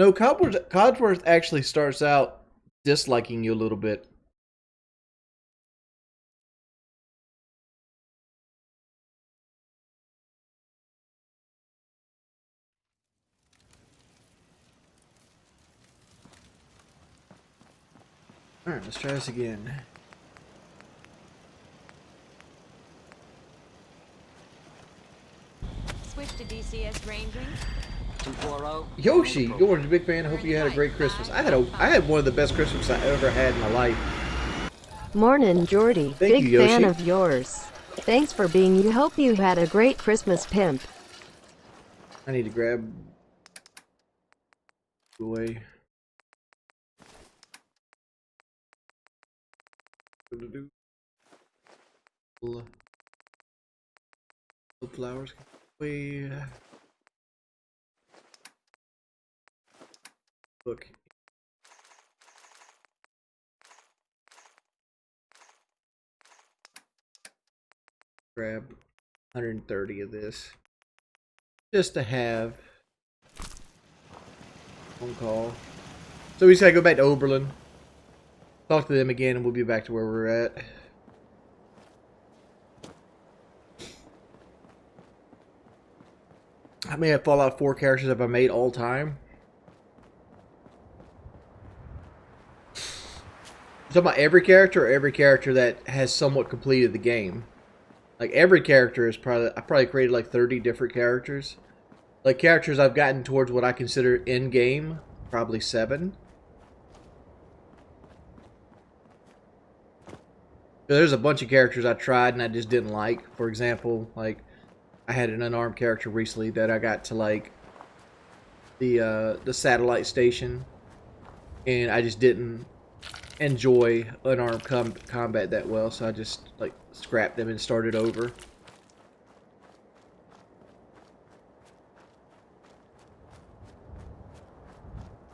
No, Codsworth actually starts out disliking you a little bit. Alright, let's try this again. Switch to DCS ranging. Yoshi, Gordon's a big fan. I hope you had a great Christmas. I had one of the best Christmas I ever had in my life. Morning, Jordy. Thank Big you, Yoshi. fan of yours. Thanks for being you. Hope you had a great Christmas, pimp. I need to grab away. Flowers. Wait. Look. Grab 130 of this. Just to have phone call. So we just gotta go back to Oberlin. Talk to them again and we'll be back to where we're at. How many Fallout 4 characters have I made all time? Talking about every character or every character that has somewhat completed the game? Like every character is I probably created like 30 different characters. Like characters I've gotten towards what I consider in game, probably 7. There's a bunch of characters I tried and I just didn't like. For example, like I had an unarmed character recently that I got to like the satellite station, and I just didn't enjoy unarmed combat that well, so I just like scrapped them and started over.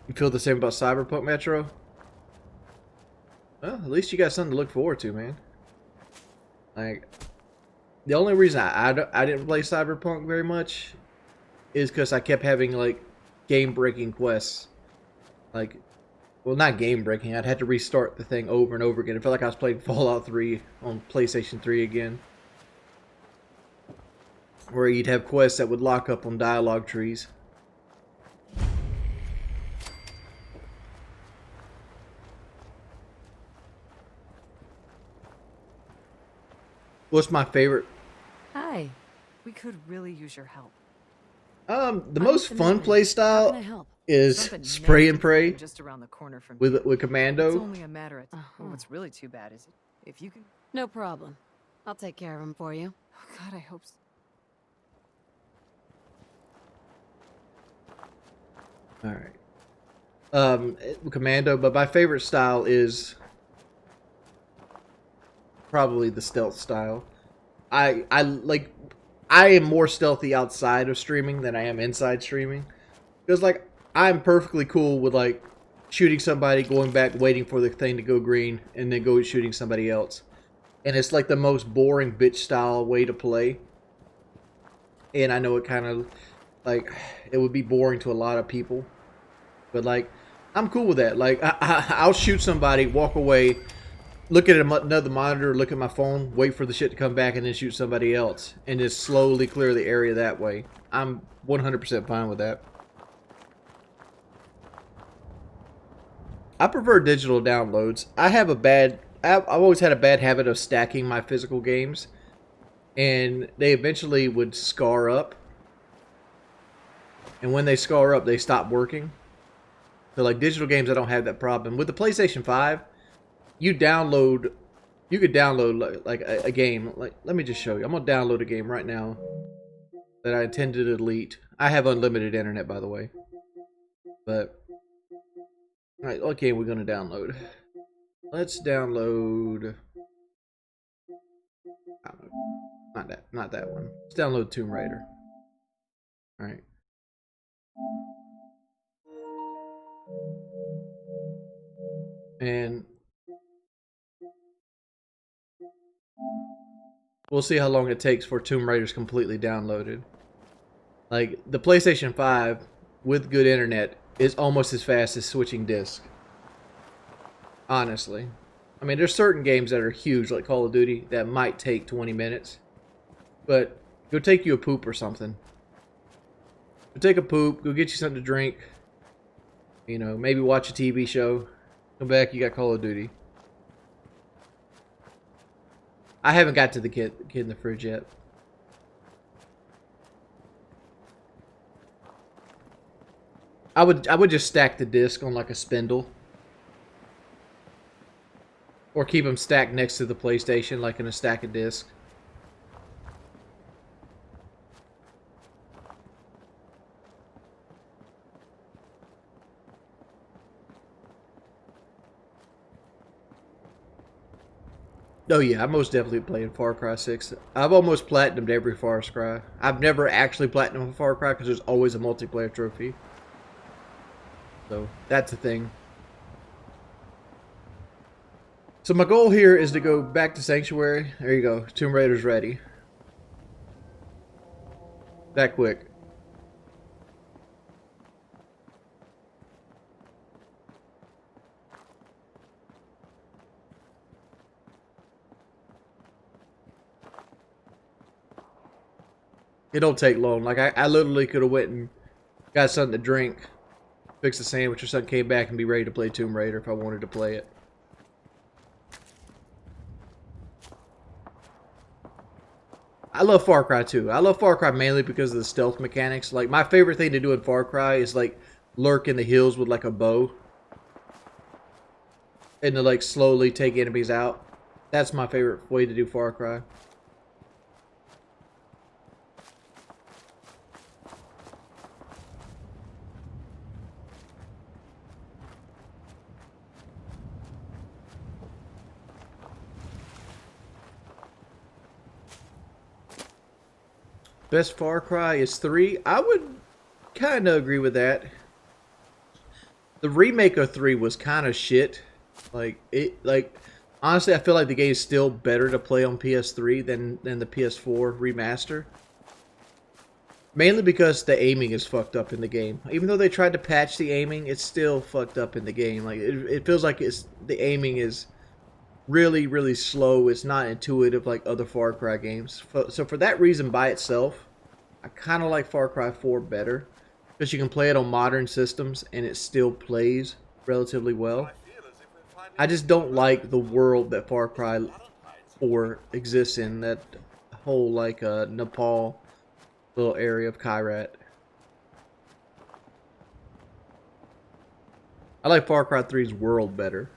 You feel the same about Cyberpunk, Metro? Well, at least you got something to look forward to, man. Like, the only reason I didn't play Cyberpunk very much is because I kept having like game-breaking quests. Like, well, not game-breaking. I'd have to restart the thing over and over again. It felt like I was playing Fallout 3 on PlayStation 3 again. Where you'd have quests that would lock up on dialogue trees. What's my favorite? Hi. We could really use your help. The most fun play style is Something spray and pray just around the corner from with It's Commando. only a matter of Oh, what's really too bad is if you can. No problem. I'll take care of him for you. Oh God, I hope so. All right. Commando, but my favorite style is probably the stealth style. I am more stealthy outside of streaming than I am inside streaming. Because, like, I'm perfectly cool with, like, shooting somebody, going back, waiting for the thing to go green, and then go shooting somebody else. And it's, like, the most boring bitch-style way to play. And I know it kind of, like, it would be boring to a lot of people. But, like, I'm cool with that. Like, I'll shoot somebody, walk away, look at another monitor, look at my phone, wait for the shit to come back, and then shoot somebody else. And just slowly clear the area that way. I'm 100% fine with that. I prefer digital downloads. I've always had a bad habit of stacking my physical games. And they eventually would scar up. And when they scar up, they stop working. So like digital games, I don't have that problem. With the PlayStation 5, you could download like a game. Like, let me just show you. I'm gonna download a game right now that I intend to delete. I have unlimited internet, by the way. But all right, okay, we're gonna download. Let's download. I don't know, not that one. Let's download Tomb Raider. All right. And we'll see how long it takes for Tomb Raider's completely downloaded. Like, the PlayStation 5, with good internet, is almost as fast as switching disc. Honestly. I mean, there's certain games that are huge, like Call of Duty, that might take 20 minutes. But go take you a poop or something. Go take a poop, go get you something to drink. You know, maybe watch a TV show. Come back, you got Call of Duty. I haven't got to the kid in the fridge yet. I would just stack the disc on like a spindle. Or keep them stacked next to the PlayStation like in a stack of discs. Oh yeah, I'm most definitely playing Far Cry 6. I've almost platinumed every Far Cry. I've never actually platinumed a Far Cry because there's always a multiplayer trophy. So, that's the thing. So my goal here is to go back to Sanctuary. There you go. Tomb Raider's ready. That quick. It don't take long. Like, I literally could have went and got something to drink, fixed a sandwich or something, came back and be ready to play Tomb Raider if I wanted to play it. I love Far Cry 2. I love Far Cry mainly because of the stealth mechanics. Like, my favorite thing to do in Far Cry is, like, lurk in the hills with, like, a bow. And to, like, slowly take enemies out. That's my favorite way to do Far Cry. Best Far Cry is 3. I would kind of agree with that. The remake of 3 was kind of shit. Honestly, I feel like the game is still better to play on PS3 than the PS4 remaster. Mainly because the aiming is fucked up in the game. Even though they tried to patch the aiming, it's still fucked up in the game. Like, it feels like the aiming is really, really slow. It's not intuitive like other Far Cry games. So for that reason by itself, I kind of like Far Cry 4 better. Because you can play it on modern systems and it still plays relatively well. I just don't like the world that Far Cry 4 exists in. That whole, like, Nepal little area of Kyrat. I like Far Cry 3's world better.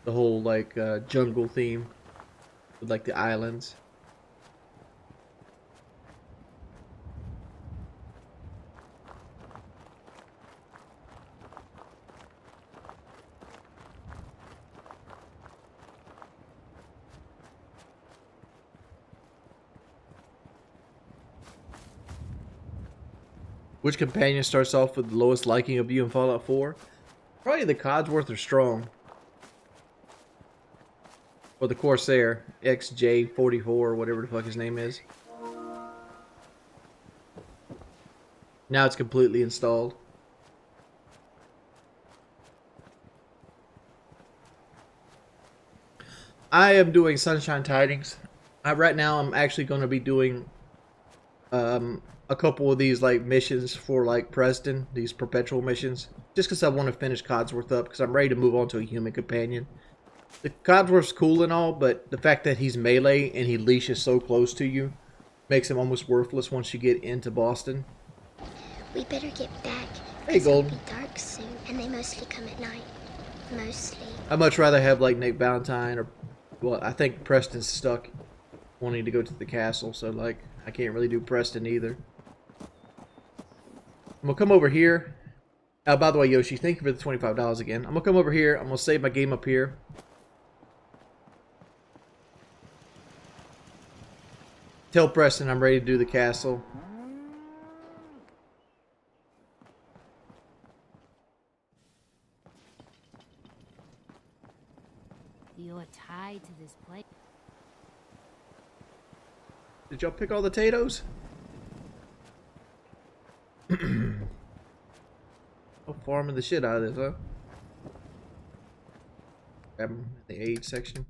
The whole, like, jungle theme with, like, the islands. Which companion starts off with the lowest liking of you in Fallout 4? Probably the Codsworth or Strong. Or the Corsair, XJ44 or whatever the fuck his name is. Now it's completely installed. I am doing Sunshine Tidings. Right now I'm actually going to be doing a couple of these like missions for like Preston, these perpetual missions. Just because I want to finish Codsworth up because I'm ready to move on to a human companion. The Codsworth's cool and all, but the fact that he's melee and he leashes so close to you makes him almost worthless once you get into Boston. We better get back. Hey, Golden. It'll be dark soon, and they mostly come at night. Mostly. I'd much rather have like Nate Valentine or, well, I think Preston's stuck wanting to go to the castle, so like I can't really do Preston either. I'm gonna come over here. By the way, Yoshi, thank you for the $25 again. I'm gonna come over here. I'm gonna save my game up here. Tell Preston I'm ready to do the castle. You're tied to this place. Did y'all pick all the potatoes? Oh, farming the shit out of this, huh? Grab 'em in the aid section.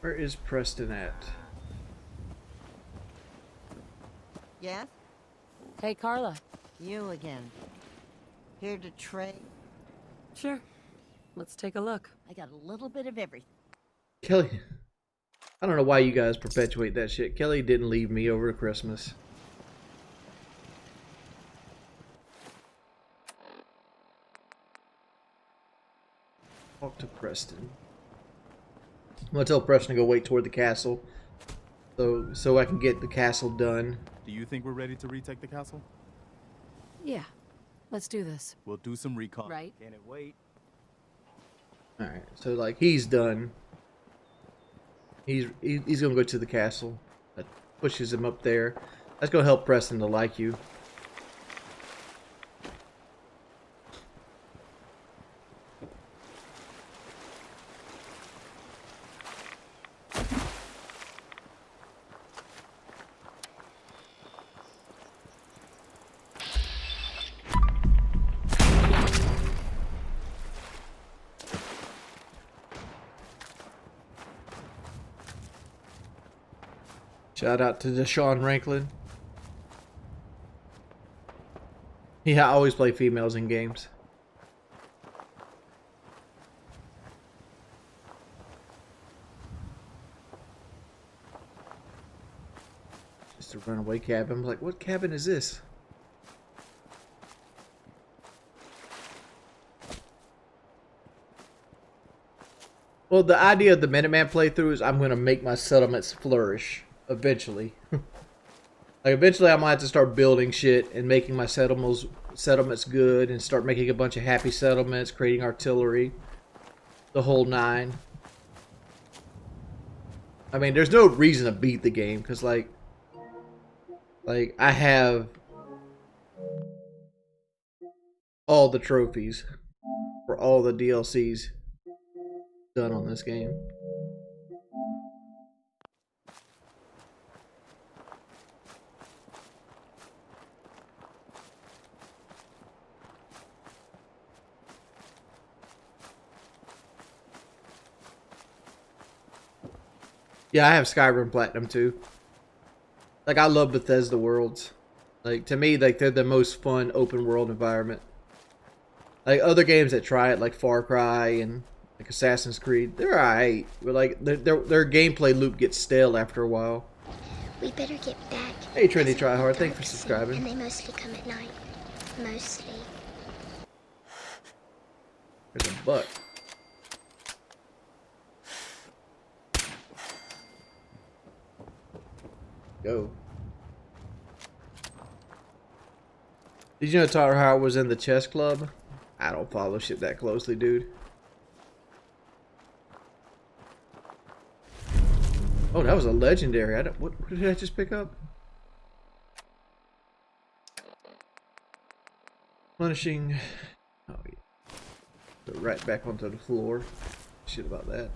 Where is Preston at? Yes? Hey, Carla. You again. Here to trade? Sure. Let's take a look. I got a little bit of everything. Kelly. I don't know why you guys perpetuate that shit. Kelly didn't leave me over Christmas. Talk to Preston. I'm gonna tell Preston to go wait toward the castle, so I can get the castle done. Do you think we're ready to retake the castle? Yeah. Let's do this. We'll do some recon. Right? Can it wait? All right, so like he's done. He's gonna go to the castle. That pushes him up there. That's gonna help Preston to like you. Shout out to Deshaun Ranklin. Yeah, I always play females in games. Just a runaway cabin. I'm like, what cabin is this? Well, the idea of the Minuteman playthrough is I'm going to make my settlements flourish eventually. Like, eventually I might have to start building shit and making my settlements good and start making a bunch of happy settlements, creating artillery, the whole nine. I mean, there's no reason to beat the game because, like I have all the trophies for all the DLCs done on this game. Yeah, I have Skyrim Platinum too. Like, I love Bethesda worlds. Like, to me, like, they're the most fun open world environment. Like, other games that try it, like Far Cry and like Assassin's Creed, they're alright. But like, their gameplay loop gets stale after a while. We better get back. Hey, Trinity It's Tryhard, thanks for dark soon, subscribing. And they mostly come at night. Mostly. There's a buck. Go. Did you know Tyler Howard was in the chess club? I don't follow shit that closely, dude. Oh, that was a legendary. What did I just pick up? Punishing. Oh, yeah. Go right back onto the floor. Shit about that.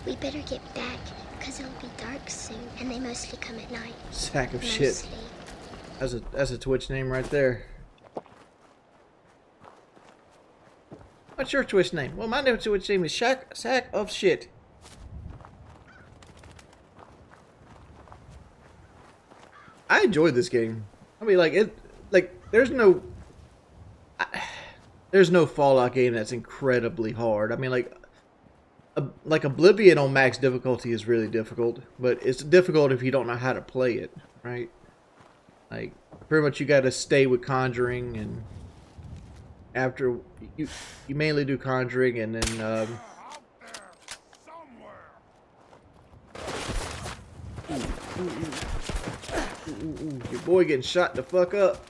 We better get back, because it'll be dark soon, and they mostly come at night. Sack of Mostly. shit. That's a Twitch name right there. What's your Twitch name? Well, my Twitch name is Sack of Shit. I enjoyed this game. I mean, there's no Fallout game that's incredibly hard. I mean, like Oblivion on max difficulty is really difficult, but it's difficult if you don't know how to play it, right? Like, pretty much you got to stay with Conjuring, and after you mainly do Conjuring, and then your boy getting shot the fuck up.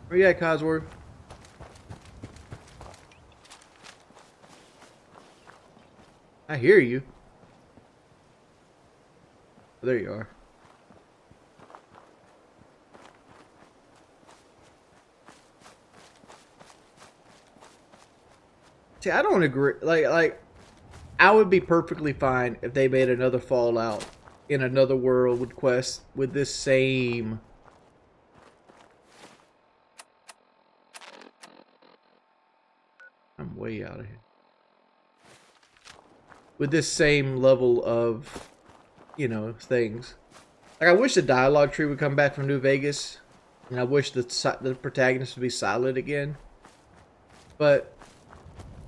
Where you at, Cosworth? I hear you. Oh, there you are. See, I don't agree. Like, I would be perfectly fine if they made another Fallout in another world with quests with this same. I'm way out of here. With this same level of, you know, things. Like, I wish the dialogue tree would come back from New Vegas, and I wish the protagonist would be silent again. But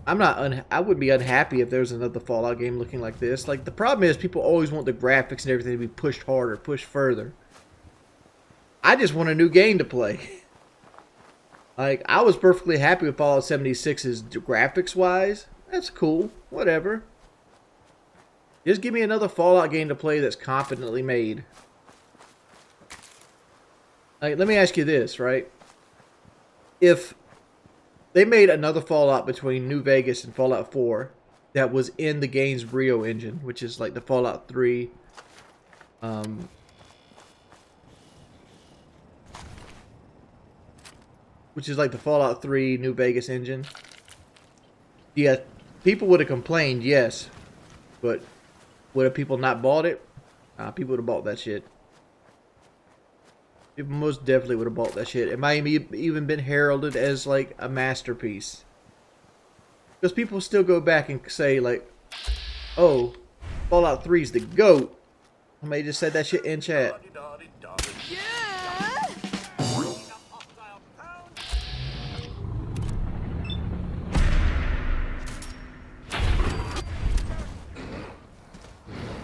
I'm not. I would be unhappy if there was another Fallout game looking like this. Like, the problem is people always want the graphics and everything to be pushed harder, pushed further. I just want a new game to play. Like, I was perfectly happy with Fallout 76's graphics-wise. That's cool. Whatever. Just give me another Fallout game to play that's competently made. Like, let me ask you this, right? If they made another Fallout between New Vegas and Fallout 4 that was in the game's Rio engine, which is like the Fallout 3, which is like the Fallout 3 New Vegas engine. Yeah, people would have complained, yes, but would have people not bought it? People would have bought that shit. People most definitely would have bought that shit. It might even been heralded as like a masterpiece. Because people still go back and say like, oh, Fallout 3's the GOAT. Somebody just said that shit in chat.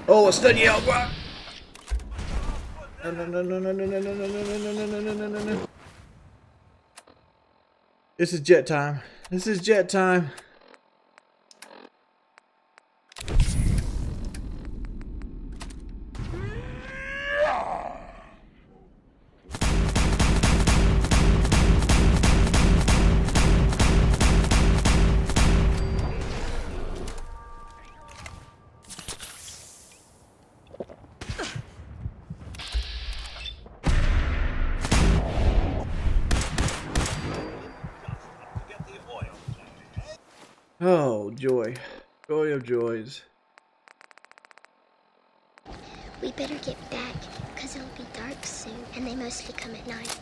Oh, a study out, what? No, no, no, no, no, no, no, no, no, no, no, no, no, no, no. This is jet time. This is jet time. Oh, joy. Joy of joys. We better get back, because it'll be dark soon, and they mostly come at night.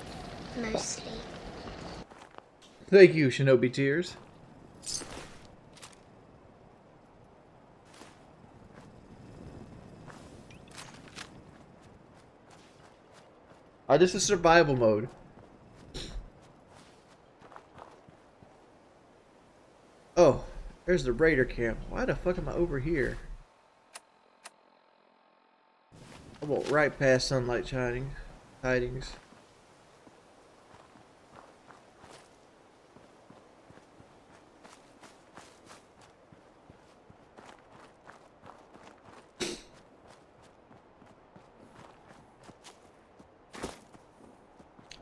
Mostly. Thank you, Shinobi Tears. Oh, this is survival mode. Oh, there's the raider camp. Why the fuck am I over here? I walk right past sunlight shining. Tidings.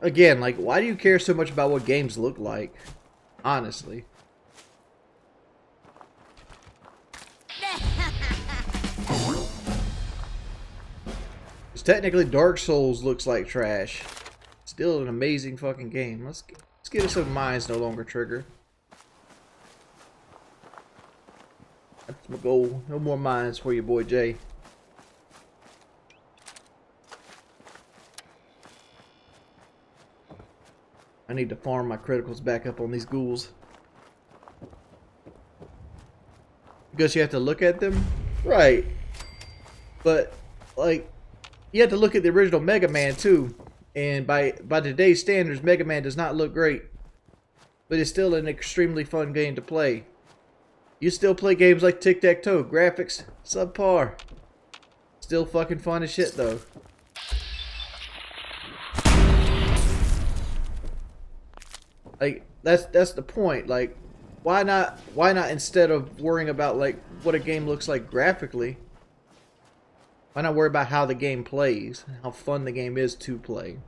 Again, like, why do you care so much about what games look like? Honestly. Because technically Dark Souls looks like trash. Still an amazing fucking game. Let's get us some mines no longer trigger. That's my goal. No more mines for your boy Jay. I need to farm my criticals back up on these ghouls. Because you have to look at them? Right. But, like, you have to look at the original Mega Man, too. And by today's standards, Mega Man does not look great. But it's still an extremely fun game to play. You still play games like Tic-Tac-Toe. Graphics, subpar. Still fucking fun as shit, though. Like, that's the point. Like, why not instead of worrying about like what a game looks like graphically, why not worry about how the game plays, how fun the game is to play?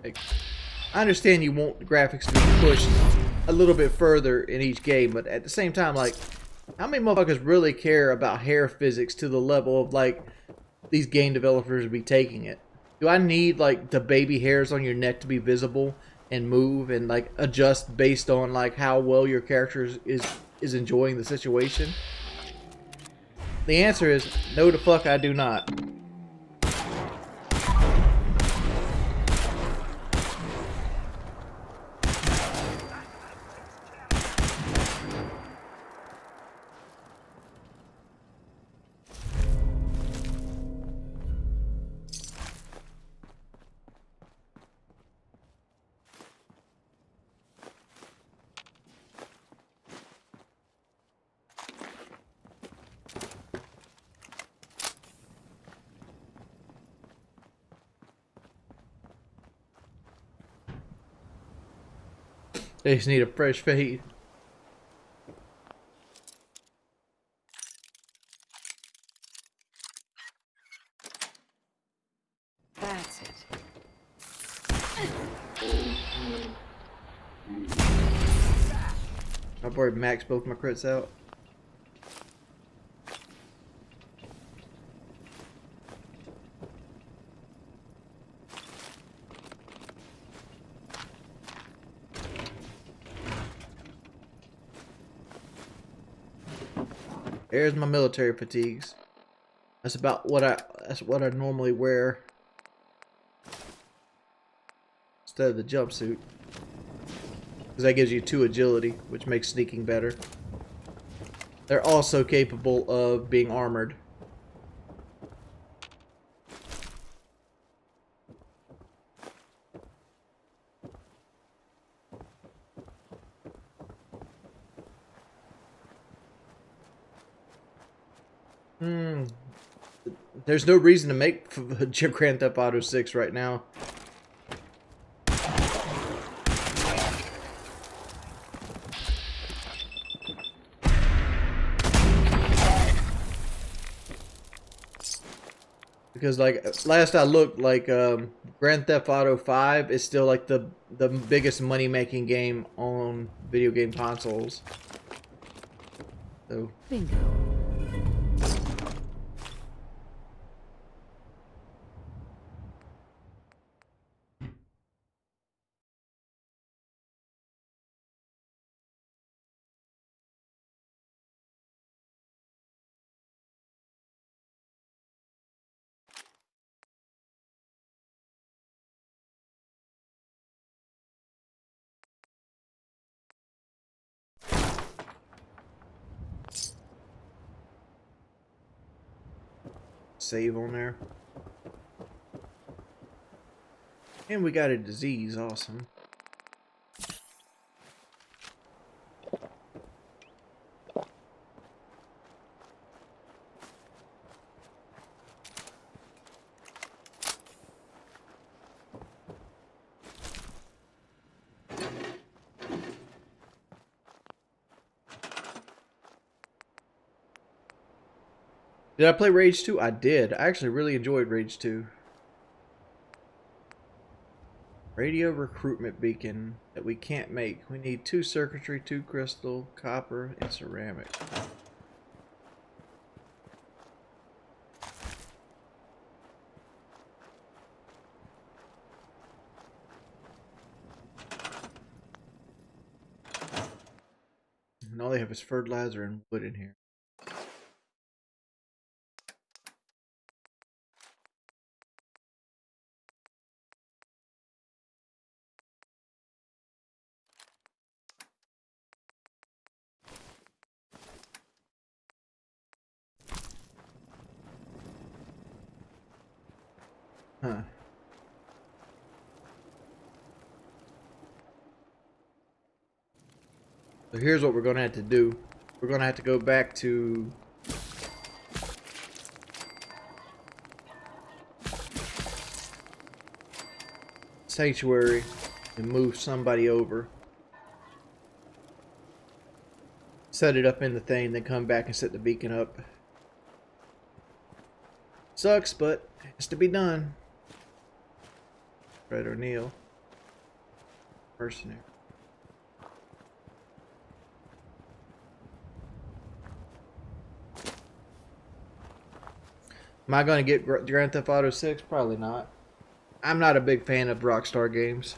Like, I understand you want the graphics to be pushed a little bit further in each game, but at the same time, like, How many motherfuckers really care about hair physics to the level of like these game developers be taking it? Do I need like the baby hairs on your neck to be visible and move and like adjust based on like how well your character is enjoying the situation? The answer is no, the fuck I do not. They just need a fresh fade. That's it. I've already maxed both my crits out. There's my military fatigues. That's about what I normally wear instead of the jumpsuit. Because that gives you 2 agility, which makes sneaking better. They're also capable of being armored. There's no reason to make Grand Theft Auto 6 right now. Because like last I looked, like Grand Theft Auto 5 is still like the biggest money making game on video game consoles. So Bingo. save on there. And we got a disease, awesome. Did I play Rage 2? I did. I actually really enjoyed Rage 2. Radio recruitment beacon that we can't make. We need 2 circuitry, 2 crystal, copper, and ceramic. And all they have is fertilizer and wood in here. Huh. So here's what we're going to have to do. We're going to have to go back to Sanctuary and move somebody over. Set it up in the thing, then come back and set the beacon up. Sucks, but it's to be done. Fred O'Neill. Mercenary. Am I going to get Grand Theft Auto 6? Probably not. I'm not a big fan of Rockstar games.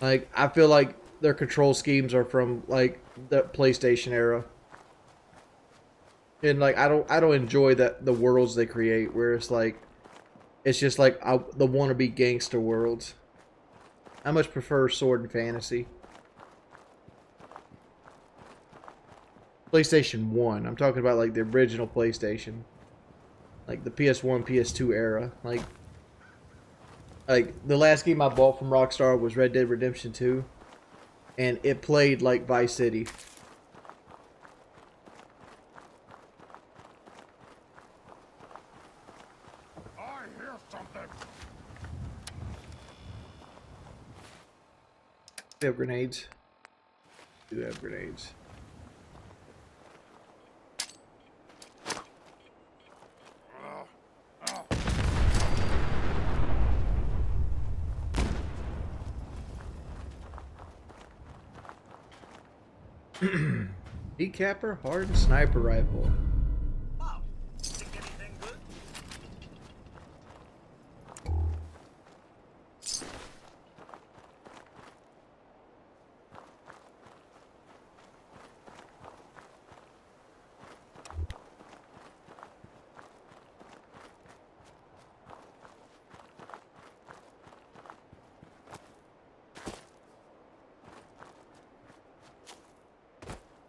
Like, I feel like their control schemes are from like the PlayStation era. And like I don't enjoy the worlds they create where it's just like the wannabe gangster worlds. I much prefer Sword and Fantasy. PlayStation 1. I'm talking about like the original PlayStation. Like the PS1, PS2 era. Like the last game I bought from Rockstar was Red Dead Redemption 2. And it played like Vice City. I hear something. We have grenades. We do have grenades. Decapper, hardened sniper rifle. Wow. Think anything good?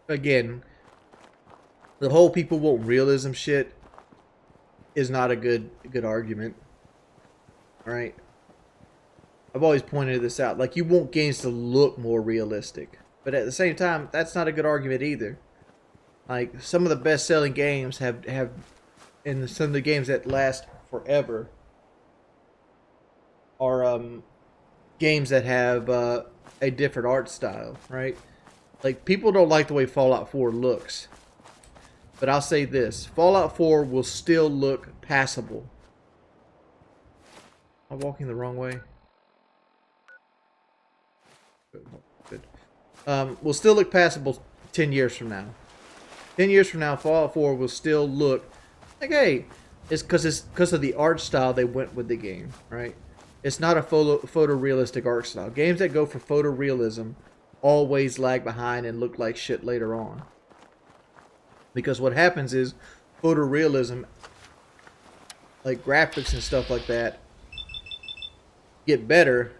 Again, the whole people want realism shit is not a good argument. Alright? I've always pointed this out. Like, you want games to look more realistic. But at the same time, that's not a good argument either. Like, some of the best-selling games have and some of the games that last forever are games that have a different art style, right? Like, people don't like the way Fallout 4 looks. But I'll say this. Fallout 4 will still look passable. Am I walking the wrong way? Good. Will still look passable 10 years from now. 10 years from now, Fallout 4 will still look like, hey, it's because of the art style they went with the game, right? It's not a photorealistic art style. Games that go for photorealism always lag behind and look like shit later on. Because what happens is photorealism, like graphics and stuff like that, get better.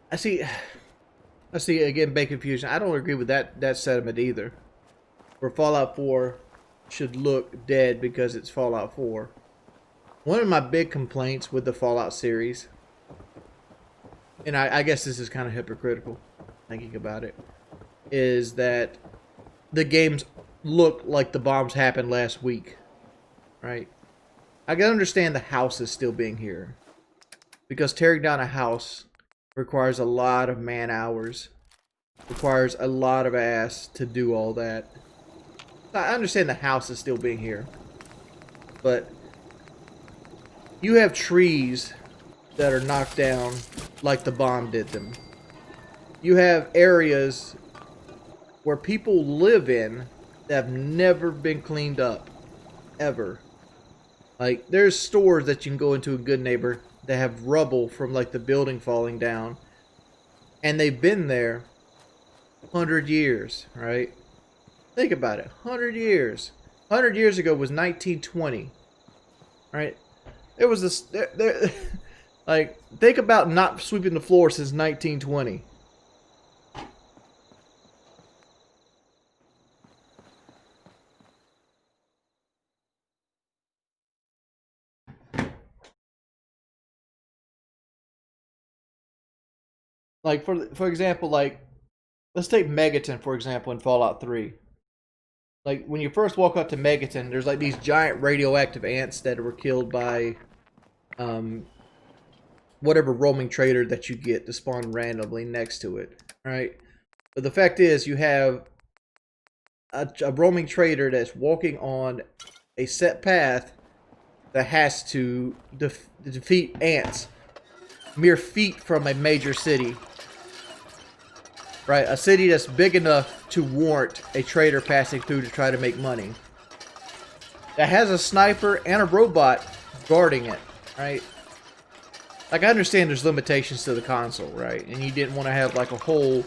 I see again, big confusion. I don't agree with that sentiment either. Where Fallout 4 should look dead because it's Fallout 4. One of my big complaints with the Fallout series, and I guess this is kind of hypocritical thinking about it, is that the games look like the bombs happened last week, right? I can understand the houses still being here, because tearing down a house requires a lot of man hours, requires a lot of ass to do all that. I understand the house is still being here, but you have trees that are knocked down like the bomb did them. You have areas where people live in that have never been cleaned up, ever. Like, there's stores that you can go into in Good Neighbor that have rubble from like the building falling down, and they've been there 100 years, right? Think about it, 100 years. 100 years ago was 1920, right? There was this, like, think about not sweeping the floor since 1920. Like for example, like let's take Megaton for example in Fallout 3. Like when you first walk up to Megaton, there's like these giant radioactive ants that were killed by um whatever roaming trader that you get to spawn randomly next to it, right? But the fact is, you have a roaming trader that's walking on a set path that has to defeat ants mere feet from a major city, right? A city that's big enough to warrant a trader passing through to try to make money. That has a sniper and a robot guarding it, right? Like, I understand there's limitations to the console, right? And you didn't want to have, like, a whole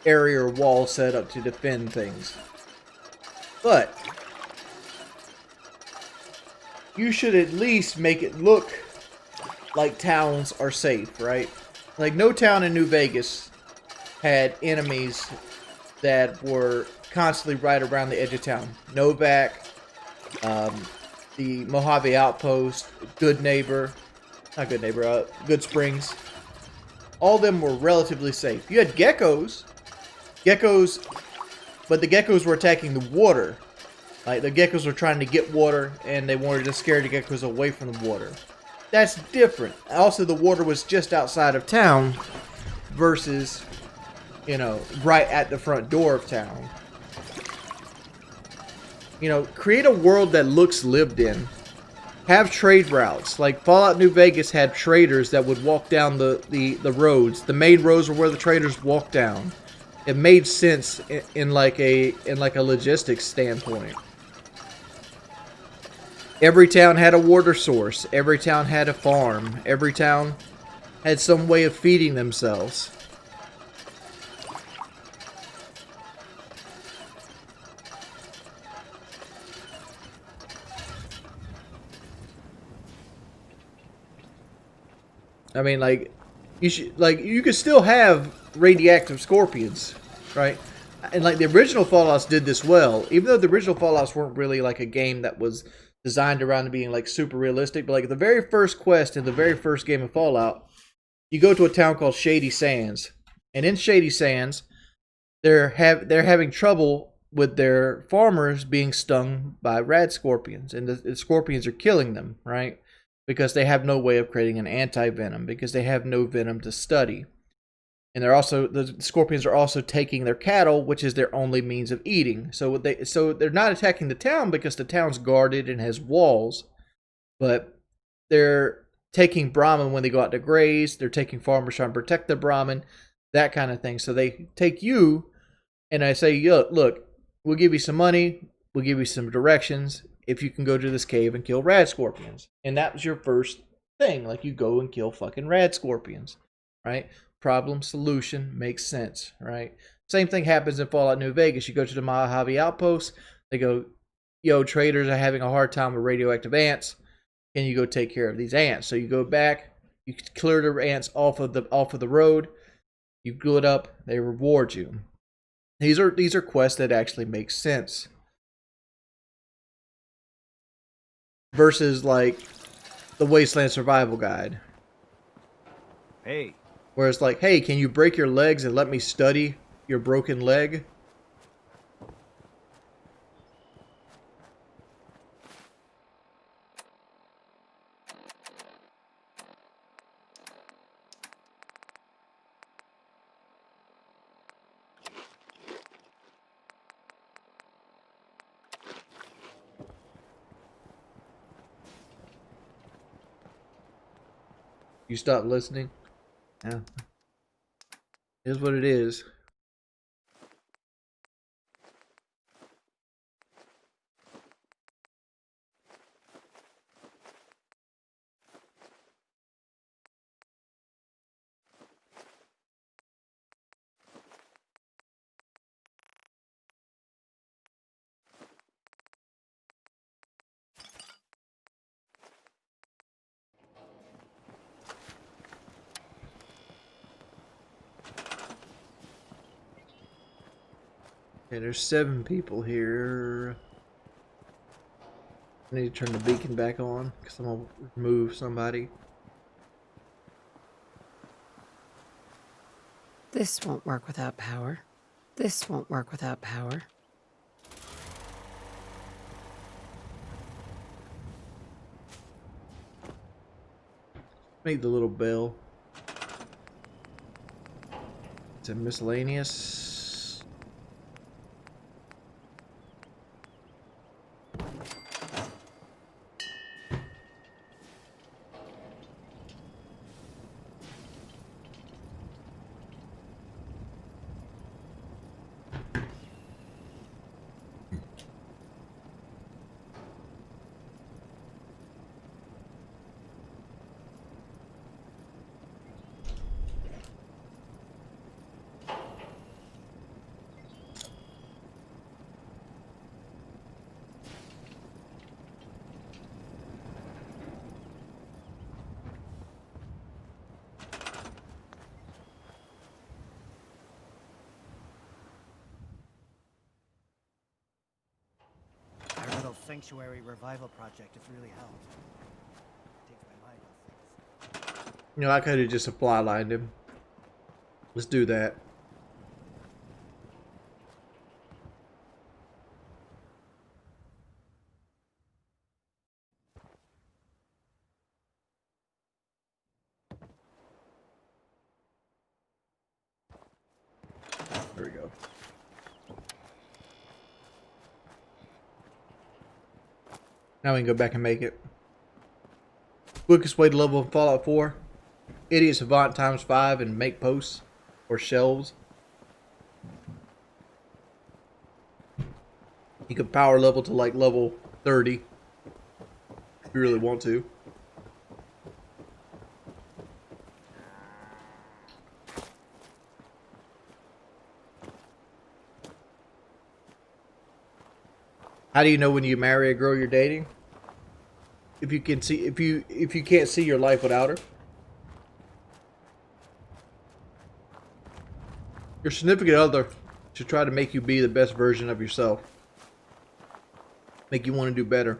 area or wall set up to defend things. But you should at least make it look like towns are safe, right? Like, no town in New Vegas had enemies that were constantly right around the edge of town. Novak, the Mojave Outpost, Good Neighbor, not Good Neighbor, Good Springs. All of them were relatively safe. You had geckos, but the geckos were attacking the water. Like, the geckos were trying to get water, and they wanted to scare the geckos away from the water. That's different. Also, the water was just outside of town versus, you know, right at the front door of town. You know, create a world that looks lived in. Have trade routes. Like Fallout New Vegas had traders that would walk down the roads. The main roads were where the traders walked down. It made sense in like a logistics standpoint. Every town had a water source. Every town had a farm. Every town had some way of feeding themselves. I mean, like, you could still have radioactive scorpions, right? And like the original Fallouts did this well, even though the original Fallouts weren't really like a game that was designed around being like super realistic. But like the very first quest in the very first game of Fallout, you go to a town called Shady Sands, and in Shady Sands, they're having trouble with their farmers being stung by rad scorpions, and the scorpions are killing them, right? Because they have no way of creating an anti-venom, because they have no venom to study. And the scorpions are also taking their cattle, which is their only means of eating. So they're not attacking the town because the town's guarded and has walls, but they're taking Brahmin when they go out to graze. They're taking farmers trying to protect the Brahmin, that kind of thing. So they take you, and I say, look, we'll give you some money, we'll give you some directions if you can go to this cave and kill rad scorpions. And that was your first thing. Like, you go and kill fucking rad scorpions, right? Problem, solution, makes sense, right? Same thing happens in Fallout New Vegas. You go to the Mojave Outpost, they go, yo, traders are having a hard time with radioactive ants. Can you go take care of these ants? So you go back, you clear the ants off of the road, you glue it up, they reward you. These are quests that actually make sense. Versus like the Wasteland Survival Guide. Hey. Where it's like, hey, can you break your legs and let me study your broken leg? You stop listening? Yeah. It is what it is. Okay, there's 7 people here. I need to turn the beacon back on because I'm gonna remove somebody. This won't work without power. This won't work without power. Make the little bell. It's a miscellaneous. Our little sanctuary revival project has really helped. Takes my mind off things. You know, I could have just supply lined him. Let's do that. There we go. Now we can go back and make it. Quickest way to level in Fallout 4. Idiot Savant times 5 and make posts or shelves. You can power level to like level 30 if you really want to. How do you know when you marry a girl you're dating? If you can see, if you can't see your life without her. Your significant other should try to make you be the best version of yourself. Make you want to do better.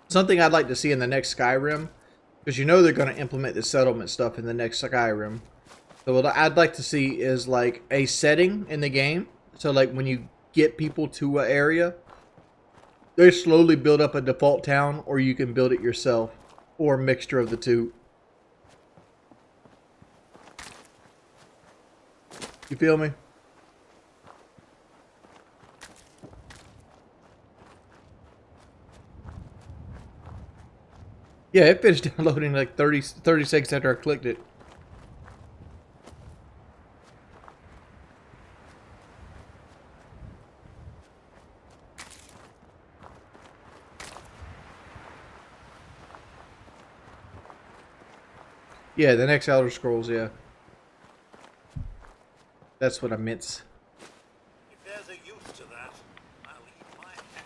Something I'd like to see in the next Skyrim, because you know they're going to implement the settlement stuff in the next Skyrim. So what I'd like to see is like a setting in the game. So like when you get people to an area, they slowly build up a default town, or you can build it yourself, or a mixture of the two. You feel me? Yeah, it finished downloading like 30 seconds after I clicked it. Yeah, the next Elder Scrolls, yeah. That's what I meant. If there's a use to that, I'll eat my hat.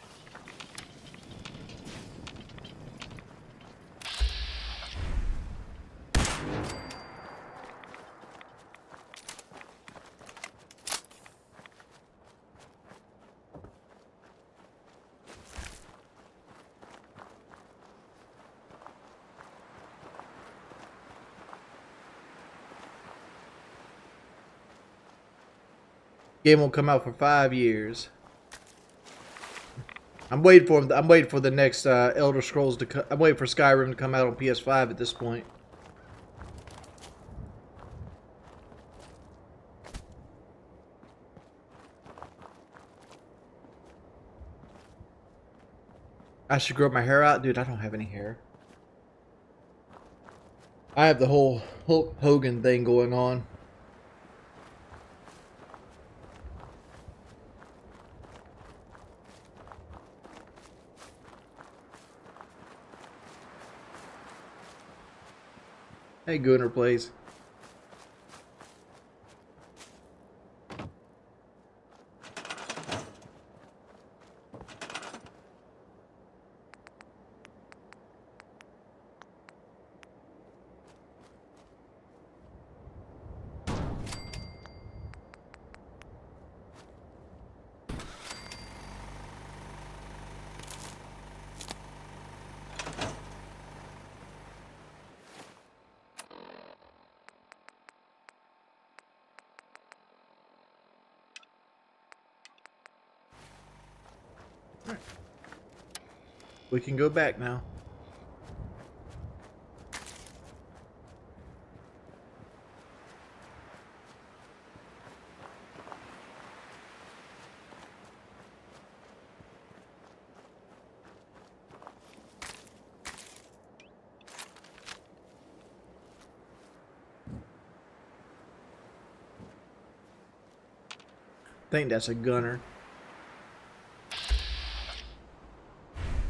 Game won't come out for 5 years. I'm waiting for him. I'm waiting for the next Elder Scrolls to. I'm waiting for Skyrim to come out on PS5 at this point. I should grow my hair out, dude. I don't have any hair. I have the whole Hulk Hogan thing going on. Hey, Gunner plays. We can go back now. I think that's a gunner.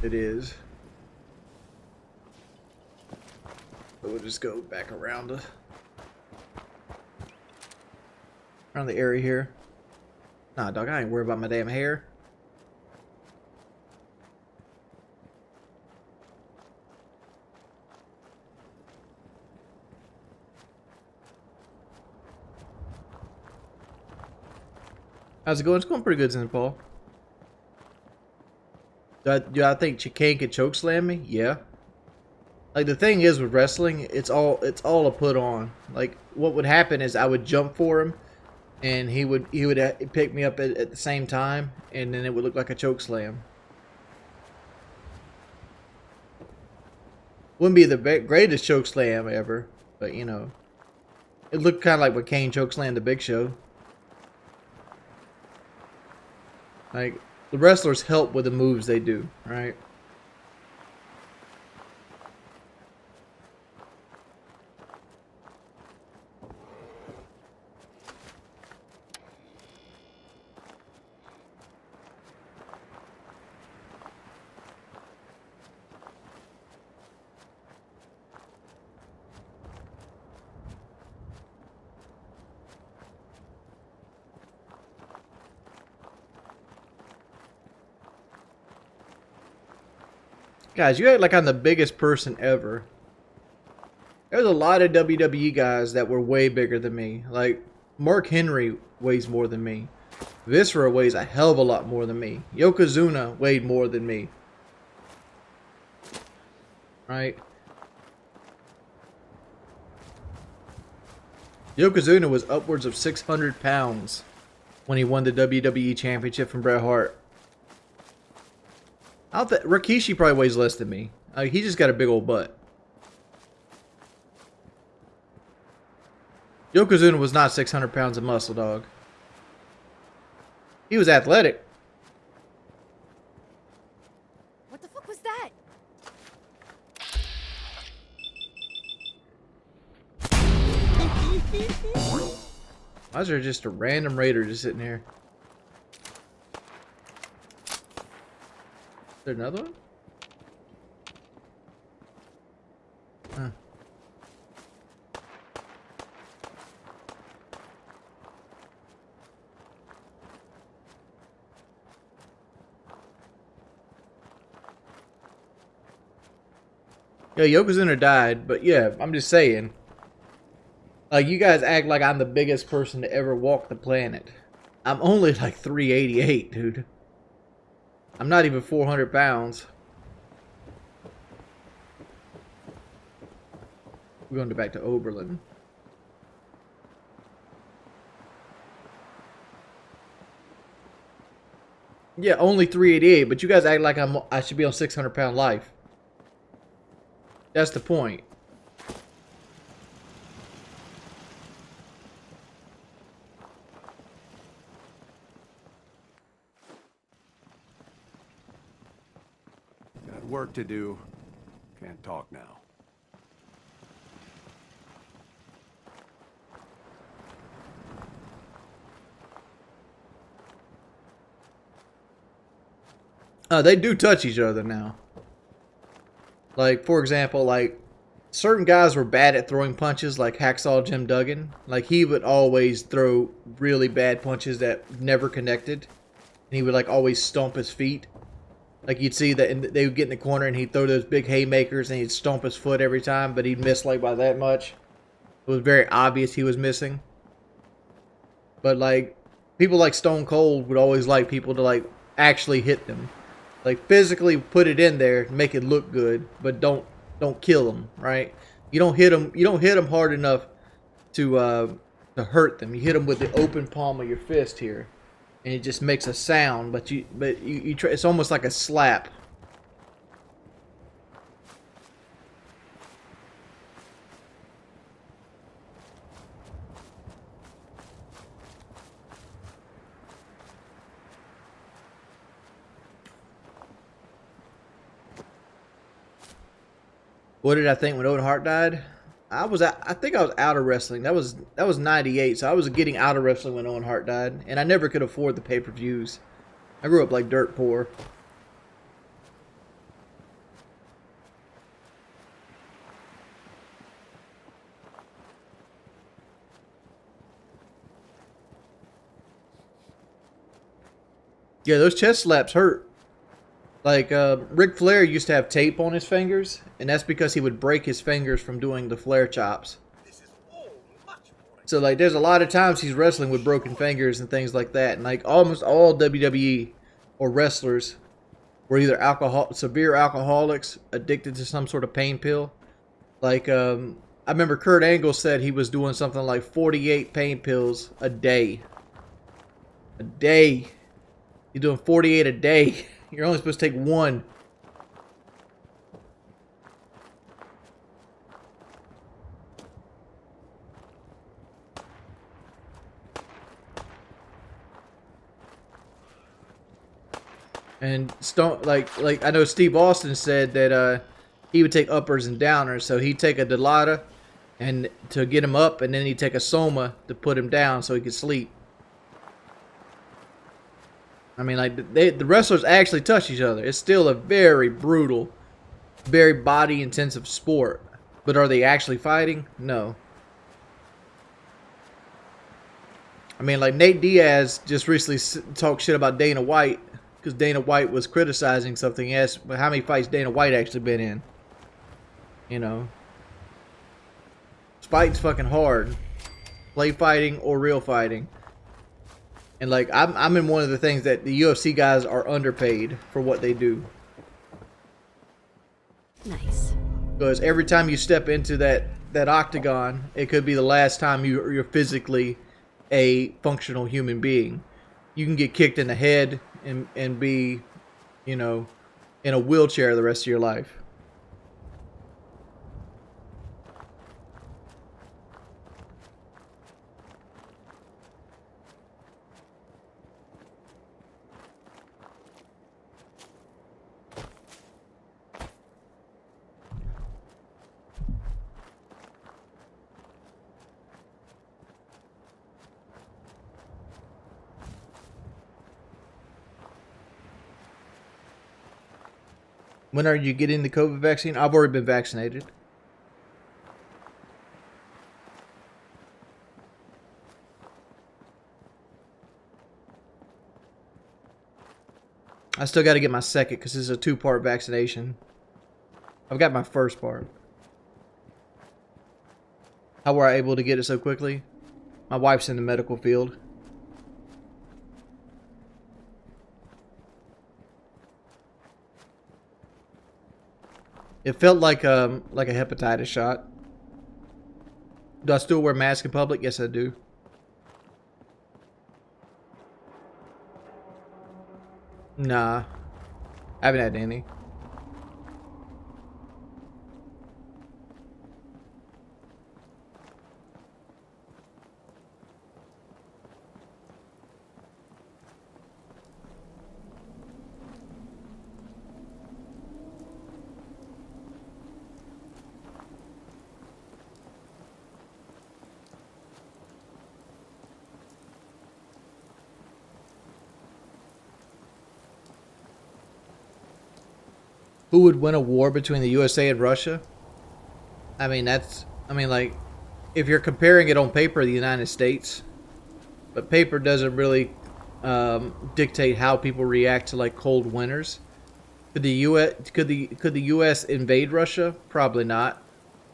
It is. So we'll just go back around the area here. Nah, dog, I ain't worried about my damn hair. How's it going? It's going pretty good, Zen Paul. Do I think Chicane could choke slam me? Yeah. Like, the thing is with wrestling, it's all a put on. Like, what would happen is I would jump for him, and he would pick me up at the same time, and then it would look like a choke slam. Wouldn't be the greatest choke slam ever, but you know, it looked kind of like when Kane choke slammed the Big Show. Like, the wrestlers help with the moves they do, right? Guys, you act like I'm the biggest person ever. There's a lot of WWE guys that were way bigger than me. Like, Mark Henry weighs more than me. Viscera weighs a hell of a lot more than me. Yokozuna weighed more than me. Right? Yokozuna was upwards of 600 pounds when he won the WWE Championship from Bret Hart. Rikishi probably weighs less than me. He just got a big old butt. Yokozuna was not 600 pounds of muscle, dog. He was athletic. What the fuck was that? Why is there just a random raider just sitting here? Is there another one? Huh. Yeah, Yokozuna died, but yeah, I'm just saying. You guys act like I'm the biggest person to ever walk the planet. I'm only like 388, dude. I'm not even 400 pounds. We're going back to Oberlin. Yeah, only 388, but you guys act like I should be on 600-pound life. That's the point. Got work to do. Can't talk now. They do touch each other now. Like, for example, like, certain guys were bad at throwing punches, like Hacksaw Jim Duggan. Like, he would always throw really bad punches that never connected. And he would, like, always stomp his feet. Like, you'd see that they would get in the corner and he'd throw those big haymakers and he'd stomp his foot every time, but he'd miss, like, by that much. It was very obvious he was missing. But, like, people like Stone Cold would always like people to, like, actually hit them. Like, physically put it in there, make it look good, but don't kill them, right? You don't hit them hard enough to hurt them. You hit them with the open palm of your fist here, and it just makes a sound. But you try. It's almost like a slap. What did I think when Owen Hart died? I think I was out of wrestling. That was '98, so I was getting out of wrestling when Owen Hart died, and I never could afford the pay-per-views. I grew up like dirt poor. Yeah, those chest slaps hurt. Like, Ric Flair used to have tape on his fingers, and that's because he would break his fingers from doing the Flair chops. So, like, there's a lot of times he's wrestling with broken fingers and things like that. And, like, almost all WWE or wrestlers were either severe alcoholics, addicted to some sort of pain pill. Like, I remember Kurt Angle said he was doing something like 48 pain pills a day. A day. You're doing 48 a day. You're only supposed to take one. And Stone, like I know Steve Austin said that he would take uppers and downers. So he'd take a Dilaudid and to get him up, and then he'd take a Soma to put him down so he could sleep. I mean, like, the wrestlers actually touch each other. It's still a very brutal, very body-intensive sport. But are they actually fighting? No. I mean, like, Nate Diaz just recently talked shit about Dana White because Dana White was criticizing something. He asked how many fights Dana White actually been in. You know. Fighting's fucking hard. Play fighting or real fighting. And, like, I'm in one of the things that the UFC guys are underpaid for what they do. Nice. Because every time you step into that octagon, it could be the last time you're physically a functional human being. You can get kicked in the head and be, you know, in a wheelchair the rest of your life. When are you getting the COVID vaccine? I've already been vaccinated. I still got to get my second because this is a 2-part vaccination. I've got my first part. How were I able to get it so quickly? My wife's in the medical field. It felt like a hepatitis shot. Do I still wear a mask in public? Yes, I do. Nah. I haven't had any. Who would win a war between the USA and Russia? I mean, like, if you're comparing it on paper, the United States. But paper doesn't really dictate how people react to, like, cold winters. Could the U.S. invade Russia? Probably not.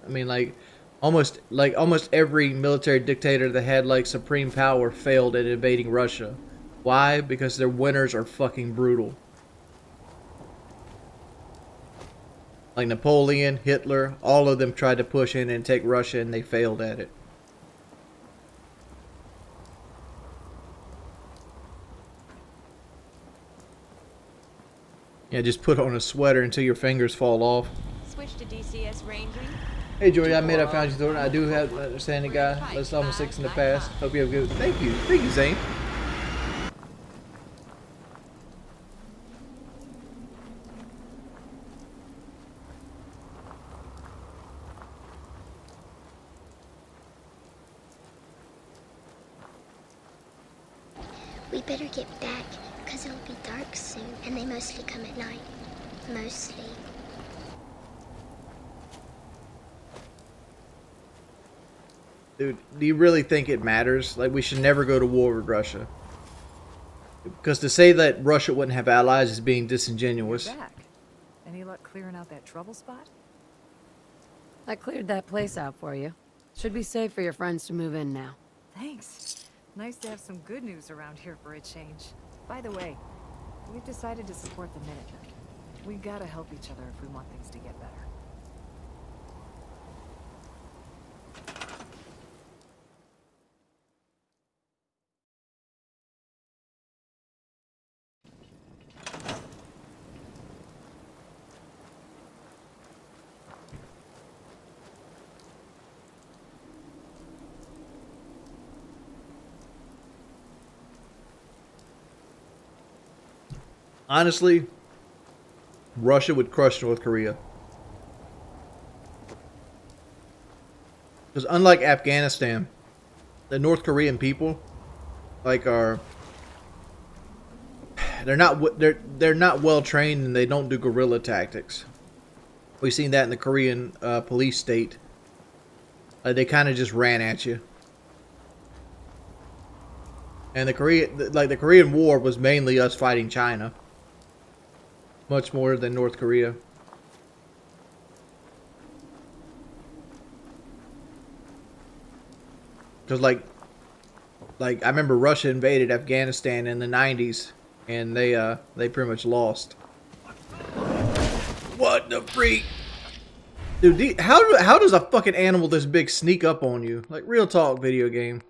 I mean, like almost every military dictator that had, like, supreme power failed at invading Russia. Why? Because their winters are fucking brutal. Like Napoleon, Hitler, all of them tried to push in and take Russia and they failed at it. Yeah, just put on a sweater until your fingers fall off. Switch to DCS ranging. Hey Joey, I admit I found you Thornton. I do have an understanding guy. Let's saw him 6 in the past. Hope you have a good. Thank you, Zane. better get back, because it'll be dark soon, and they mostly come at night. Mostly. Dude, do you really think it matters? Like, we should never go to war with Russia. Because to say that Russia wouldn't have allies is being disingenuous. You're back. Any luck clearing out that trouble spot? I cleared that place out for you. Should be safe for your friends to move in now. Thanks. Nice to have some good news around here for a change. By the way, we've decided to support the Minutemen. We gotta help each other if we want things to get better. Honestly, Russia would crush North Korea. Because unlike Afghanistan, the North Korean people, like, are they're not well trained and they don't do guerrilla tactics. We've seen that in the Korean police state. They kind of just ran at you. And the Korean War was mainly us fighting China. Much more than North Korea. Because like I remember Russia invaded Afghanistan in the 90s, and they pretty much lost. What the freak? Dude, how does a fucking animal this big sneak up on you? Like, real talk, video game.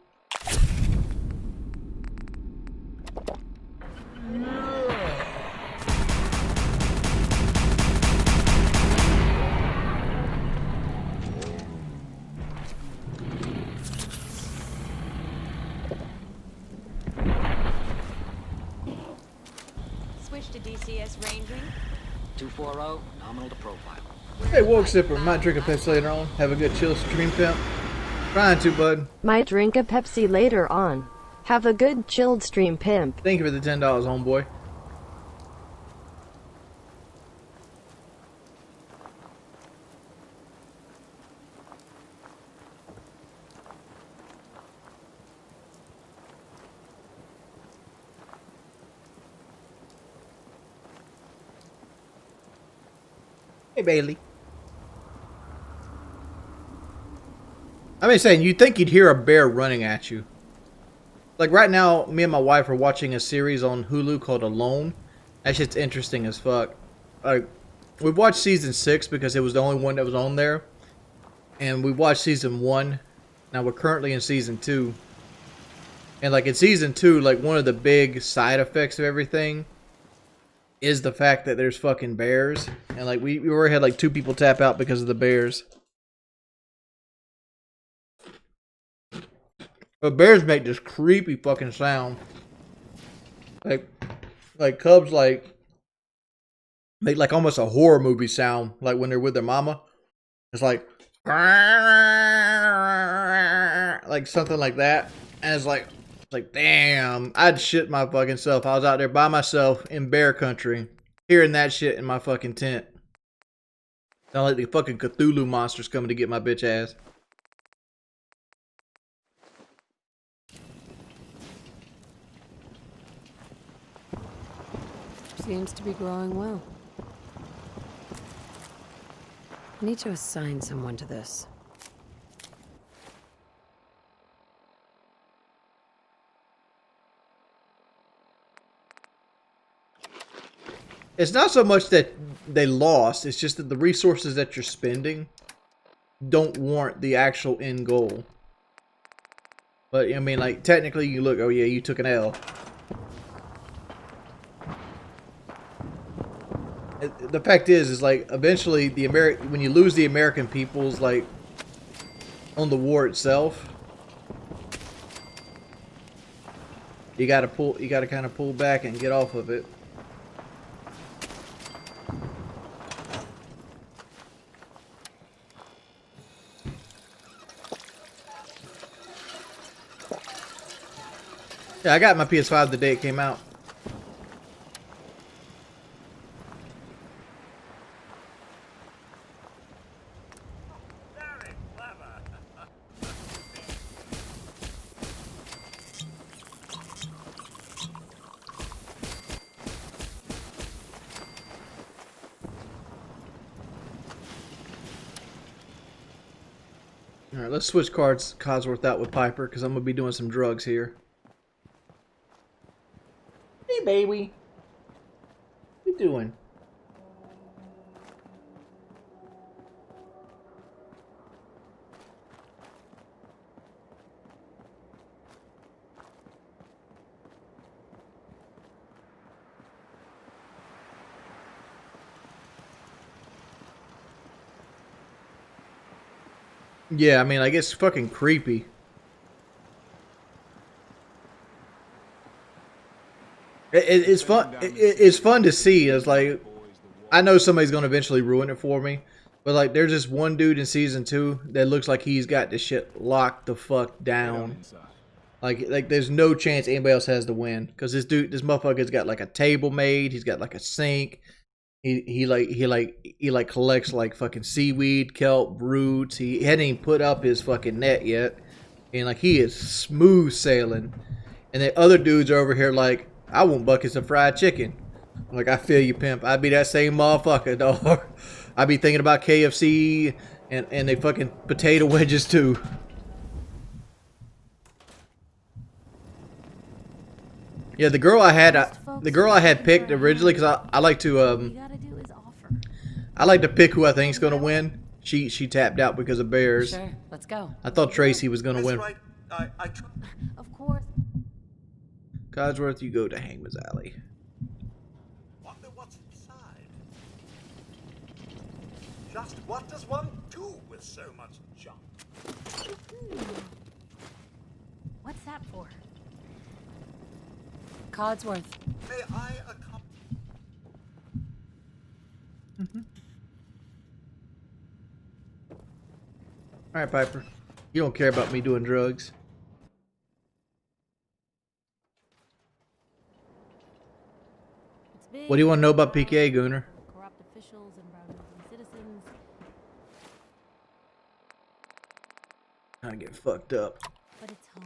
Switch to DCS ranging. 240, nominal to profile. Hey, Woke Sipper, might drink a Pepsi later on. Have a good chill stream, pimp. Trying to, bud. Might drink a Pepsi later on. Have a good chilled stream, pimp. Thank you for the $10, homeboy. Hey, Bailey. I mean, saying, you'd think you'd hear a bear running at you. Like, right now, me and my wife are watching a series on Hulu called Alone. That shit's interesting as fuck. Like, we've watched season 6 because it was the only one that was on there. And we watched season 1. Now we're currently in season 2. And like in season 2, like one of the big side effects of everything is the fact that there's fucking bears. And like we already had like 2 people tap out because of the bears. But bears make this creepy fucking sound. Like cubs like make like almost a horror movie sound, like when they're with their mama. It's like something like that. And it's like damn, I'd shit my fucking self. I was out there by myself in bear country, hearing that shit in my fucking tent. Sound like the fucking Cthulhu monsters coming to get my bitch ass. Seems to be growing well. I need to assign someone to this. It's not so much that they lost, it's just that the resources that you're spending don't warrant the actual end goal. But, I mean, like, technically you look, oh yeah, you took an L. The fact is like, eventually, when you lose the American peoples, like, on the war itself, you gotta kind of pull back and get off of it. Yeah, I got my PS5 the day it came out. Very clever. All right, let's switch Codsworth out with Piper because I'm gonna be doing some drugs here. Hey, baby. What you doing? Yeah, I mean, like, it's fucking creepy. It's fun. It's fun to see. It's like, I know somebody's gonna eventually ruin it for me, but like, there's this one dude in season 2 that looks like he's got this shit locked the fuck down. Like there's no chance anybody else has the win because this motherfucker's got like a table made. He's got like a sink. He collects like fucking seaweed, kelp, roots. He hadn't even put up his fucking net yet, and like he is smooth sailing. And the other dudes are over here like, I want buckets of fried chicken. I'm like, I feel you, pimp. I'd be that same motherfucker, dog. I'd be thinking about KFC and they fucking potato wedges too. Yeah, the girl I had picked originally because I like to I like to pick who I think is gonna win. She tapped out because of bears. Sure, let's go. I thought Tracy was gonna win. Right. Of course. Codsworth, you go to Hangman's Alley. Wonder what's inside. Just what does one do with so much junk? What's that for? Codsworth. May I accompany? All right, Piper. You don't care about me doing drugs. It's big. What do you want to know about PK, Gunner? Corrupt officials and brown-nosing citizens. Kind of getting fucked up. But it's home.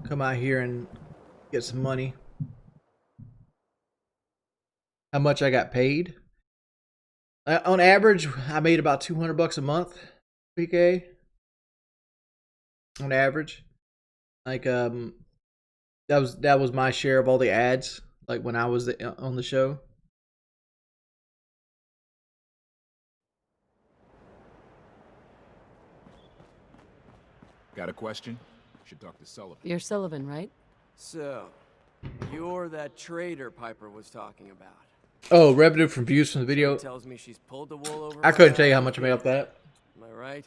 Come out here and get some money. How much I got paid? On average, I made about $200 a month, PK. On average, like that was my share of all the ads. Like when I was on the show. Got a question? Should talk to Sullivan. You're Sullivan, right? So, you're that trader Piper was talking about. Oh, revenue from views from the video. Tells me she's pulled the wool over. I couldn't tell you how much I made off that. Am I right?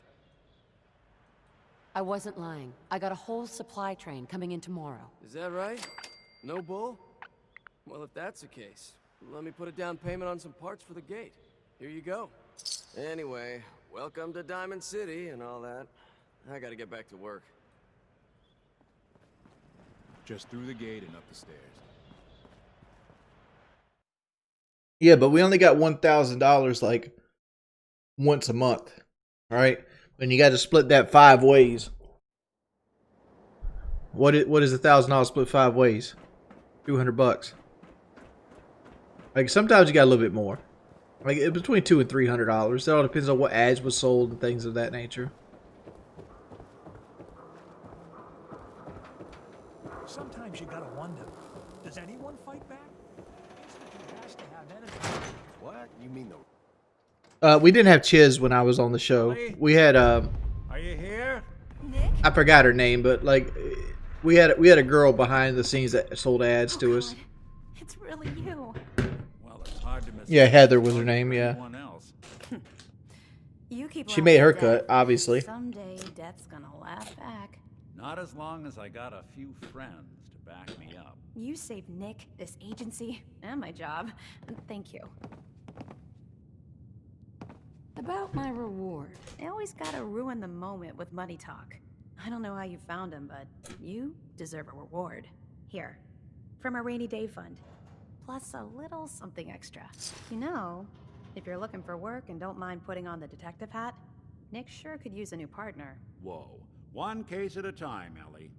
I wasn't lying. I got a whole supply train coming in tomorrow. Is that right? No bull? Well, if that's the case, let me put a down payment on some parts for the gate. Here you go. Anyway, welcome to Diamond City and all that. I gotta get back to work. Just through the gate and up the stairs. Yeah, but we only got $1,000 like once a month. All right, and you got to split that 5 ways. What is $1,000 split 5 ways? $200. Like sometimes you got a little bit more. Like between $200 and $300. It all depends on what ads was sold and things of that nature. Sometimes you gotta wonder, does anyone fight back? Institute has to have energy. What? You mean the... We didn't have Chiz when I was on the show. We had Are you here? Nick? I forgot her name, but like we had a girl behind the scenes that sold ads to us. It's really you. Well, it's hard to miss. Yeah, Heather was her name. Yeah, anyone else. You keep she made her laughing at cut, obviously. Someday Death's gonna laugh back. Not as long as I got a few friends to back me up. You saved Nick, this agency, and my job. Thank you. About my reward. They always gotta ruin the moment with money talk. I don't know how you found him, but you deserve a reward. Here, from our rainy day fund. Plus a little something extra. You know, if you're looking for work and don't mind putting on the detective hat, Nick sure could use a new partner. Whoa. One case at a time, Ellie.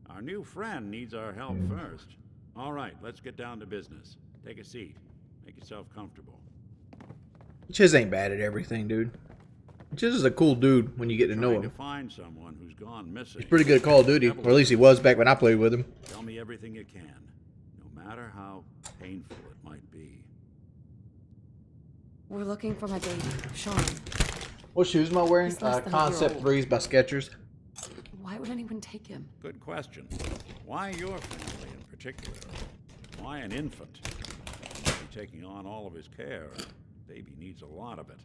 Our new friend needs our help first. All right, let's get down to business. Take a seat. Make yourself comfortable. Chiz ain't bad at everything, dude. Chiz is a cool dude when you get to know him. To find someone who's gone missing. He's pretty good at Call of Duty, or at least he was back when I played with him. Tell me everything you can, no matter how painful it might be. We're looking for my baby, Sean. What shoes am I wearing? He's less than a Concept year old. 3s by Skechers. Why would anyone take him? Good question. Why your family in particular? Why an infant? You're taking on all of his care. Baby needs a lot of it.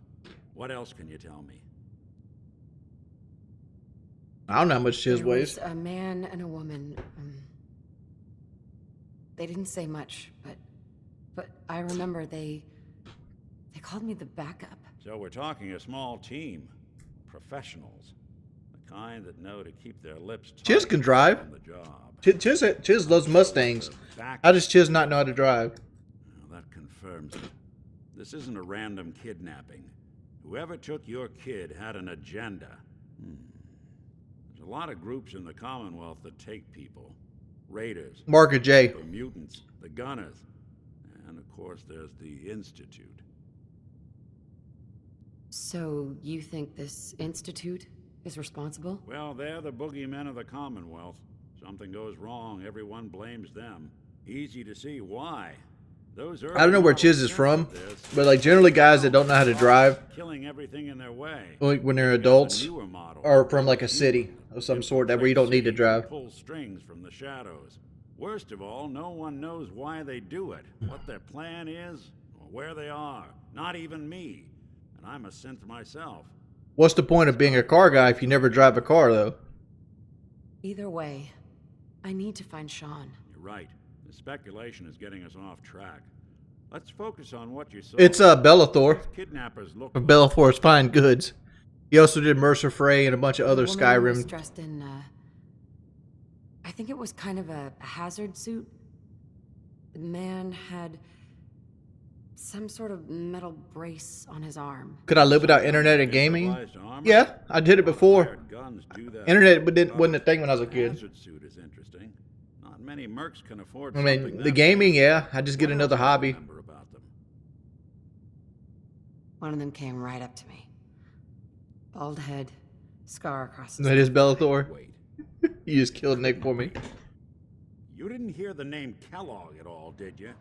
What else can you tell me? I don't know how much Chiz There weighs. was a man and a woman. They didn't say much, but I remember they called me the backup. So we're talking a small team. Professionals. The kind that know to keep their lips tight Chiz can drive. on the job. Chiz loves Mustangs. How does Chiz not know how to drive? Well, that confirms it. This isn't a random kidnapping. Whoever took your kid had an agenda. There's a lot of groups in the Commonwealth that take people. Raiders. Mark J. The mutants. The gunners. And of course there's the Institute. So you think this institute is responsible? Well, they're the boogeymen of the Commonwealth. Something goes wrong, everyone blames them. Easy to see why. Those I don't know where Chiz is from, but like generally guys that don't know how to drive, killing everything in their way. when they're adults, are from like a city of some sort that where you don't need to drive. Pull strings from the shadows. Worst of all, no one knows why they do it, what their plan is, or where they are. Not even me. And I'm a synth myself. What's the point of being a car guy if you never drive a car, though? Either way, I need to find Sean. You're right. The speculation is getting us off track. Let's focus on what you saw. It's Bellathor. Kidnappers look From Bellathor's Fine Goods. He also did Mercer Frey and a bunch of other The woman was Skyrim. dressed in, I think it was kind of a hazard suit. The man had some sort of metal brace on his arm. Could I live without internet and gaming? Yeah, I did it before. Internet wasn't a thing when I was a kid. Hazard suit is interesting. Not many mercs can afford I something mean, that the gaming, yeah. I just get another hobby. One of them came right up to me. Bald head, scar across his That is Bellathor. You just killed Nick for me. You didn't hear the name Kellogg at all, did you?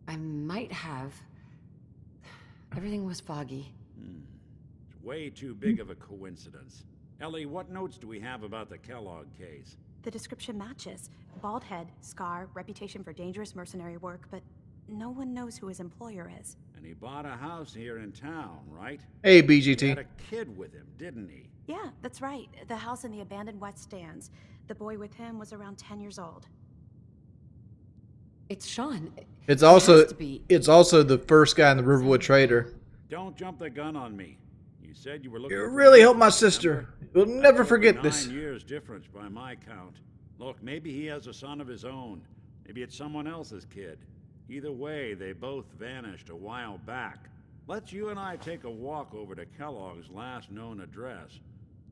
I might have. Everything was foggy. It's way too big of a coincidence. Ellie, what notes do we have about the Kellogg case? The description matches. Bald head, scar, reputation for dangerous mercenary work, but no one knows who his employer is. And he bought a house here in town, right? Hey, He BGT. had a kid with him, didn't he? Yeah, that's right. The house in the abandoned West Stands. The boy with him was around 10 years old. It's Sean. It's It also has to be. it's also the first guy in the Riverwood Trader. Don't jump the gun on me. You said you were looking You for really me, helped my remember? sister. We'll never That's forget over this. 9 years difference by my count. Look, maybe he has a son of his own. Maybe it's someone else's kid. Either way, they both vanished a while back. Let's you and I take a walk over to Kellogg's last known address.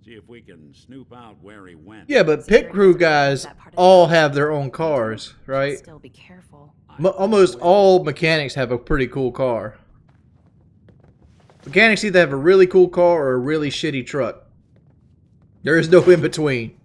See if we can snoop out where he went. Yeah, but pit crew guys all have their own cars, right? Still be careful. Almost all mechanics have a pretty cool car. Mechanics either have a really cool car or a really shitty truck. There is no in between.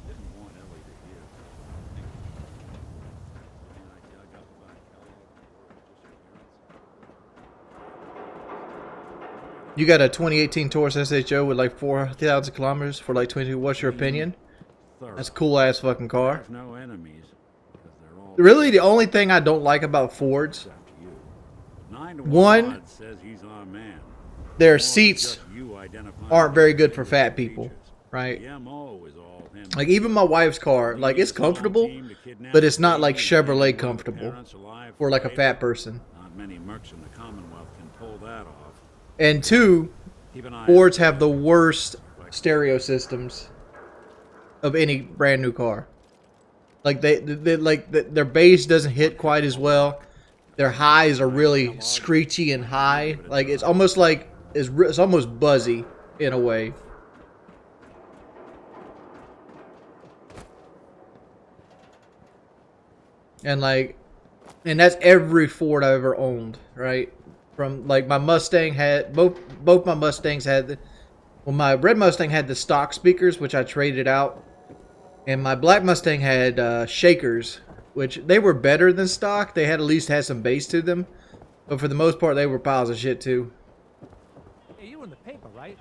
Didn't want Ellie to hear. I dug up about Kellogg's You got a 2018 Taurus SHO with like 4,000 kilometers for like 22. What's your opinion? That's a cool ass fucking car. There's no enemies, because they're all Really, the only thing I don't like about Fords, 9 to one, odds says he's our man. their More than seats just you identifying aren't very good the for fat people, right? The MO is all him. Like even my wife's car, like it's comfortable, but it's not like Chevrolet comfortable for like a fat person. Not many mercs in the Commonwealth can pull that off. And two, Fords have the worst stereo systems of any brand new car. Like their bass doesn't hit quite as well. Their highs are really screechy and high. Like it's almost like it's almost buzzy in a way. And that's every Ford I've ever owned, right? From like my Mustang had both my Mustangs had my red Mustang had the stock speakers, which I traded out, and my black Mustang had shakers, which they were better than stock. They at least had some bass to them, but for the most part they were piles of shit too. Hey, you were in the paper, right?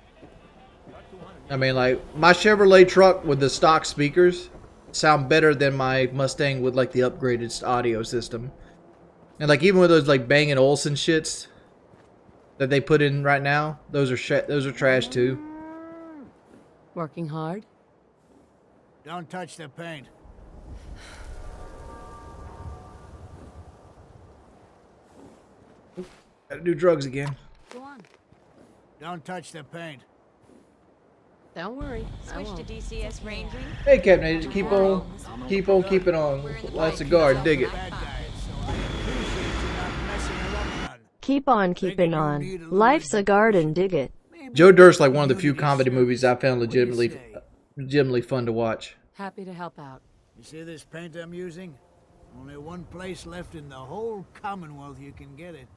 I mean, like my Chevrolet truck with the stock speakers sound better than my Mustang with like the upgraded audio system. And like even with those like Bang & Olufsen shits that they put in right now, those are trash too. Working hard? Don't touch the paint. Gotta do drugs again. Go on. Don't touch the paint. Don't worry. Switch to DCS ranging. Hey, Captain Agent, keep on keeping on. Lights a guard, dig it. Keep on keeping on. Life's a garden, dig it. Joe Dirt's like one of the few comedy movies I found legitimately fun to watch. Happy to help out. You see this paint I'm using? Only one place left in the whole Commonwealth you can get it.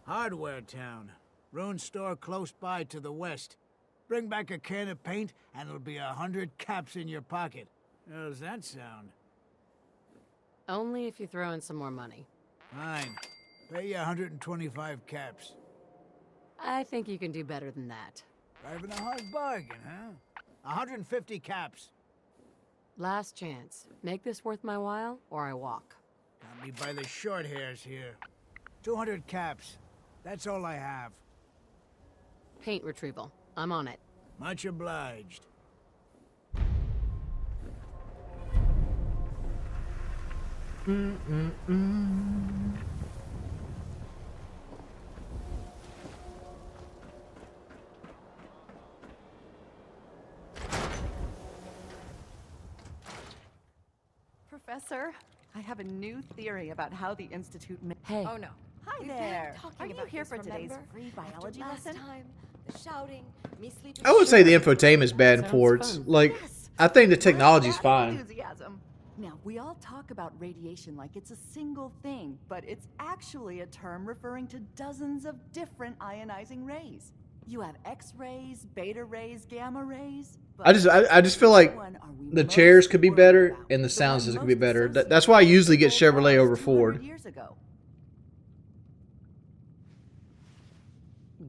Hardware Town. Ruin store close by to the west. Bring back a can of paint and it'll be 100 caps in your pocket. How does that sound? Only if you throw in some more money. Fine. Pay you 125 caps. I think you can do better than that. Driving a hard bargain, huh? 150 caps. Last chance. Make this worth my while, or I walk. Got me by the short hairs here. 200 caps. That's all I have. Paint retrieval. I'm on it. Much obliged. Professor, I have a new theory about how the Institute Hey. Oh no. Hi there. Are you here for today's free biology lesson? The shouting, me sleeping. I would say the infotainment is bad in Fords. Like, I think the technology's fine. Enthusiasm. Now, we all talk about radiation like it's a single thing, but it's actually a term referring to dozens of different ionizing rays. You have X-rays, beta rays, gamma rays. I just feel like the chairs could be better and the sound system could be better. That's why I usually get Chevrolet over Ford.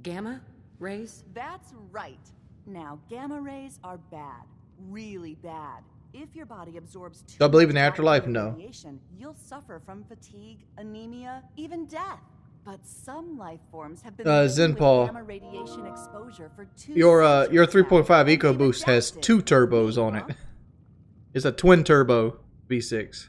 Gamma rays? That's right. Now, gamma rays are bad. Really bad. If your body absorbs too Do I believe in the much afterlife? gamma No. radiation, you'll suffer from fatigue, anemia, even death. But some life forms have been Zen living Paul, with gamma radiation exposure for 2 your centuries 3.5 EcoBoost has 2 turbos on it. It's a twin turbo V6.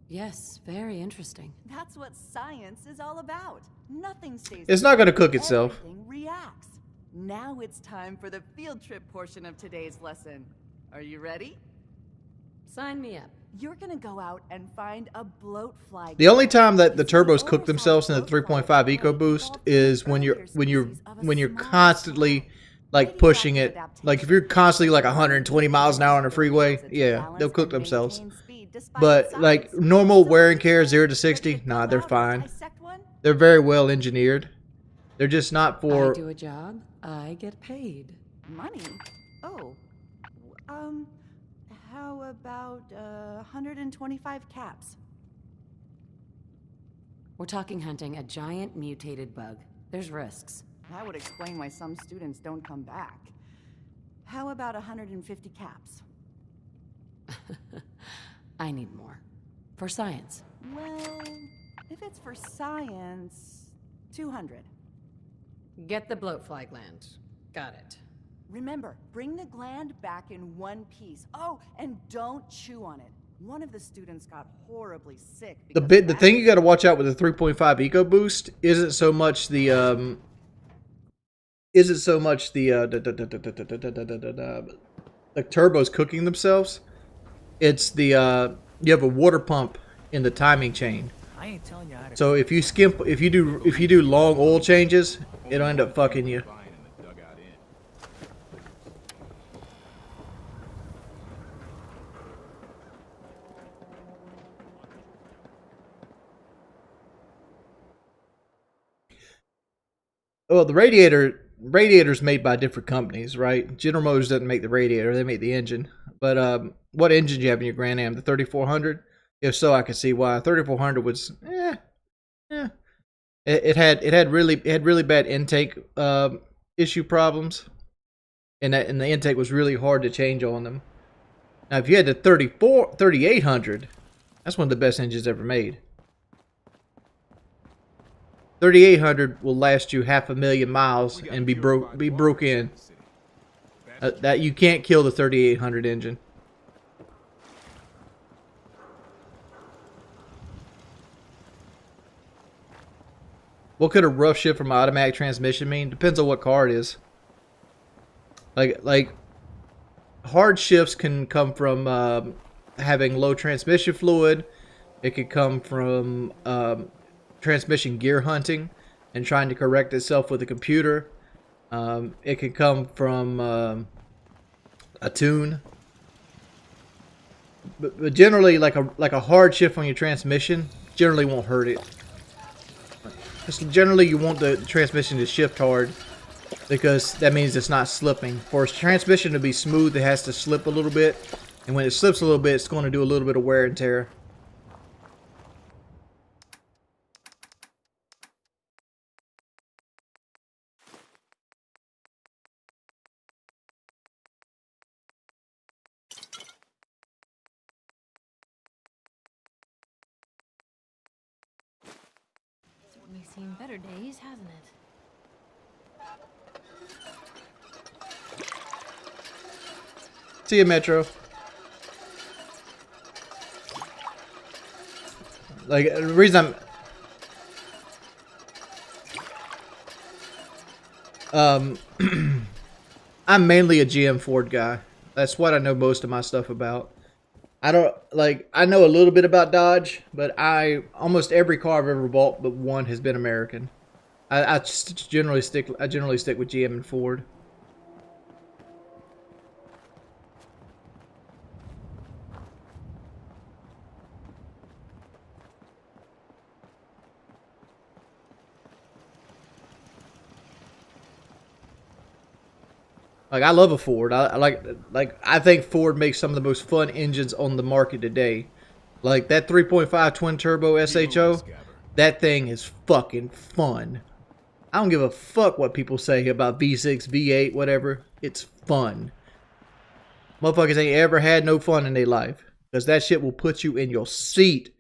Yes, very interesting. That's what science is all about. Nothing stays. It's not gonna cook itself. Everything reacts. Now it's time for the field trip portion of today's lesson. Are you ready? Sign me up. You're gonna go out and find a bloat fly. The only time that the turbos cook themselves in the 3.5 EcoBoost is when you're constantly like pushing it. Like if you're constantly like 120 miles an hour on the freeway, yeah, they'll cook themselves. But like normal wear and tear 0 to 60, nah, they're fine. They're very well engineered. They're just not for. I do a job, I get paid. Money? Oh. How about 125 caps? We're talking hunting a giant mutated bug. There's risks. That would explain why some students don't come back. How about 150 caps? I need more. For science. Well, if it's for science, 200. Get the bloat fly gland. Got it. Remember, bring the gland back in one piece. Oh, and don't chew on it. One of the students got horribly sick. The thing you got to watch out with the 3.5 Eco Boost isn't so much the the turbos cooking themselves. It's the you have a water pump in the timing chain. I ain't telling you how to. So if you do long oil changes, it'll end up fucking you. Well, the radiator's made by different companies, right? General Motors doesn't make the radiator; they make the engine. But what engine do you have in your Grand Am? The 3400? If so, I can see why. 3400 was It had really bad intake issue problems, and the intake was really hard to change on them. Now, if you had the 3800, that's one of the best engines ever made. 3800 will last you 500,000 miles and be broke in. That you can't kill the 3800 engine. What could a rough shift from automatic transmission mean? Depends on what car it is. Like hard shifts can come from having low transmission fluid. It could come from transmission gear hunting and trying to correct itself with a computer. It could come from a tune. But generally, like a hard shift on your transmission generally won't hurt it. Generally, you want the transmission to shift hard because that means it's not slipping. For a transmission to be smooth, it has to slip a little bit, and when it slips a little bit, it's going to do a little bit of wear and tear. Certainly seen better days, hasn't it? See you, Metro. Like, the reason I'm mainly a GM Ford guy. That's what I know most of my stuff about. I know a little bit about Dodge, but almost every car I've ever bought but one has been American. I generally stick with GM and Ford. Like, I love a Ford. I think Ford makes some of the most fun engines on the market today. Like that 3.5 twin turbo SHO, that thing is fucking fun. I don't give a fuck what people say about V6, V8, whatever. It's fun. Motherfuckers ain't ever had no fun in their life because that shit will put you in your seat.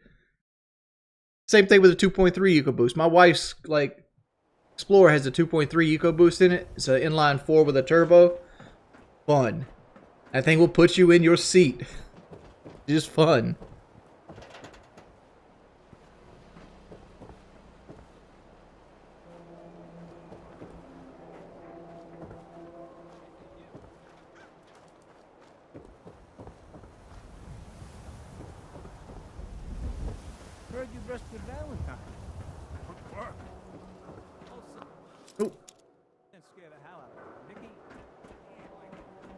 Same thing with the 2.3 EcoBoost. My wife's Explorer has a 2.3 EcoBoost in it. It's an inline 4 with a turbo. Fun. That thing will put you in your seat. Just fun. Heard you dressed with Valentine. Work. Oh.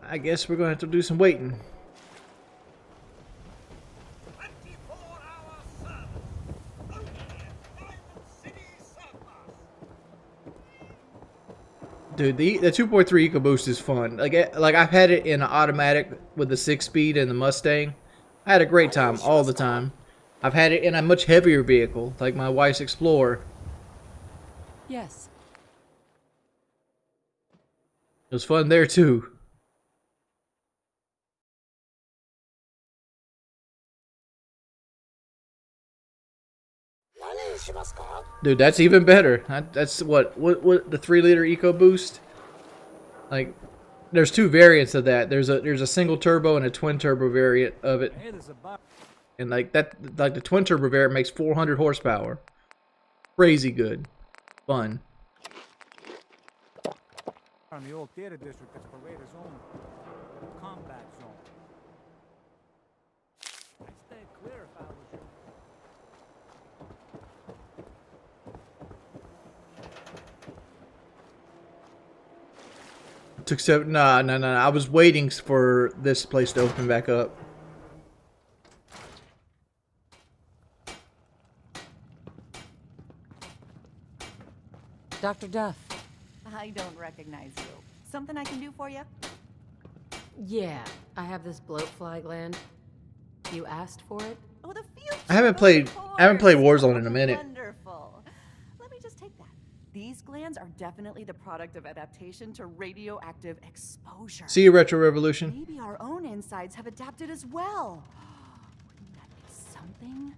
I guess we're going to have to do some waiting. Dude, the 2.3 EcoBoost is fun. Like I've had it in an automatic with the 6-speed and the Mustang. I had a great time all the time. I've had it in a much heavier vehicle, like my wife's Explorer. Yes. It was fun there too. Dude, that's even better. That's what the 3-liter EcoBoost. Like, there's two variants of that. There's a single turbo and a twin turbo variant of it. And like the twin turbo variant makes 400 horsepower. Crazy good. Fun. On the old theater district, it's Parada's own combat zone. I'd stay clear if I was you. Took 7. Nah. I was waiting for this place to open back up. Dr. Duff. I don't recognize you. Something I can do for you? Yeah, I have this bloat fly gland. You asked for it? Oh, the future. I haven't played Warzone in a minute. Wonderful. Let me just take that. These glands are definitely the product of adaptation to radioactive exposure. See you, Retro Revolution. Maybe our own insides have adapted as well. Wouldn't that be something?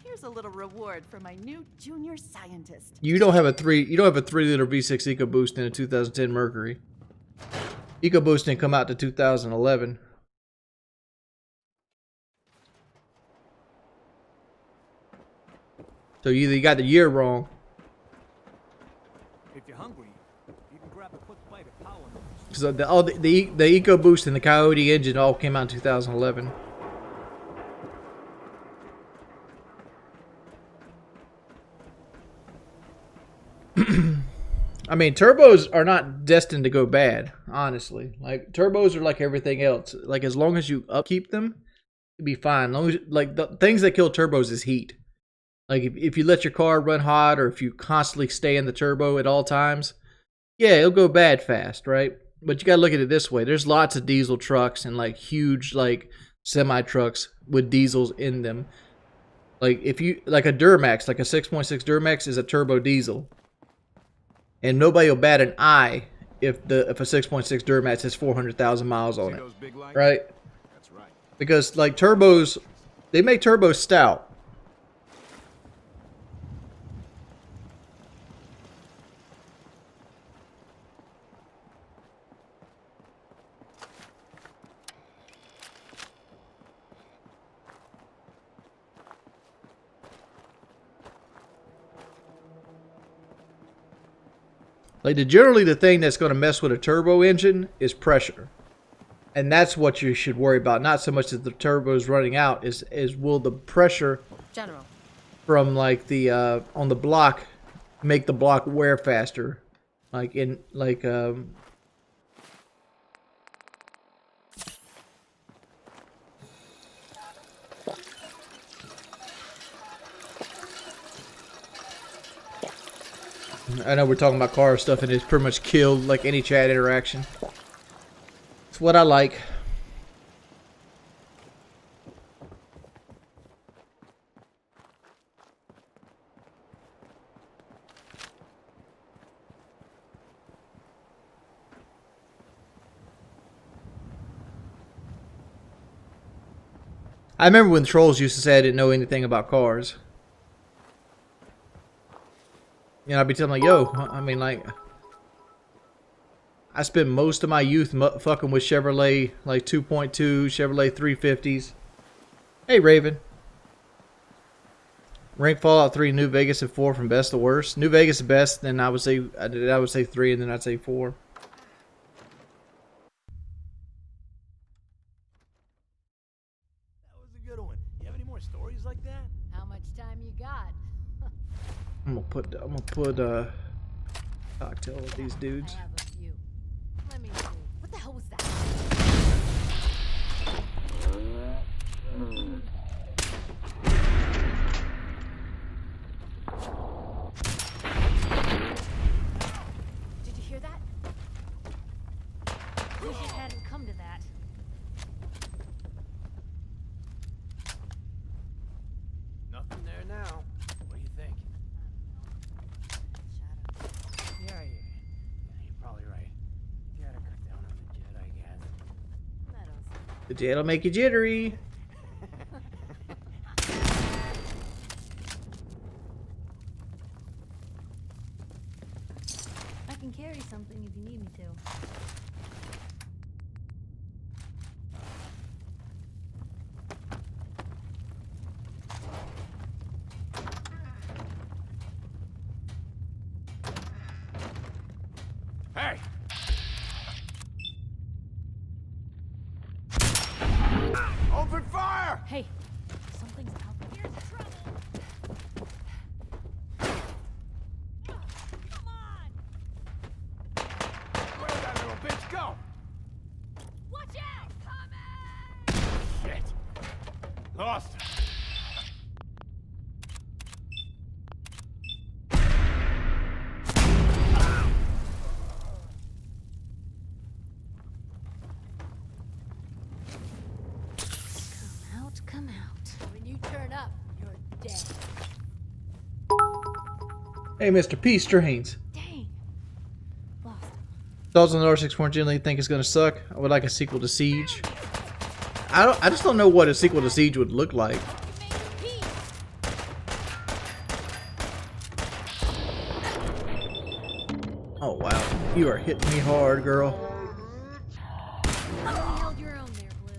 Here's a little reward for my new junior scientist. You don't have a 3-liter V6 EcoBoost in a 2010 Mercury. EcoBoost didn't come out to 2011. So you got the year wrong. If you're hungry, you can grab a quick bite of power. So the EcoBoost and the Coyote engine all came out in 2011. I mean, turbos are not destined to go bad, honestly. Like, turbos are like everything else. Like, as long as you upkeep them, you'll be fine. Long as, like, the things that kill turbos is heat. Like, if you let your car run hot or if you constantly stay in the turbo at all times, yeah, it'll go bad fast, right? But you gotta look at it this way. There's lots of diesel trucks and, like, huge, like, semi-trucks with diesels in them. Like, if you, like a Duramax, like a 6.6 Duramax is a turbo diesel. And nobody will bat an eye if a 6.6 Duramax has 400,000 miles on it, right? That's right. Because like turbos, they make turbos stout. Like, generally the thing that's going to mess with a turbo engine is pressure. And that's what you should worry about. Not so much that the turbo is running out, is will the pressure General. from like the on the block make the block wear faster. Like in like I know we're talking about car stuff and it's pretty much killed like any chat interaction. It's what I like. I remember when trolls used to say I didn't know anything about cars. You know, I'd be telling like, yo, I mean, like, I spent most of my youth fucking with Chevrolet, like 2.2, Chevrolet 350s. Hey, Raven. Rank Fallout 3, New Vegas, and 4 from best to worst. New Vegas is best, then I would say 3, and then I'd say 4. That was a good one. You have any more stories like that? How much time you got? I'm gonna put cocktail with these dudes. I have a few. Let me see. What the hell was that? Did you hear that? Wish it hadn't come to that. Nothing there now. What do you think? Yeah, you're probably right. Gotta cut down on the jet, I guess. The jet'll make you jittery. I can carry something if you need me to. Open fire! Hey, something's out there. Here's trouble. Come on! Where'd that little bitch go? Watch out! Shit. Lost her. Come out. When you turn up, you're dead. Hey, Mr. P. Strains. Dang. Lost him. Thoughts on the R6 more generally think it's gonna suck. I would like a sequel to Siege. I just don't know what a sequel to Siege would look like. Oh wow, you are hitting me hard, girl. You held your own there, Blue.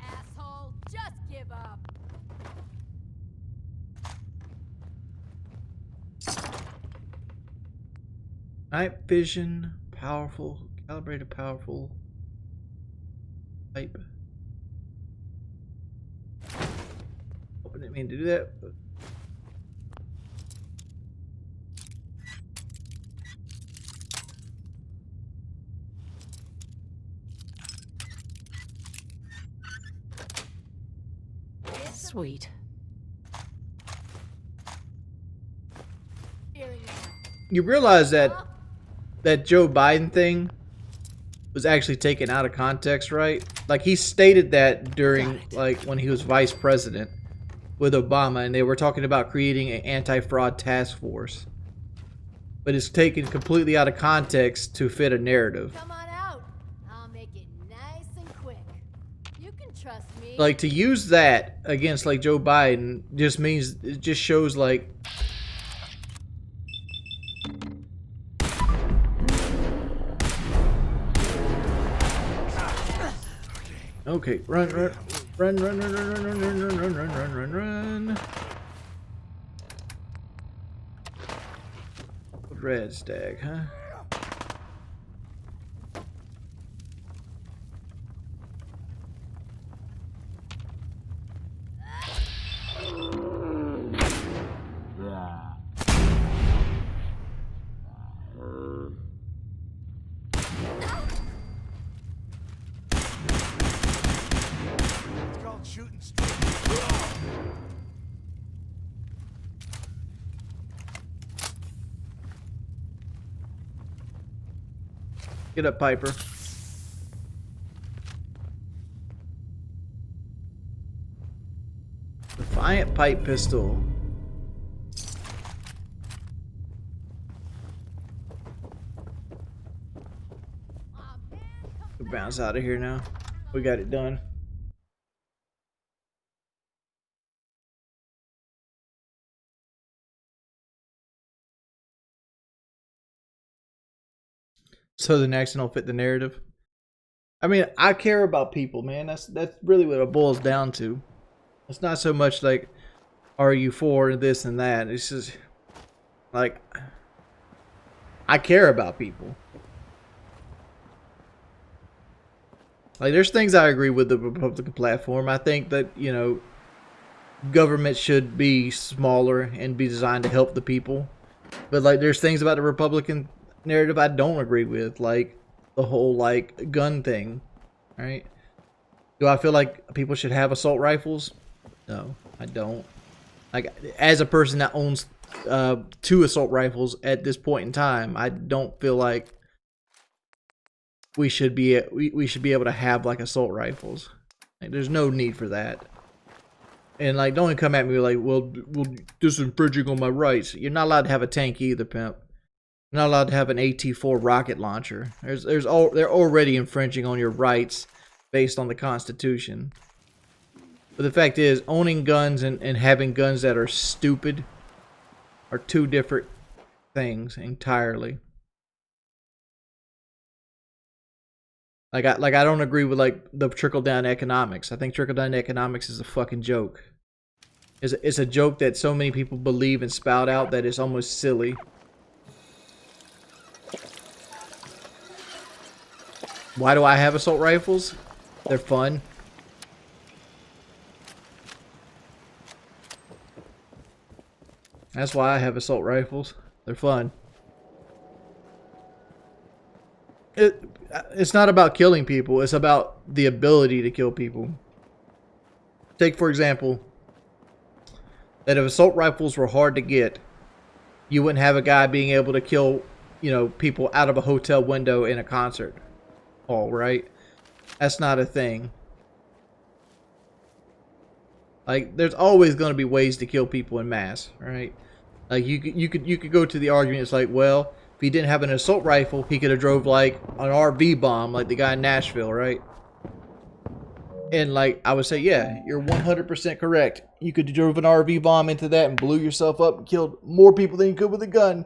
Asshole, just give up. Night vision, powerful, calibrated, powerful. Type. Hope I didn't mean to do that. But... Sweet. You realize that Joe Biden thing was actually taken out of context, right? Like, he stated that during, like, when he was vice president with Obama, and they were talking about creating an anti-fraud task force. But it's taken completely out of context to fit a narrative. Come on out. I'll make it nice and quick. You can trust me. Like, to use that against, like, Joe Biden just means, it just shows, like... Okay, run. Red stag, huh? It's called shooting straight. Get up, Piper. Defiant pipe pistol. We bounce out of here now. We got it done. So the next one will fit the narrative. I mean, I care about people, man. That's really what it boils down to. It's not so much like, are you for this and that? It's just like, I care about people. Like, there's things I agree with the Republican platform. I think that, you know, government should be smaller and be designed to help the people. But, like, there's things about the Republican narrative I don't agree with, like the whole, like, gun thing, right? Do I feel like people should have assault rifles? No, I don't. Like, as a person that owns 2 assault rifles at this point in time, I don't feel like we should be able to have, like, assault rifles. Like, there's no need for that. And, like, don't come at me like, well, this is infringing on my rights. You're not allowed to have a tank either, pimp. You're not allowed to have an AT-4 rocket launcher. They're already infringing on your rights based on the Constitution. But the fact is, owning guns and having guns that are stupid are 2 different things entirely. Like I don't agree with, like, the trickle-down economics. I think trickle-down economics is a fucking joke. It's a joke that so many people believe and spout out that it's almost silly. Why do I have assault rifles? They're fun. That's why I have assault rifles. They're fun. It's not about killing people. It's about the ability to kill people. Take, for example, that if assault rifles were hard to get, you wouldn't have a guy being able to kill, you know, people out of a hotel window in a concert hall, right? That's not a thing. Like, there's always going to be ways to kill people in mass, right? Like, you could go to the argument. It's like, well, if he didn't have an assault rifle, he could have drove like an RV bomb, like the guy in Nashville, right? And like, I would say, yeah, you're 100% correct. You could have drove an RV bomb into that and blew yourself up and killed more people than you could with a gun.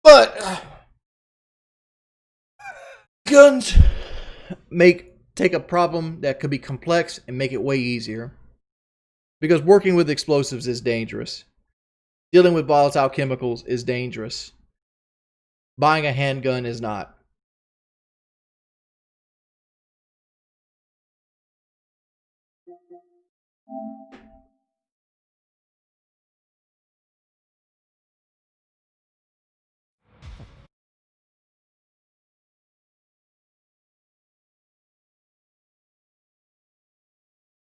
But guns take a problem that could be complex and make it way easier. Because working with explosives is dangerous. Dealing with volatile chemicals is dangerous. Buying a handgun is not.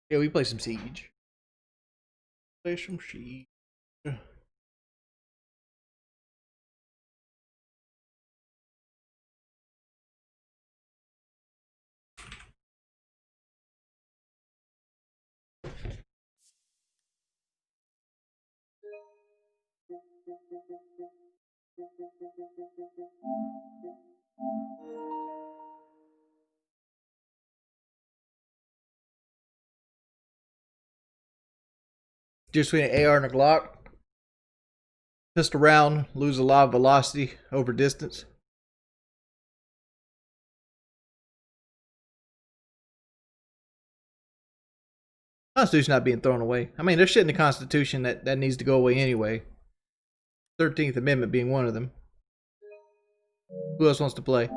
Yeah, we play some Siege. Play some Siege. Just between an AR and a Glock. Pistol round, lose a lot of velocity over distance. Constitution not being thrown away. I mean, there's shit in the Constitution that needs to go away anyway. 13th Amendment being one of them. Who else wants to play?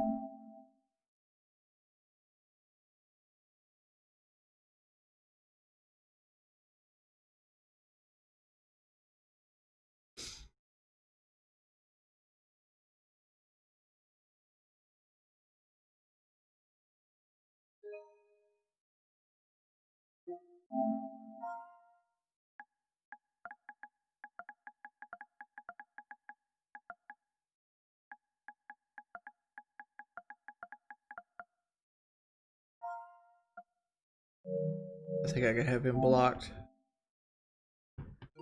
I think I could have him blocked.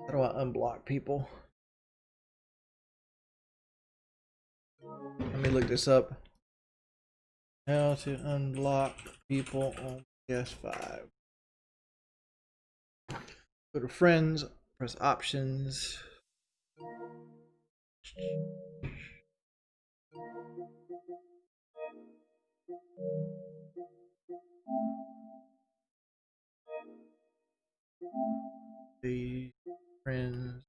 How do I unblock people? Let me look this up. How to unblock people on PS5. Go to friends, press options. The friends.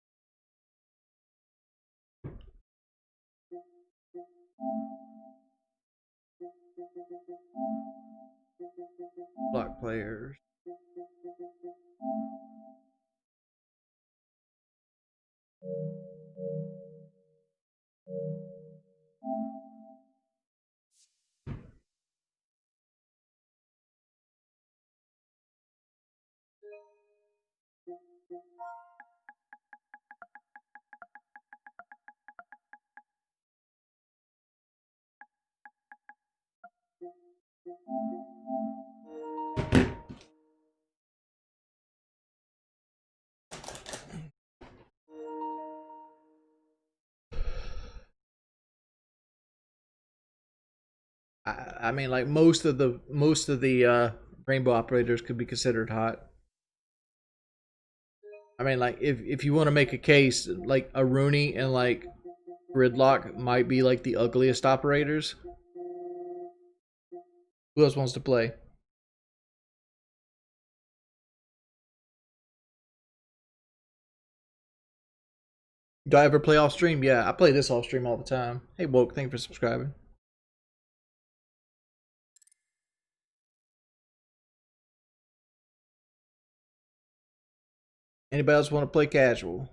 Block players. I mean, like most of the rainbow operators could be considered hot. I mean, like if you want to make a case, like a Rooney and like Gridlock might be like the ugliest operators. Who else wants to play? Do I ever play off stream? Yeah, I play this off stream all the time. Hey, Woke, thank you for subscribing. Anybody else want to play casual?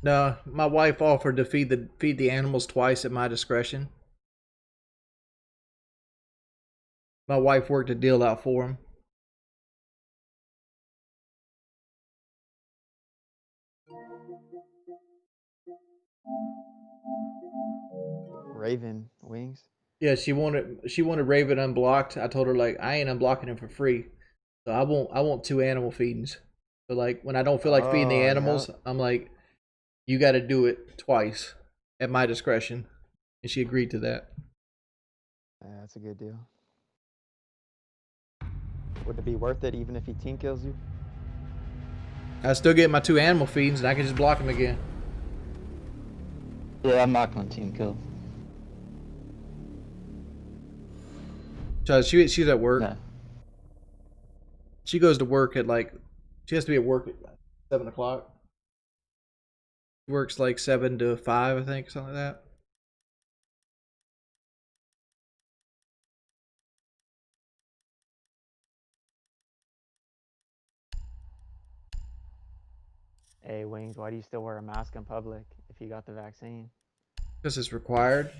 No, my wife offered to feed the animals twice at my discretion. My wife worked a deal out for him. Raven wings. Yeah, she wanted Raven unblocked. I told her like I ain't unblocking him for free. So I want 2 animal feedings. So like when I don't feel like feeding the animals, I'm like, you got to do it twice at my discretion, and she agreed to that. Yeah, that's a good deal. Would it be worth it even if he team kills you? I still get my 2 animal feedings, and I can just block him again. Yeah, I'm not gonna team kill. So she's at work. Nah. She goes to work at like, she has to be at work at 7 o'clock. She works like 7 to 5, I think, something like that. Hey, Wings, why do you still wear a mask in public if you got the vaccine? Because it's required.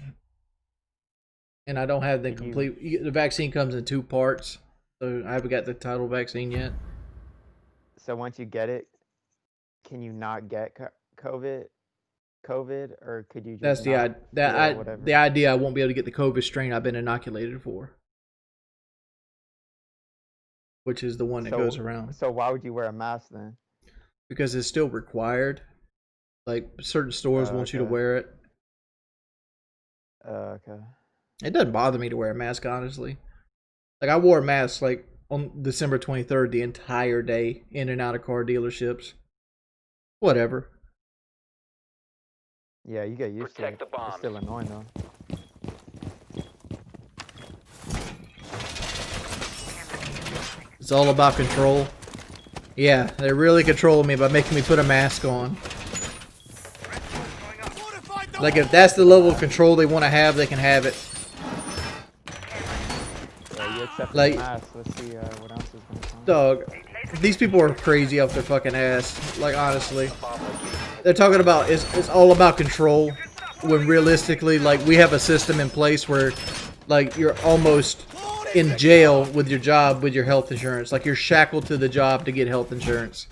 And I don't have the complete... The vaccine comes in 2 parts. So I haven't got the total vaccine yet. So once you get it, can you not get COVID? Or could you just That's the whatever? the idea. I won't be able to get the COVID strain I've been inoculated for. Which is the one that goes around. So why would you wear a mask then? Because it's still required. Like, certain stores want you to wear it. Okay. It doesn't bother me to wear a mask, honestly. Like, I wore a mask, like, on December 23rd the entire day, in and out of car dealerships. Whatever. Yeah, you get used to it. It's still annoying, though. It's all about control. Yeah, they're really controlling me by making me put a mask on. Like, if that's the level of control they want to have, they can have it. Yeah, you accept Like, the mask. Let's see what else is going on. Dog, these people are crazy off their fucking ass. Like, honestly. They're talking about it's all about control. When realistically, like, we have a system in place where, like, you're almost in jail with your job, with your health insurance. Like, you're shackled to the job to get health insurance.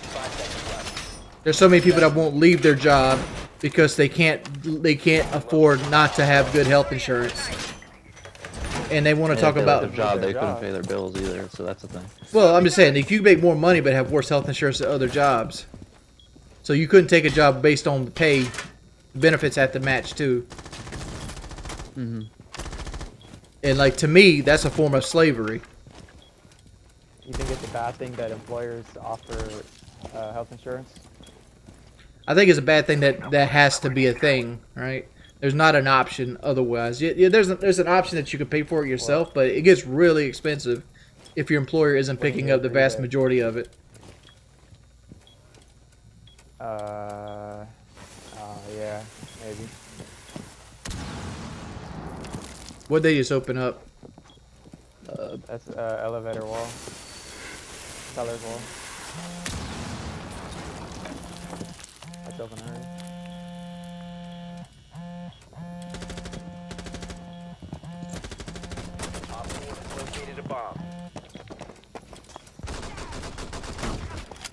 There's so many people that won't leave their job because they can't afford not to have good health insurance. And they want to talk about their job. They couldn't pay their bills either, so that's the thing. Well, I'm just saying, if you make more money but have worse health insurance than other jobs, so you couldn't take a job based on the pay, benefits have to match too. Mm-hmm. And like, to me, that's a form of slavery. You think it's a bad thing that employers offer health insurance? I think it's a bad thing that has to be a thing, right? There's not an option otherwise. Yeah, there's an option that you can pay for it yourself, but it gets really expensive if your employer isn't picking up the vast majority of it. Yeah, maybe. What'd they just open up? That's elevator wall. Cellar wall. Let's open her. Located a bomb.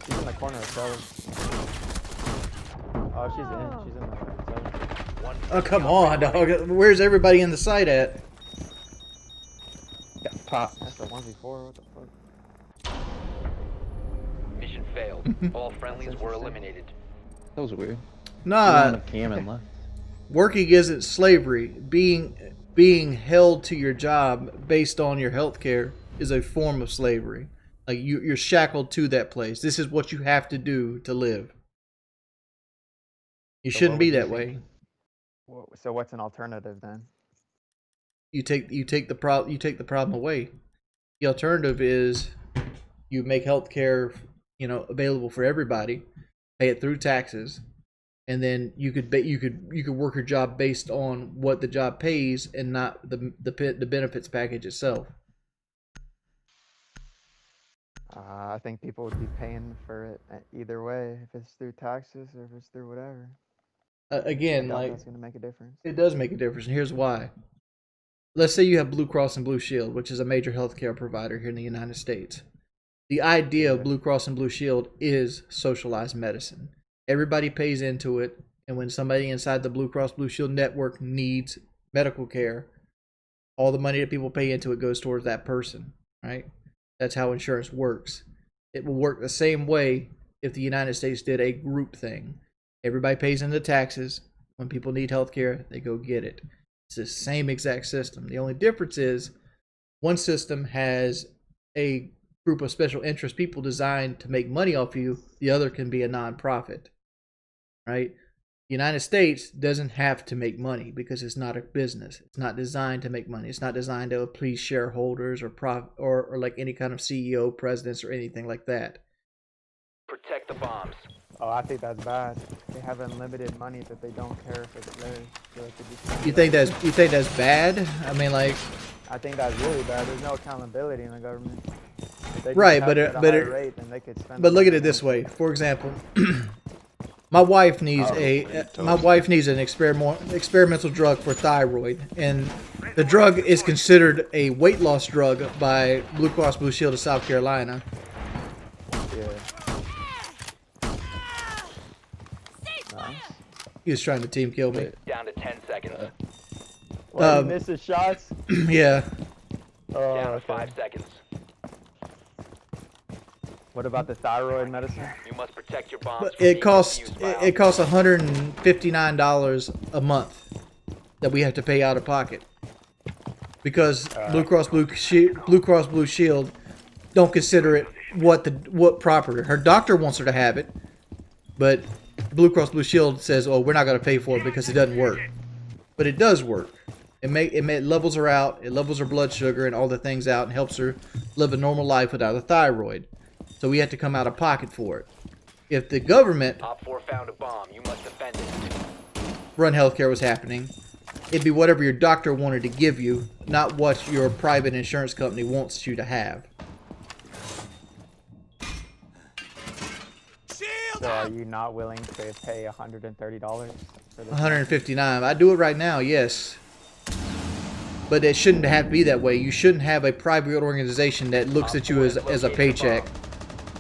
She's in the corner of cellar. Oh, she's in the cellar. Oh, come on, dog. Where's everybody in the site at? Yeah, pop. That's the 1v4. What the fuck? Mission failed. All friendlies were eliminated. That was weird. Nah. Left. Working isn't slavery. Being held to your job based on your health care is a form of slavery. Like, you're shackled to that place. This is what you have to do to live. You shouldn't be that way. So what's an alternative then? You take the problem away. The alternative is you make healthcare, available for everybody, pay it through taxes, and then you could work your job based on what the job pays and not the benefits package itself. I think people would be paying for it either way, if it's through taxes or if it's through whatever. Again, I doubt like, that's gonna make a difference. it does make a difference, and here's why. Let's say you have Blue Cross and Blue Shield, which is a major healthcare provider here in the United States. The idea of Blue Cross and Blue Shield is socialized medicine. Everybody pays into it, and when somebody inside the Blue Cross Blue Shield network needs medical care, all the money that people pay into it goes towards that person, right? That's how insurance works. It will work the same way if the United States did a group thing. Everybody pays into taxes. When people need health care, they go get it. It's the same exact system. The only difference is one system has a group of special interest people designed to make money off you. The other can be a non-profit, right? The United States doesn't have to make money because it's not a business. It's not designed to make money. It's not designed to please shareholders or like any kind of CEO, presidents, or anything like that. Protect the bombs. Oh, I think that's bad. They have unlimited money that they don't care if it's theirs. So it could be You think that's bad? I mean, like, I think that's really bad. There's no accountability in the government. If they right, could but tax at a higher rate, then they could spend but the look at money it this on way. For example, my wife needs an experimental drug for thyroid, and the drug is considered a weight loss drug by Blue Cross Blue Shield of South Carolina. Yeah. Nice. He was trying to team kill me. Down to 10 seconds. Well, you missed his shots? Yeah. Oh, Down to okay. 5 seconds. What about the thyroid medicine? You must protect your bombs. But it costs $159 a month that we have to pay out of pocket because Blue Cross Blue Shield don't consider it what proper. Her doctor wants her to have it, but Blue Cross Blue Shield says, "Oh, we're not going to pay for it because it doesn't work." But it does work. It levels her out. It levels her blood sugar and all the things out and helps her live a normal life without a thyroid. So we have to come out of pocket for it. If the government Op 4 found a bomb. You must defend it. run healthcare was happening, it'd be whatever your doctor wanted to give you, not what your private insurance company wants you to have. So are you not willing to pay $130 for this? $159. I do it right now, yes. But it shouldn't have to be that way. You shouldn't have a private organization that looks at you as a paycheck,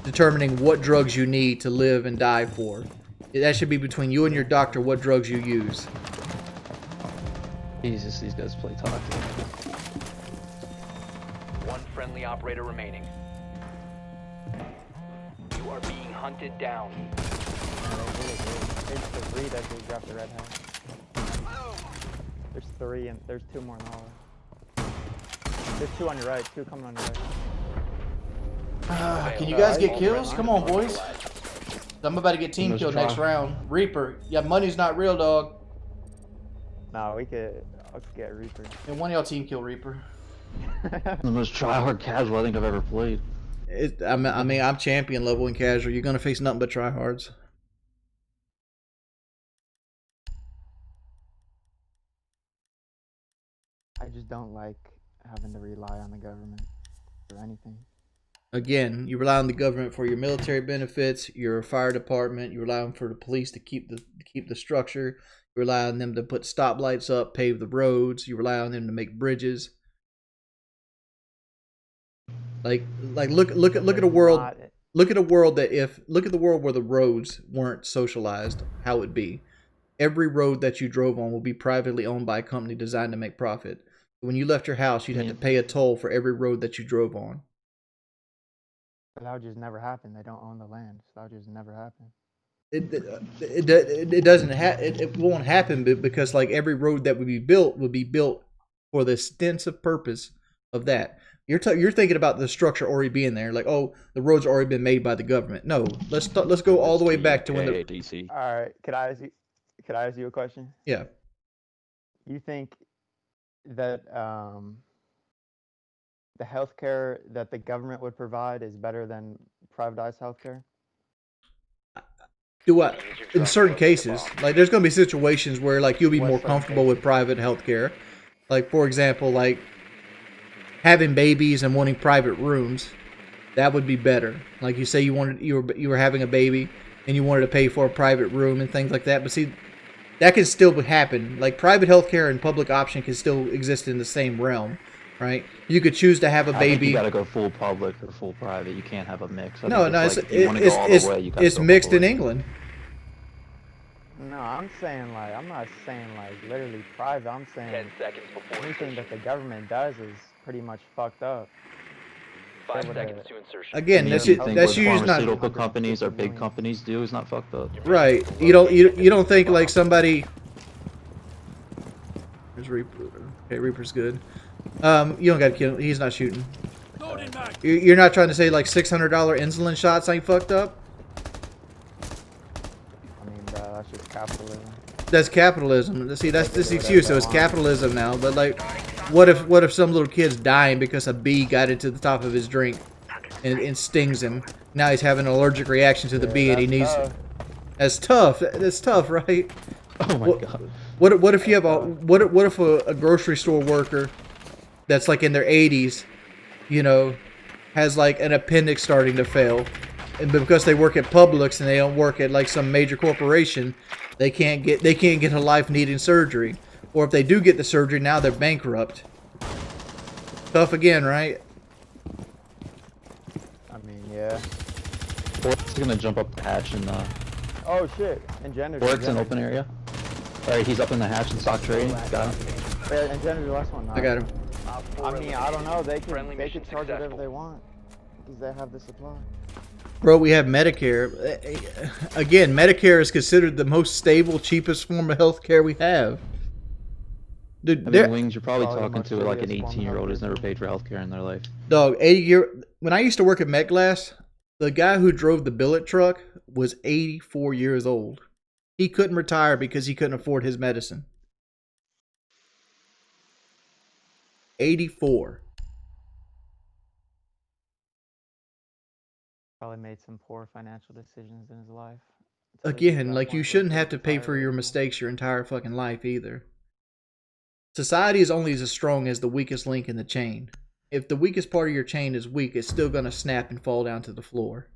determining what drugs you need to live and die for. That should be between you and your doctor what drugs you use. Jesus, these guys play talk. One friendly operator remaining. You are being hunted down. There's the three that they dropped the red hat. There's three and there's two more in the hallway. There's two on your right, two coming on your right. Can you guys get kills? Come on, boys. I'm about to get team killed next round. Reaper, yeah, money's not real, dog. No, I'll get Reaper. And one of y'all team kill Reaper. The most tryhard casual I think I've ever played. I mean, I'm champion level in casual. You're gonna face nothing but tryhards. I just don't like having to rely on the government for anything. Again, you rely on the government for your military benefits, your fire department. You rely on for the police to keep the structure. You rely on them to put stoplights up, pave the roads. You rely on them to make bridges. Like look at a world. Look at a world look at the world where the roads weren't socialized. How it'd be. Every road that you drove on will be privately owned by a company designed to make profit. When you left your house, you'd have to pay a toll for every road that you drove on. But that would just never happen. They don't own the land, so that would just never happen. It doesn't it won't happen because like every road that would be built for the extensive purpose of that. You're thinking about the structure already being there, like, oh, the roads already been made by the government. No, let's go all the way back to when the All right, could I ask you a question? Yeah. You think that the healthcare that the government would provide is better than privatized healthcare? Do I? In certain cases, like there's gonna be situations where like you'll be What more certain comfortable with private healthcare. Like for example, like having babies and wanting private rooms, that would be better. Like you say, you were having a baby and you wanted to pay for a private room and things like that. But see, that can still happen. Like private healthcare and public option can still exist in the same realm, right? You could choose to have a I think baby. you gotta go full public or full private. You can't have a mix. I No, think no, it's like, if you want to go all the way, you gotta it's go mixed in public. England. No, I'm saying like I'm not saying like literally private. I'm saying 10 seconds before anything that the government does is pretty much fucked up. 5 seconds to insertion. Again, You that's think that's what usually not pharmaceutical companies or big companies do is not fucked up. right. You don't think like somebody. There's Reaper. Okay, Reaper's good. You don't gotta kill him. He's not shooting. You're not trying to say like $600 insulin shots ain't fucked up? I mean, bro, that's just capitalism. That's capitalism. See, that's this excuse. So it's capitalism now. But like, what if some little kid's dying because a bee got into the top of his drink and stings him? Now he's having an allergic reaction to the bee and he needs. That's tough. That's tough, right? Oh my god. What if you have what if a grocery store worker that's like in their 80s, you know, has like an appendix starting to fail, and because they work at Publix and they don't work at like some major corporation, they can't get a life-needing surgery, or if they do get the surgery, now they're bankrupt. Tough again, right? I mean, yeah. Bork's gonna jump up the hatch and Oh shit! Engender. Bork's in open area. Alright, he's up in the hatch and stock trading. Got him. Yeah, Engender, the last one. I got him. I mean, I don't know. They can charge whatever they want because they have the supply. Bro, we have Medicare. Again, Medicare is considered the most stable, cheapest form of healthcare we have. Dude, I mean, Wings, you're probably talking to like an 18-year-old who's never paid for healthcare in their life. Dog, 80-year. When I used to work at MetGlass, the guy who drove the billet truck was 84 years old. He couldn't retire because he couldn't afford his medicine. 84. Probably made some poor financial decisions in his life. Again, like you shouldn't have to pay for your mistakes your entire fucking life either. Society is only as strong as the weakest link in the chain. If the weakest part of your chain is weak, it's still gonna snap and fall down to the floor.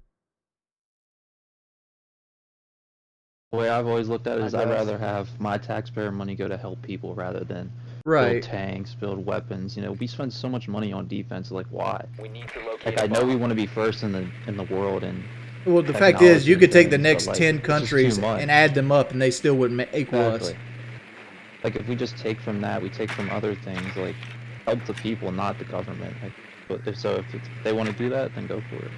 The way I've always looked at it is I'd rather have my taxpayer money go to help people rather than right. build tanks, build weapons. You know, we spend so much money on defense. Like, why? We need to locate like, I know we want to be first in the world, and well, the fact is, you could take the things, next but, like, 10 it's just countries too much. and add them up, and they still wouldn't equal us. Like, if we just take from that, we take from other things. Like, help the people, not the government. Like, but if they want to do that, then go for it.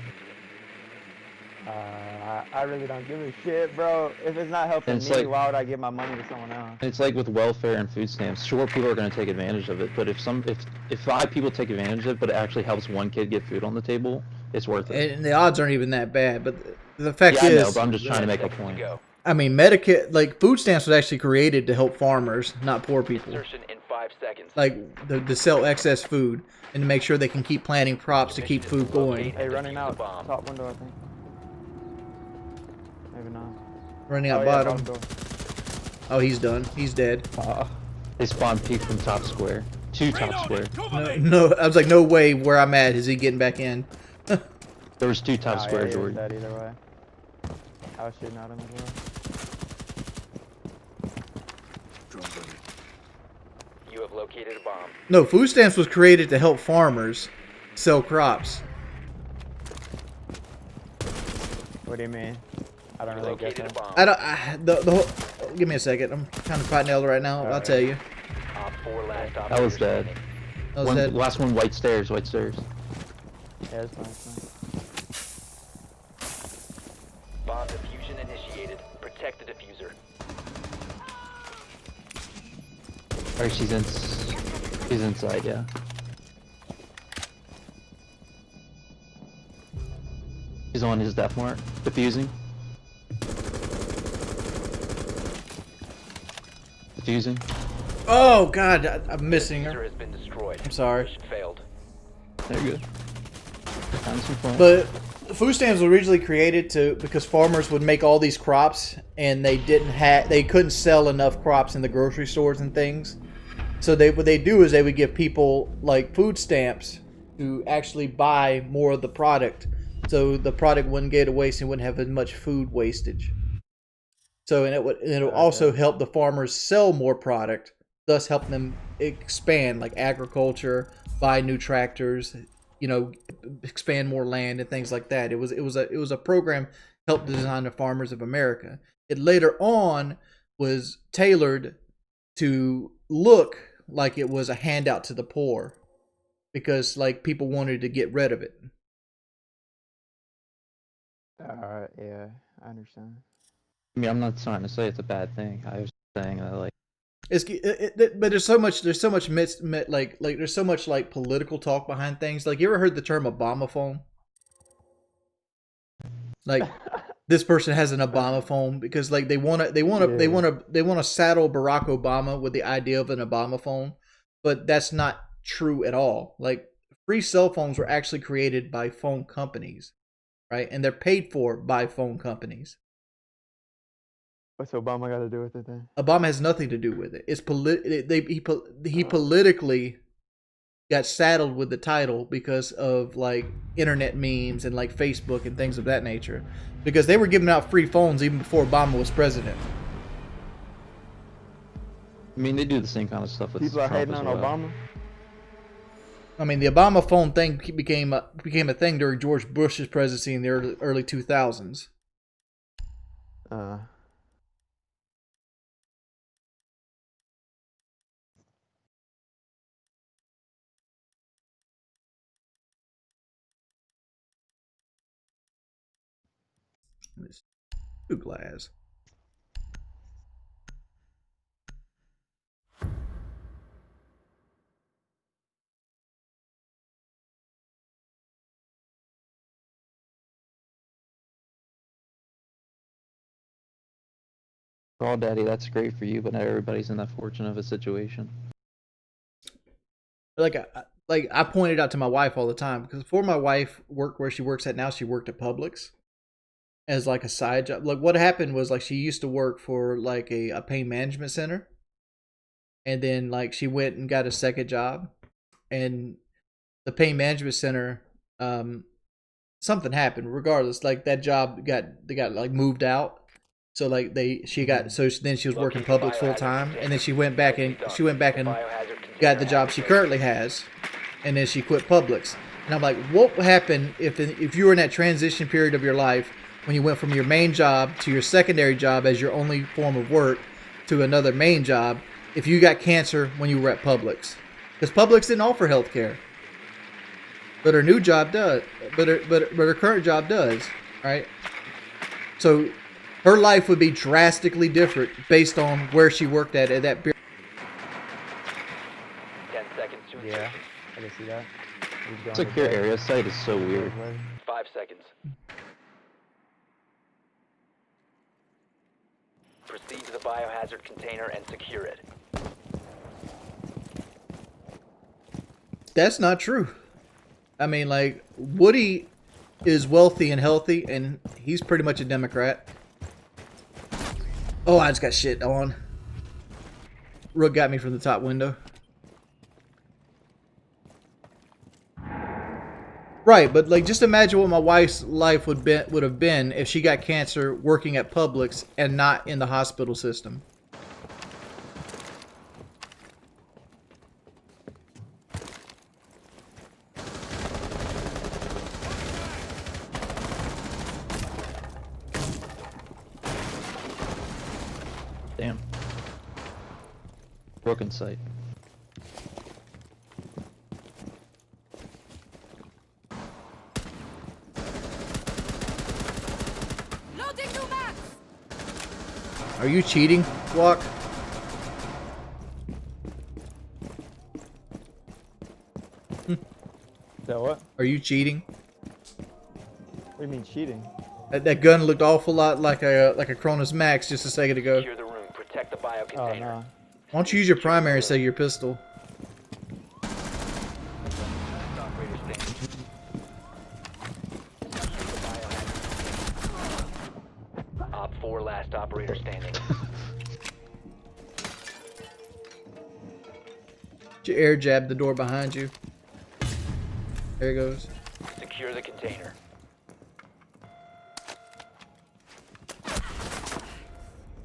I really don't give a shit, bro. If it's not helping It's me, like- why would I give my money to someone else? It's like with welfare and food stamps. Sure, people are going to take advantage of it, but if 5 people take advantage of it, but it actually helps one kid get food on the table, it's worth it. And the odds aren't even that bad. But the fact Yeah, I is, know, but I'm just trying to make a point. I mean, Medicare, like food stamps was actually created to help farmers, not poor people. Insertion in 5 seconds. Like to sell excess food and to make sure they can keep planting crops to keep food going. Hey, running out. Top window, I think. Maybe not. Running out yeah, bottom. Oh, he's done. He's dead. They spawn peek from top square. 2 top square. No, I was like, no way. Where I'm at is he getting back in? There was 2 top square, yeah, Jordan. Dead either way. I was shooting at him as well. You have located a bomb. No, food stamps was created to help farmers sell crops. What do you mean? I don't really get that. I don't. The whole. Give me a second. I'm kind of fighting Elder right now. I'll tell you. That was dead. That was dead. Last one, white stairs, white stairs. Yeah, it's fine. Bomb diffusion initiated. Protect the diffuser. Alright, she's inside, yeah. He's on his death mark. Diffusing. Diffusing. Oh God, I'm missing User her. has been destroyed. I'm sorry. Mission failed. They're good. Found some fun. But food stamps were originally created because farmers would make all these crops and they couldn't sell enough crops in the grocery stores and things. So what they do is they would give people like food stamps to actually buy more of the product, so the product wouldn't get to waste and wouldn't have as much food wastage. So it would also help the farmers sell more product, thus help them expand like agriculture, buy new tractors, expand more land and things like that. It was a program helped design the farmers of America. It later on was tailored to look like it was a handout to the poor, because like people wanted to get rid of it. Yeah, I understand. I mean, I'm not trying to say it's a bad thing. I was saying that, like, But there's so much there's so much like political talk behind things. Like, you ever heard the term Obama phone? Like, this person has an Obama phone because like they want to saddle Barack Obama with the idea of an Obama phone, but that's not true at all. Like, free cell phones were actually created by phone companies, right? And they're paid for by phone companies. What's Obama got to do with it then? Obama has nothing to do with it. It's he politically got saddled with the title because of like internet memes and like Facebook and things of that nature, because they were giving out free phones even before Obama was president. I mean, they do the same kind of stuff with People are Trump hating as on well. Obama. I mean, the Obama phone thing became a thing during George Bush's presidency in the early 2000s. This two glass. Oh, Daddy, that's great for you, but not everybody's in that fortunate of a situation. Like I pointed out to my wife all the time, because before my wife worked where she works at now, she worked at Publix as like a side job. Like, what happened was, like, she used to work for like a pain management center, and then like she went and got a second job, and the pain management center, something happened. Regardless, like that job got like moved out. So like then she was working Publix full time, and then she went back and got the job she currently has, and then she quit Publix. And I'm like, what would happen if you were in that transition period of your life when you went from your main job to your secondary job as your only form of work to another main job, if you got cancer when you were at Publix? Because Publix didn't offer health care, but her new job does. But her current job does, right? So her life would be drastically different based on where she worked at that period. 10 seconds to Yeah, I can see that. It's like your area site is so weird. 5 seconds. Proceed to the biohazard container and secure it. That's not true. I mean, like, Woody is wealthy and healthy, and he's pretty much a Democrat. Oh, I just got shit on. Rook got me from the top window. Right, but like, just imagine what my wife's life would have been if she got cancer working at Publix and not in the hospital system. Damn. Broken site. Are you cheating, Walk? Is that what? Are you cheating? What do you mean cheating? That gun looked awful lot like a Cronus Max just a second ago. Secure the room. Protect the bio container. Oh, no. Why don't you use your primary instead of your pistol? Op 4, last operator standing. You air jab the door behind you. There it goes. Secure the container.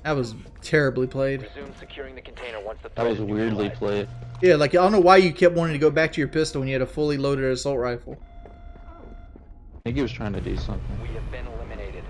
That was terribly played. Resume securing the container once the That was weirdly played. Yeah, like I don't know why you kept wanting to go back to your pistol when you had a fully loaded assault rifle. I think he was trying to do something. We have been eliminated.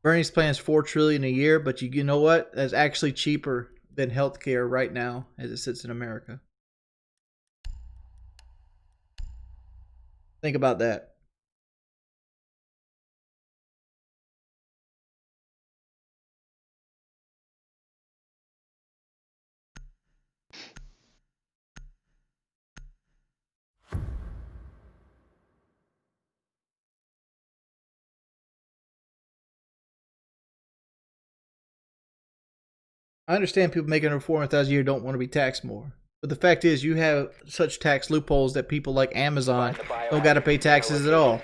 Bernie's plans $4 trillion a year, but you know what? That's actually cheaper than healthcare right now as it sits in America. Think about that. I understand people making over $400,000 a year don't want to be taxed more. But the fact is, you have such tax loopholes that people like Amazon don't got to pay taxes at all.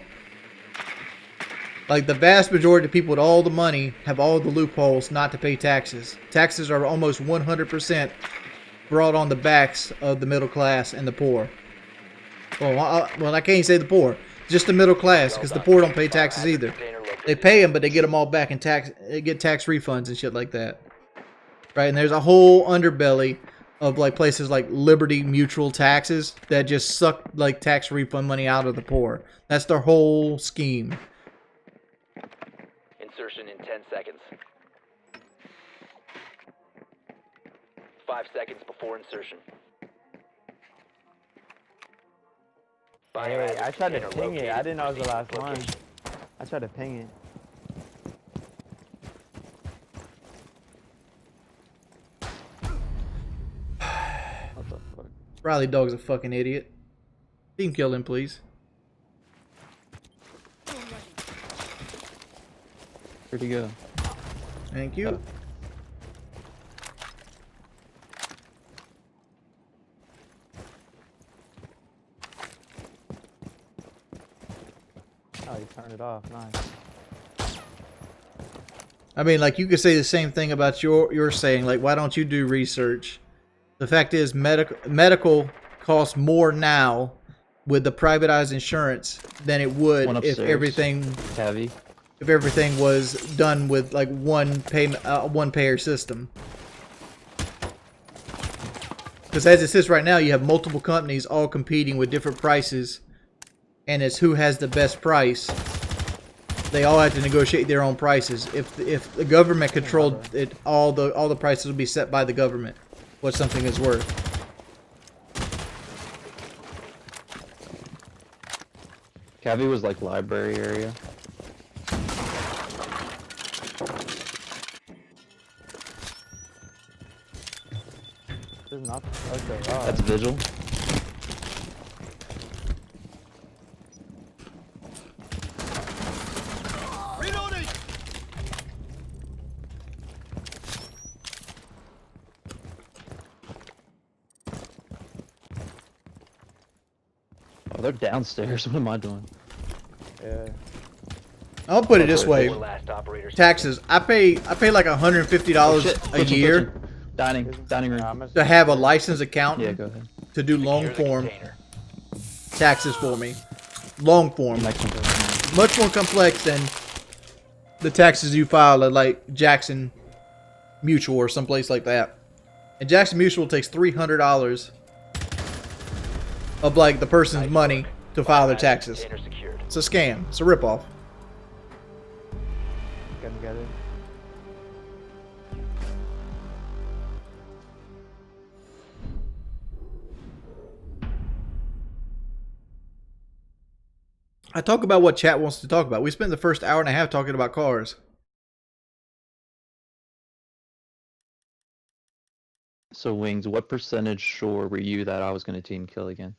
Like the vast majority of people with all the money have all the loopholes not to pay taxes. Taxes are almost 100% brought on the backs of the middle class and the poor. Well, I can't say the poor, just the middle class, because the poor don't pay taxes either. They pay them, but they get them all back in tax. They get tax refunds and shit like that. Right, and there's a whole underbelly of like places like Liberty Mutual Taxes that just suck like tax refund money out of the poor. That's their whole scheme. Insertion in 10 seconds. 5 seconds before insertion. Hey, I tried to ping it. I didn't know it was the last one. I tried to ping it. What the fuck? Riley Dog's a fucking idiot. Team kill him, please. Where'd he go? Thank you. Oh, you turned it off. Nice. I mean, like you could say the same thing about your saying. Like, why don't you do research? The fact is, medical costs more now with the privatized insurance than it would if everything was done with like one payer system. Because as it sits right now, you have multiple companies all competing with different prices, and it's who has the best price. They all have to negotiate their own prices. If the government controlled it, all the prices would be set by the government. What something is worth. Cavi was like library area. There's nothing. Okay, wow. That's Vigil. Oh, they're downstairs. What am I doing? Yeah. I'll put it this way: taxes. I pay like $150 a year. Dining room. To have a licensed accountant. Yeah, go ahead. To do long form taxes for me. Long form. Much more complex than the taxes you file at like Jackson Mutual or someplace like that. And Jackson Mutual takes $300 of like the person's money to file their taxes. It's a scam. It's a ripoff. Couldn't get it. I talk about what chat wants to talk about. We spent the first hour and a half talking about cars. So Wings, what percentage sure were you that I was gonna team kill again?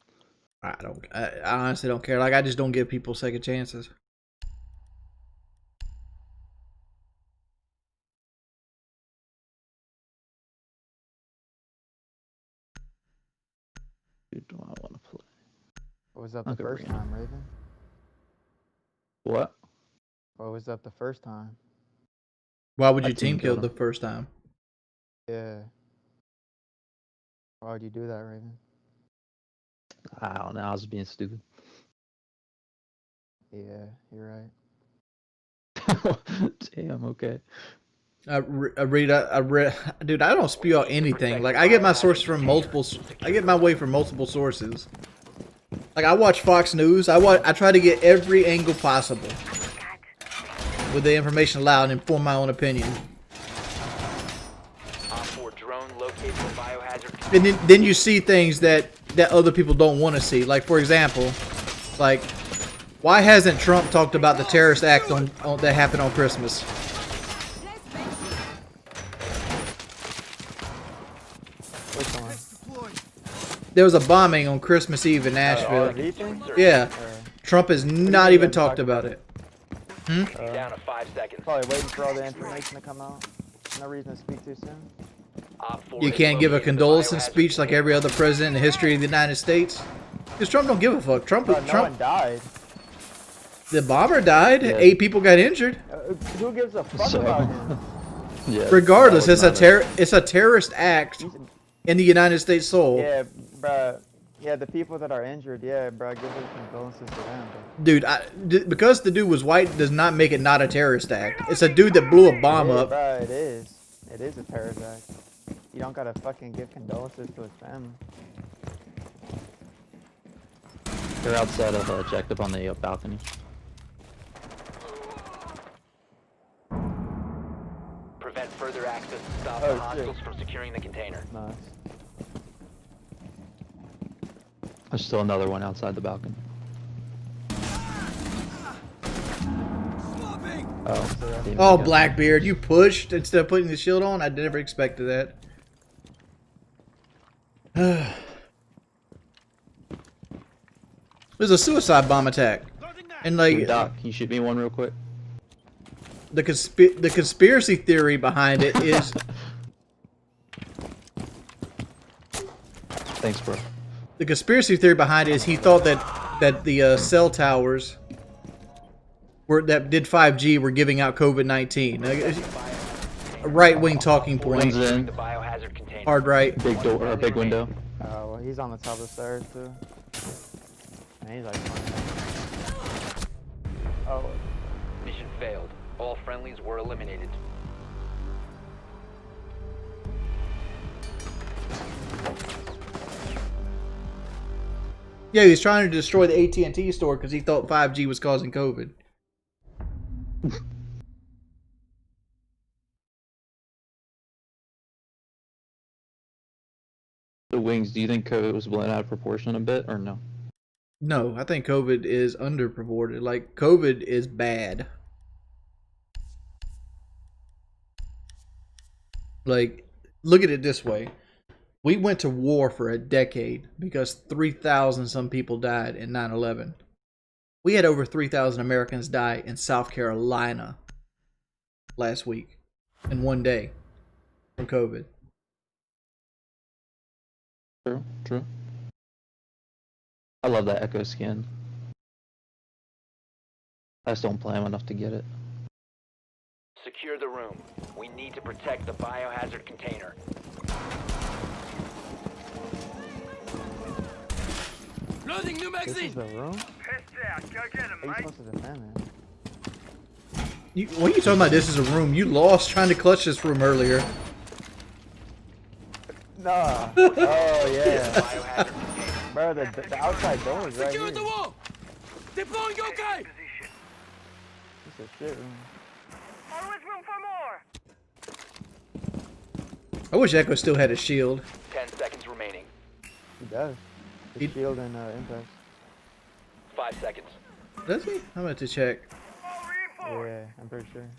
I honestly don't care. Like, I just don't give people second chances. Who do I want to play? What was up the first time, Raven? What? What was up the first time? Why would I you team killed kill the him. first time? Yeah. Why would you do that, Raven? I don't know. I was being stupid. Yeah, you're right. Damn. Okay. Dude, I don't spew out anything. Like, I get my sources from multiple. I get my way from multiple sources. Like, I watch Fox News. I try to get every angle possible with the information allowed and form my own opinion. And then you see things that other people don't want to see. Like, for example, like, why hasn't Trump talked about the terrorist act that happened on Christmas? There was a bombing on Christmas Eve in Nashville. Yeah. Trump has not even talked about it. Down to 5 seconds. Probably waiting for all the information to come out. No reason to speak too soon. You can't give a condolence speech like every other president in the history of the United States. Because Trump don't give a fuck. Trump. No one died. The bomber died. Yeah. 8 people got injured. Who gives a fuck about him? Yeah, regardless, it's a terrorist act in the United States soul. Yeah, bruh. Yeah, the people that are injured, yeah, bruh, give their condolences to them. Dude, because the dude was white does not make it not a terrorist act. It's a dude that blew a bomb up. Bruh, it is. It is a terrorist act. You don't gotta fucking give condolences to his family. They're outside of Jacked up on the balcony. Prevent further access to stop the hostiles from securing the container. Nice. There's still another one outside the balcony. Oh, Blackbeard, you pushed instead of putting the shield on? I never expected that. There's a suicide bomb attack. And like, Doc, can you shoot me one real quick? The conspiracy theory behind it is... Thanks, bro. The conspiracy theory behind it is he thought that the cell towers that did 5G were giving out COVID-19. A right-wing talking point. Hard right. Big door or a big window. Well, he's on the top of the stairs too. And he's like, oh. Mission failed. All friendlies were eliminated. Yeah, he was trying to destroy the AT&T store because he thought 5G was causing COVID. The Wings, do you think COVID was blown out of proportion a bit, or no? No, I think COVID is underproported. Like, COVID is bad. Like, look at it this way. We went to war for a decade because 3,000 some people died in 9/11. We had over 3,000 Americans die in South Carolina last week in one day from COVID. True, true. I love that Echo skin. I just don't play him enough to get it. Secure the room. We need to protect the biohazard container. Loading new magazine. This is the room? Go get him, How are you supposed to defend it? What are you talking about? This is a room. You lost trying to clutch this room earlier. Nah. Oh, yeah. Bro, the outside door is right here. Secure the wall. Deploying your guy. This is a shit room. Always room for more. I wish Echo still had a shield. 10 seconds remaining. He does. His shield and impact. 5 seconds. Does he? I'm about to check. Yeah, I'm pretty sure.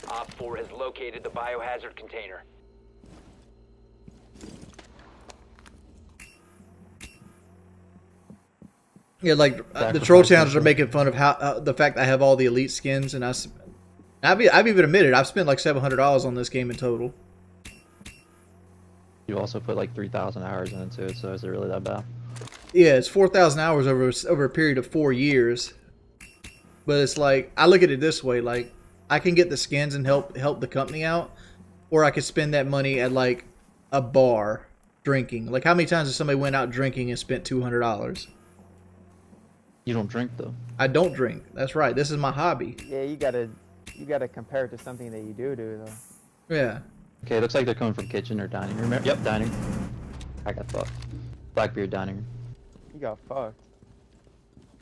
Op 4 has located the biohazard container. Yeah, like the troll channels are making fun of how the fact I have all the elite skins, and I've even admitted I've spent like $700 on this game in total. You also put like 3,000 hours into it, so is it really that bad? Yeah, it's 4,000 hours over a period of 4 years. But it's like I look at it this way: like I can get the skins and help the company out, or I could spend that money at like a bar drinking. Like how many times has somebody went out drinking and spent $200? You don't drink though. I don't drink. That's right. This is my hobby. Yeah, you gotta compare it to something that you do though. Yeah. Okay, looks like they're coming from kitchen or dining room. Yep, dining. I got fucked. Blackbeard dining room. You got fucked.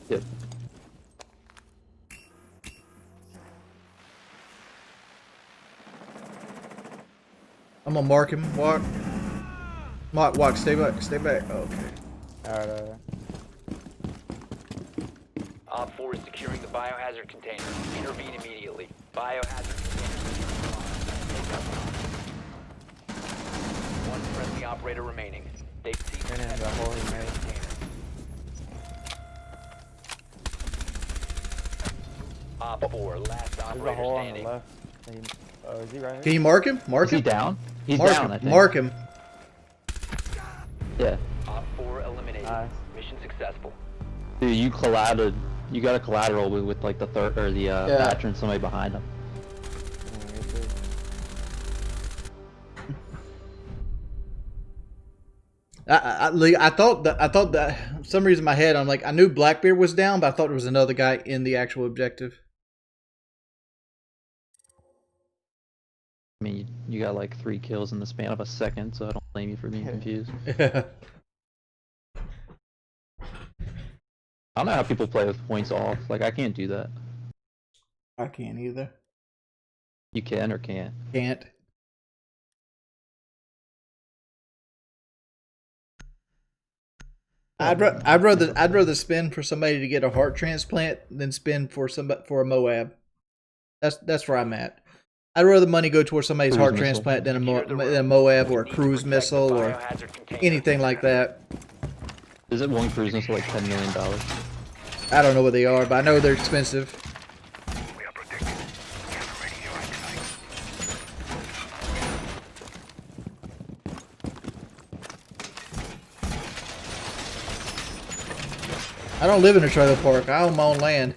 Yep. I'm gonna mark him. Walk. Walk. Stay back. Stay back. Oh, okay. Alright. Op 4 is securing the biohazard container. Intervene immediately. Biohazard container. One friendly operator remaining. They've seized the hole he container. Op 4, last There's a operator hole on standing. the left. Oh, is he right here? Can you mark him? Mark Is him. he down? He's mark down, him. I think. Mark him. Yeah. Op 4 eliminated. Nice. Mission successful. Dude, you got a collateral with like the third or the veteran, somebody behind him. I thought that for some reason in my head I'm like I knew Blackbeard was down, but I thought there was another guy in the actual objective. I mean, you got like 3 kills in the span of a second, so I don't blame you for being confused. Yeah. I don't know how people play with points off. Like, I can't do that. I can't either. You can or can't? Can't. I'd rather spend for somebody to get a heart transplant than spend for a Moab. That's where I'm at. I'd rather money go towards somebody's heart transplant than a Moab or a cruise missile or anything like that. Is it one cruise missile like $10 million? I don't know what they are, but I know they're expensive. I don't live in a trailer park. I own my own land.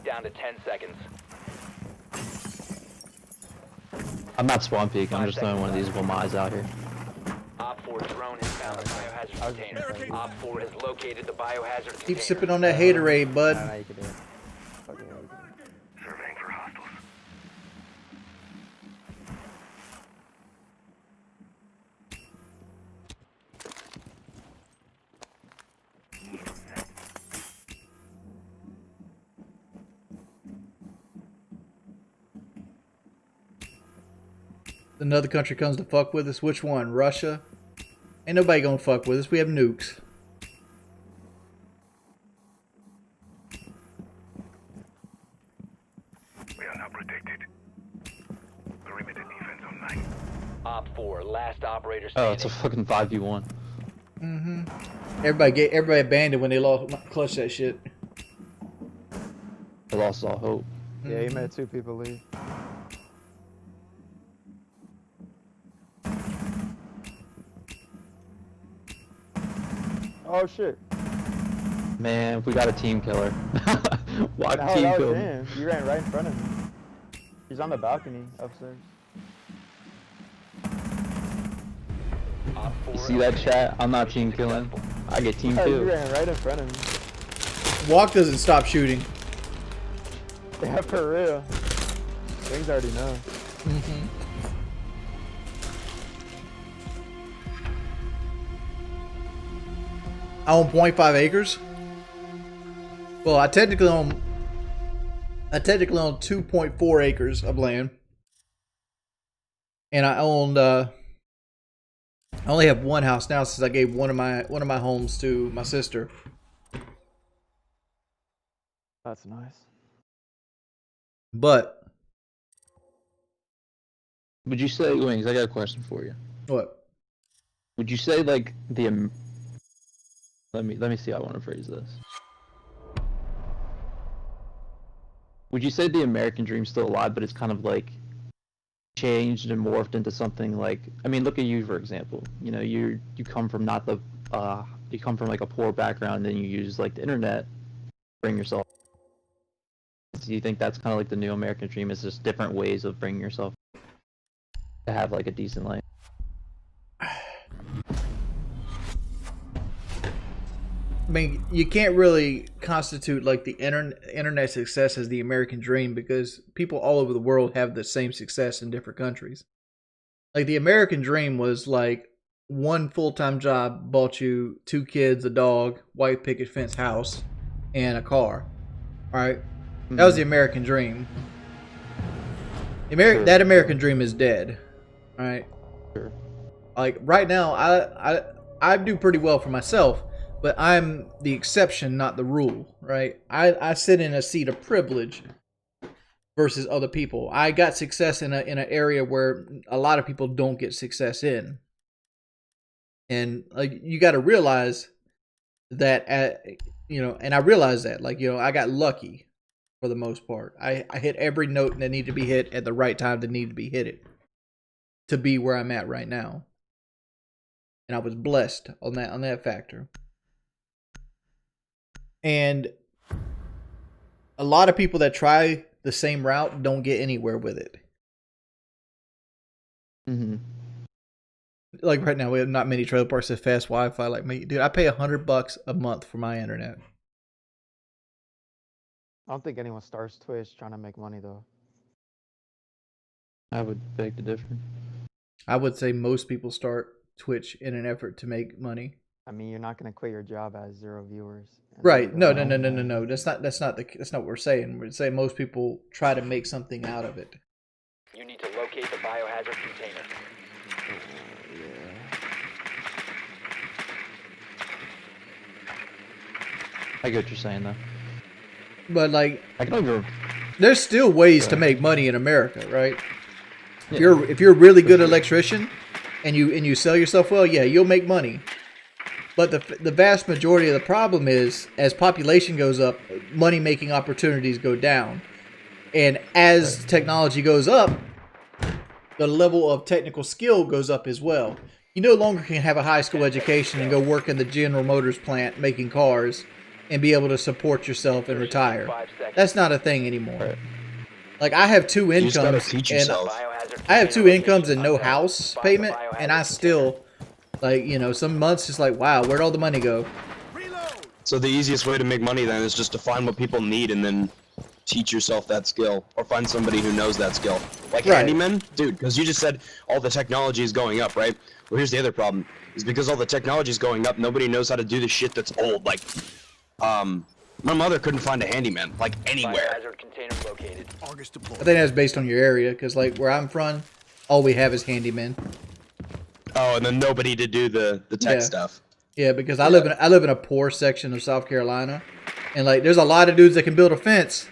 Down to 10 seconds. I'm not spawn peeking. I'm just throwing one of these Wamais out here. Op 4 drone has found the biohazard container. Op 4 has located the biohazard container. Keep sipping on that haterade, bud. Surveying for hostiles. Another country comes to fuck with us. Which one? Russia? Ain't nobody gonna fuck with us. We have nukes. We are now protected. Perimeter defense online. Op 4, last operator Oh, standing. it's a fucking 5v1. Mm-hmm. Everybody abandoned when they lost clutch that shit. I lost all hope. Yeah, he made 2 people leave. Oh shit. Man, we got a team killer. Why No, team that kill was me? him. You ran right in front of him. He's on the balcony upstairs. You see that chat? I'm not team killing. I get team Yeah, you killed. ran right in front of him. Walk doesn't stop shooting. Yeah, for real. Things already know. Mm-hmm. I own 0.5 acres. Well, I technically own 2.4 acres of land, and I only have one house now since I gave one of my homes to my sister. That's nice. But Would you say, Wings? I got a question for you. What? Would you say like the let me see how I want to phrase this. Would you say the American dream's still alive, but it's kind of like changed and morphed into something like, I mean, look at you for example. You know, you come from not the you come from like a poor background, and you use like the internet to bring yourself. Do you think that's kind of like the new American dream? Is just different ways of bringing yourself to have like a decent life? I mean, you can't really constitute like the internet success as the American dream because people all over the world have the same success in different countries. Like the American dream was like one full-time job bought you 2 kids, a dog, white picket fence house, and a car. All right, that was the American dream. That American dream is dead. All right. Sure. Like right now, I do pretty well for myself. But I'm the exception, not the rule, right? I sit in a seat of privilege versus other people. I got success in an area where a lot of people don't get success in. And like you got to realize that and I realize that I got lucky for the most part. I hit every note that needed to be hit at the right time that needed to be hit it to be where I'm at right now. And I was blessed on that factor. And a lot of people that try the same route don't get anywhere with it. Mm-hmm. Like right now, we have not many trailer parks that have fast Wi-Fi like me. Dude, I pay $100 a month for my internet. I don't think anyone starts Twitch trying to make money though. I would beg to differ. I would say most people start Twitch in an effort to make money. I mean, you're not gonna quit your job as 0 viewers. Right? No. That's not what we're saying. We're saying most people try to make something out of it. You need to locate the biohazard container. I get what you're saying though. But like, I can over. There's still ways to make money in America, right? Yeah. If you're a really good electrician, and you sell yourself well, yeah, you'll make money. But the vast majority of the problem is, as population goes up, money making opportunities go down, and as technology goes up, the level of technical skill goes up as well. You no longer can have a high school education and go work in the General Motors plant making cars and be able to support yourself and retire. That's not a thing anymore. Like I have 2 incomes and I have 2 incomes and no house payment, and I still some months it's like, wow, where'd all the money go? So the easiest way to make money then is just to find what people need and then teach yourself that skill, or find somebody who knows that skill. Like handyman, dude, because you just said all the technology is going up, right? Well, here's the other problem: is because all the technology is going up, nobody knows how to do the shit that's old. Like, my mother couldn't find a handyman like anywhere. I think that's based on your area, because like where I'm from, all we have is handymen. Oh, and then nobody to do the tech stuff. Yeah, because I live in a poor section of South Carolina, and like there's a lot of dudes that can build a fence,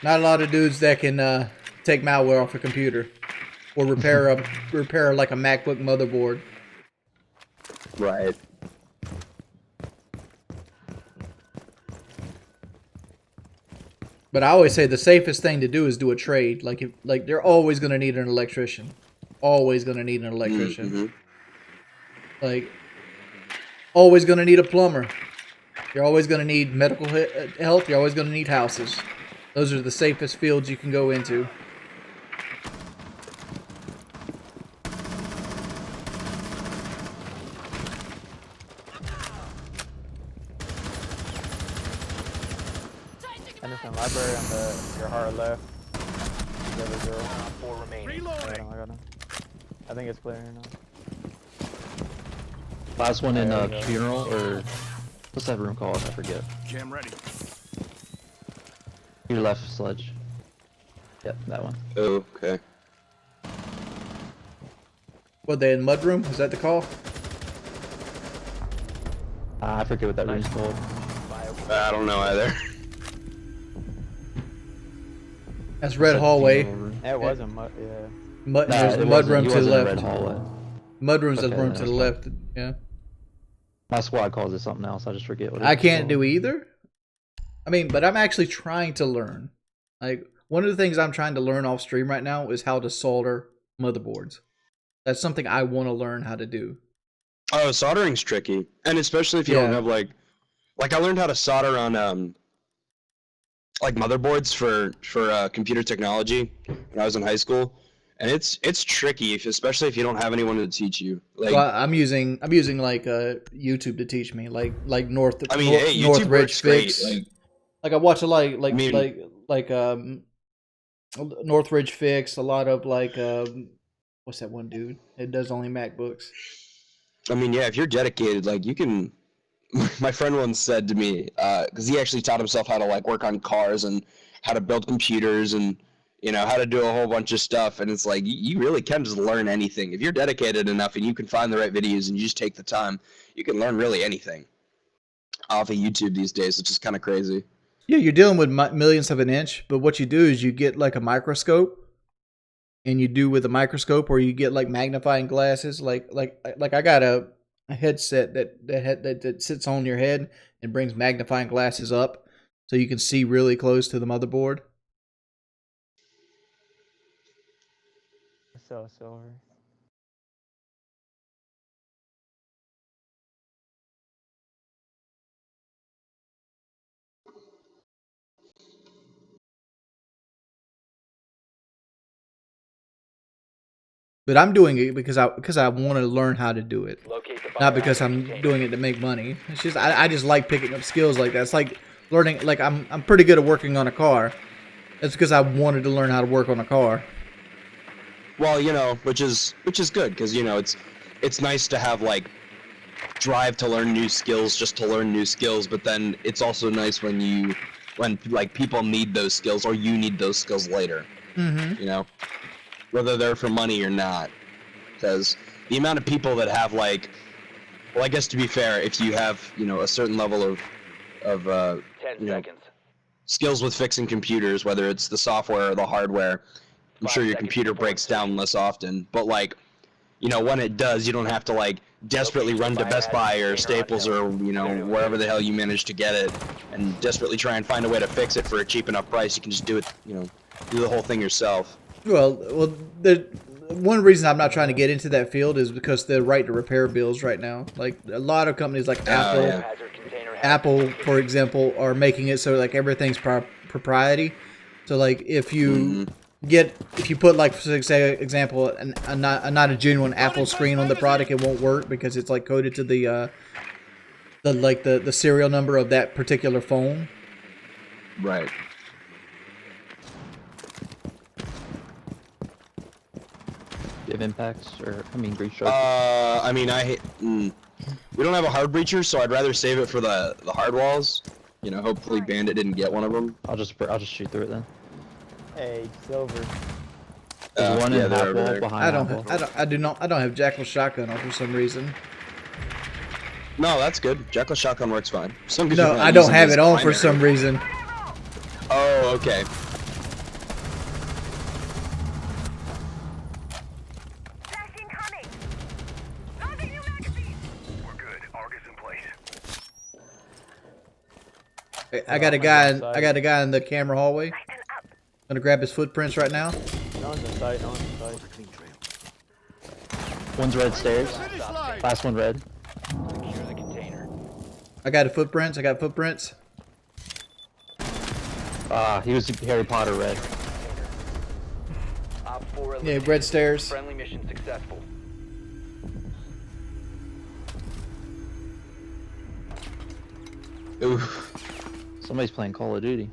not a lot of dudes that can take malware off a computer or repair like a MacBook motherboard. Right. But I always say the safest thing to do is do a trade. Like they're always going to need an electrician. Always going to need an electrician. Mm-hmm. Like, always going to need a plumber. You're always going to need medical health. You're always going to need houses. Those are the safest fields you can go into. Henderson Library on your hard left. The other girl. 4 remaining. I got him. I think it's clear now. Last one in funeral, or what's that room called? I forget. Cam ready. Your left, Sledge. Yep, that one. Oh, okay. What, they in mudroom? Is that the call? I forget what that room's called. I don't know either. That's red hallway. It wasn't much, yeah. There's the it mud wasn't. room He to the wasn't in left. red hallway. Mud room's the Okay, room then to the it's fine. left. Yeah. My squad calls it something else. I just forget what it is. I can't do either. I mean, but I'm actually trying to learn. Like, one of the things I'm trying to learn off stream right now is how to solder motherboards. That's something I want to learn how to do. Oh, soldering's tricky, and especially if you don't have like I learned how to solder on like motherboards for computer technology when I was in high school, and it's tricky, especially if you don't have anyone to teach you. Like, Well, I'm using like YouTube to teach me, like hey, YouTube Northridge works great. Fix. Like I watch a lot, like Northridge Fix, a lot of like what's that one dude? It does only MacBooks. I mean, yeah, if you're dedicated, like you can. My friend once said to me, because he actually taught himself how to like work on cars and how to build computers and how to do a whole bunch of stuff. And it's like you really can just learn anything if you're dedicated enough and you can find the right videos and you just take the time. You can learn really anything off of YouTube these days, which is kind of crazy. Yeah, you're dealing with millionths of an inch, but what you do is you get like a microscope, and you do with a microscope, or you get like magnifying glasses. Like I got a headset that sits on your head and brings magnifying glasses up, so you can see really close to the motherboard. So silver. But I'm doing it because I want to learn how to do it, not because I'm doing it to make money. It's just I just like picking up skills like that. It's like learning. Like I'm pretty good at working on a car. It's because I wanted to learn how to work on a car. Well, which is good because it's nice to have like drive to learn new skills just to learn new skills, but then it's also nice when like people need those skills or you need those skills later. Mm-hmm. Whether they're for money or not, because the amount of people that have like, well, I guess to be fair, if you have a certain level of 10 seconds. skills with fixing computers, whether it's the software or the hardware, I'm sure your computer breaks down less often. But like, when it does, you don't have to like desperately run to Best Buy or Staples or wherever the hell you manage to get it, and desperately try and find a way to fix it for a cheap enough price. You can just do it, do the whole thing yourself. Well, one reason I'm not trying to get into that field is because the right to repair bills right now. Like a lot of companies like Apple, for example, are making it so like everything's propriety. So like if you put like for example not a genuine Apple screen on the product, it won't work because it's like coded to the serial number of that particular phone. Right. Give impacts or breach charges? We don't have a hard breacher, so I'd rather save it for the hard walls. Hopefully Bandit didn't get one of them. I'll just shoot through it then. Hey, silver. There's one in half wall behind. I don't have Jackal shotgun on for some reason. No, that's good. Jackal shotgun works fine. No, I don't have it on for some reason. Oh, okay. I got a guy in the camera hallway. Gonna grab his footprints right now. No one's in sight. One's red stairs. Last one red. Secure the container. I got footprints. He was Harry Potter red. Op 4 Yeah, red stairs. Friendly mission successful. Oof. Somebody's playing Call of Duty.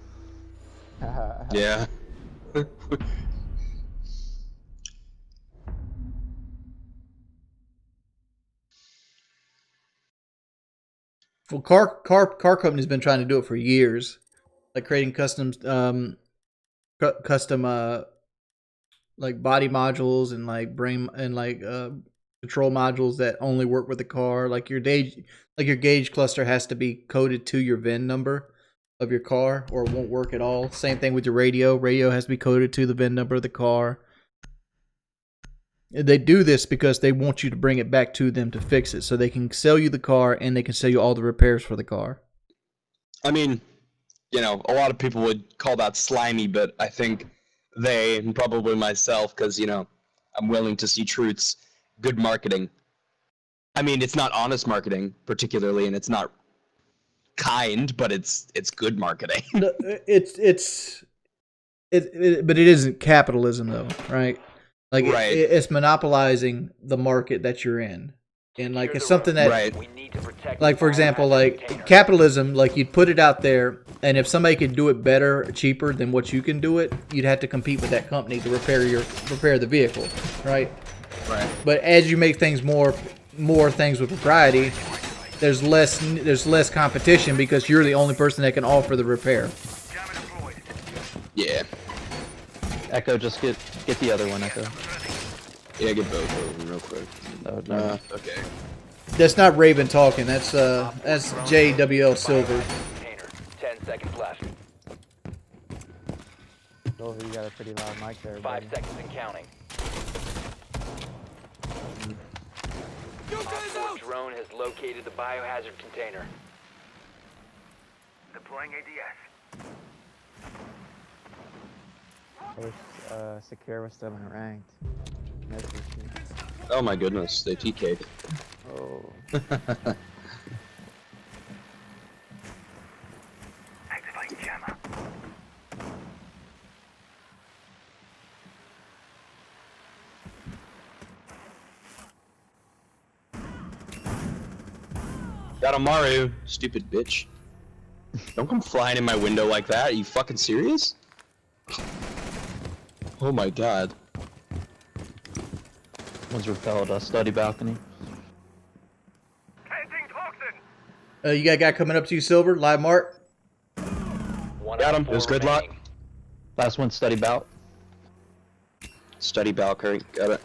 Yeah. Well, car company's been trying to do it for years, like creating custom like body modules and like brain and like control modules that only work with the car. Like your gauge cluster has to be coded to your VIN number of your car, or it won't work at all. Same thing with your radio. Radio has to be coded to the VIN number of the car. They do this because they want you to bring it back to them to fix it, so they can sell you the car and they can sell you all the repairs for the car. I mean, you know, a lot of people would call that slimy, but I think they, and probably myself, because, you know, I'm willing to see truths, good marketing. I mean, it's not honest marketing, particularly, and it's not kind, but it's good marketing. No, but it isn't capitalism though, right? Like Right. it's monopolizing the market that you're in, and like it's something that, Right. like for example, like capitalism, like you'd put it out there, and if somebody could do it better, cheaper than what you can do it, you'd have to compete with that company to repair the vehicle, right? Right. But as you make things more things with propriety, there's less competition because you're the only person that can offer the repair. Yeah. Echo, just get the other one, Echo. Yeah, get both of them real quick. Oh, no. Okay. That's not Raven talking. That's JWL Silver. 10 seconds left. Silver, you got a pretty loud mic there. 5 seconds and counting. Op 4 drone has located the biohazard container. Deploying ADS. I wish Secure was still in ranked. Oh my goodness, they TK'd. Oh. Activate jammer. Got a Maru, stupid bitch. Don't come flying in my window like that. Are you fucking serious? Oh my god. One's repelled a study balcony. You got a guy coming up to you, Silver. Live Mark. Got him. It was good luck. Last one, study bout. Study Valkyrie. Got it.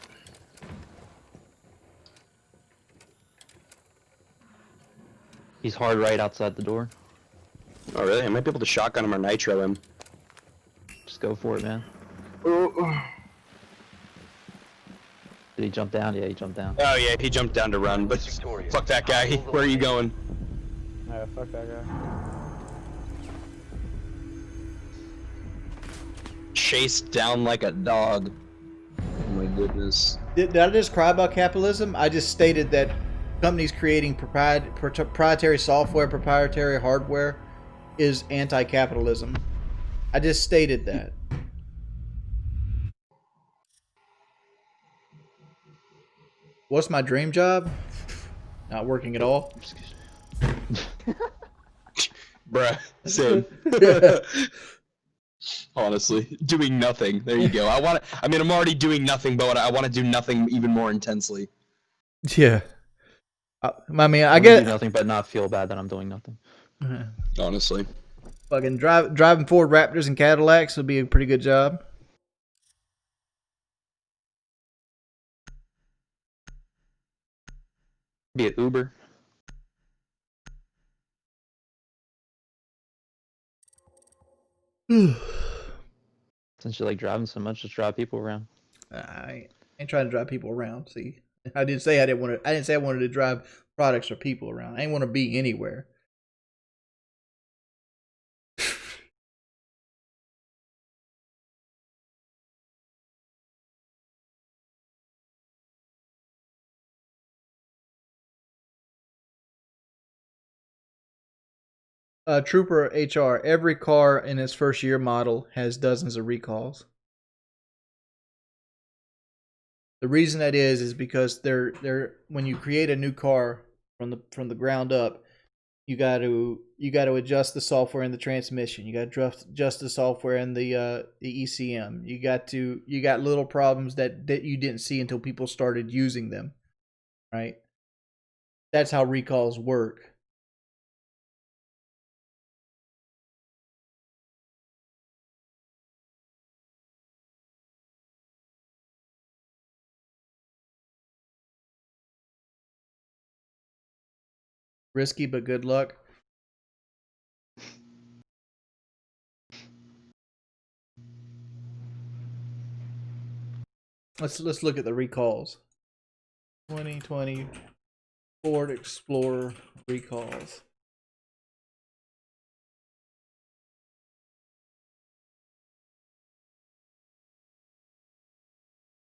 He's hard right outside the door. Oh really? I might be able to shotgun him or nitro him. Just go for it, man. Did he jump down? Yeah, he jumped down. Oh yeah, he jumped down to run, but fuck that guy. Where are you going? Alright, fuck that guy. Chased down like a dog. Oh my goodness. Did I just cry about capitalism? I just stated that companies creating proprietary software, proprietary hardware is anti-capitalism. I just stated that. What's my dream job? Not working at all. Bruh, same. Honestly, doing nothing. There you go. I mean, I'm already doing nothing, but I want to do nothing even more intensely. Yeah. I mean, I do get nothing but not feel bad that I'm doing nothing. Honestly. Fucking driving Ford Raptors and Cadillacs would be a pretty good job. Be an Uber. Since you like driving so much, just drive people around. I ain't trying to drive people around. See, I didn't say I didn't want to. I didn't say I wanted to drive products or people around. I didn't want to be anywhere. Trooper HR. Every car in its first year model has dozens of recalls. The reason that is because they're when you create a new car from the ground up, you got to adjust the software and the transmission. You got to adjust the software and the ECM. You got little problems that you didn't see until people started using them, right? That's how recalls work. Risky, but good luck. Let's look at the recalls. 2020 Ford Explorer recalls.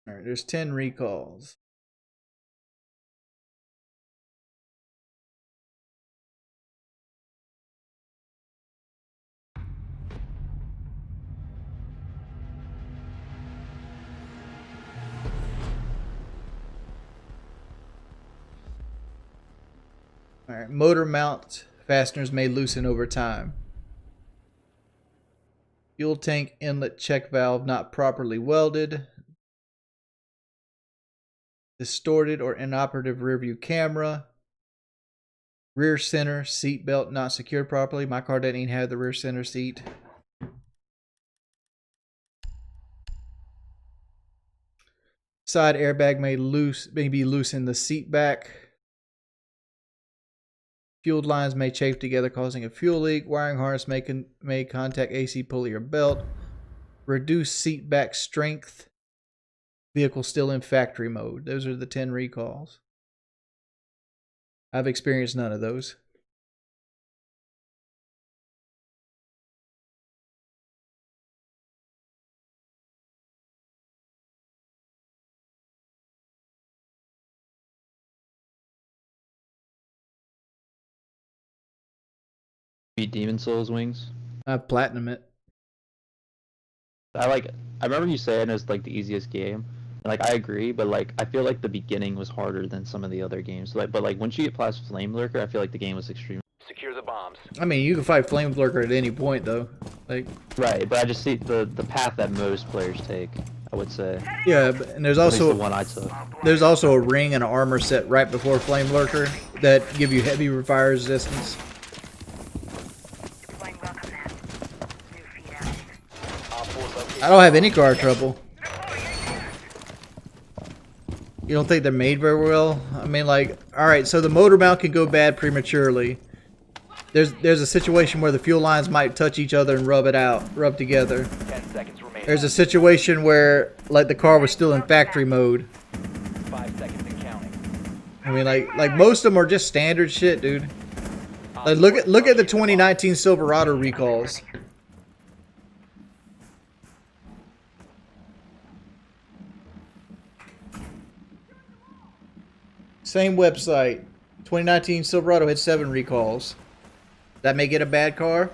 All right, there's 10 recalls. All right, motor mount fasteners may loosen over time. Fuel tank inlet check valve not properly welded. Distorted or inoperative rear view camera. Rear center seat belt not secured properly. My car doesn't even have the rear center seat. Side airbag may be loose in the seat back. Fuel lines may chafe together, causing a fuel leak. Wiring harness may contact AC pulley or belt. Reduce seat back strength. Vehicle still in factory mode. Those are the 10 recalls. I've experienced none of those. Beat Demon Souls wings. I've platinum it. I remember you saying it's like the easiest game. And, like, I agree, but like I feel like the beginning was harder than some of the other games. But like once you get past Flame Lurker, I feel like the game was extremely. Secure the bombs. I mean, you can fight Flame Lurker at any point, though. Like. Right, but I just see the path that most players take, I would say. Yeah, and there's also the one I took. There's also a ring and an armor set right before Flame Lurker that give you heavy fire resistance. I don't have any car trouble. You don't think they're made very well? I mean, like, alright, so the motor mount can go bad prematurely. There's a situation where the fuel lines might touch each other and rub together. 10 seconds remaining. There's a situation where, like, the car was still in factory mode. 5 seconds and counting. I mean, like most of them are just standard shit, dude. Like, look at the 2019 Silverado recalls. Same website. 2019 Silverado had 7 recalls. That may get a bad car.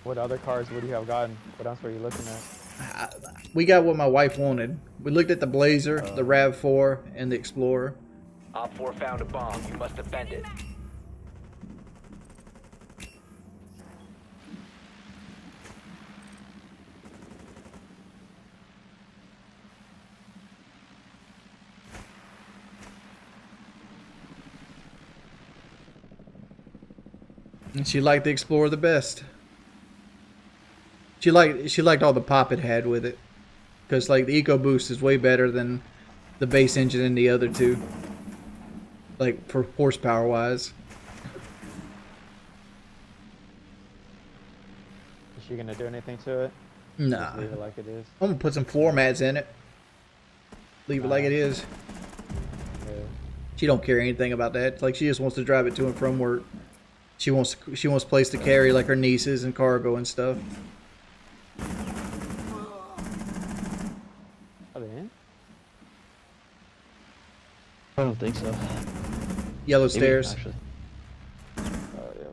What other cars would you have gotten? What else were you looking at? We got what my wife wanted. We looked at the Blazer, the RAV4, and the Explorer. Op 4 found a bomb. You must defend it. And she liked the Explorer the best. She liked all the pop it had with it, because like the EcoBoost is way better than the base engine in the other two. Like for horsepower wise. Is she gonna do anything to it? Nah. Just leave it like it is. I'm gonna put some floor mats in it. Leave it like it is. Yeah. She don't care anything about that. Like she just wants to drive it to and from work. She wants place to carry like her nieces and cargo and stuff. Are they in? I don't think so. Yellow Maybe, stairs. Actually. Yeah.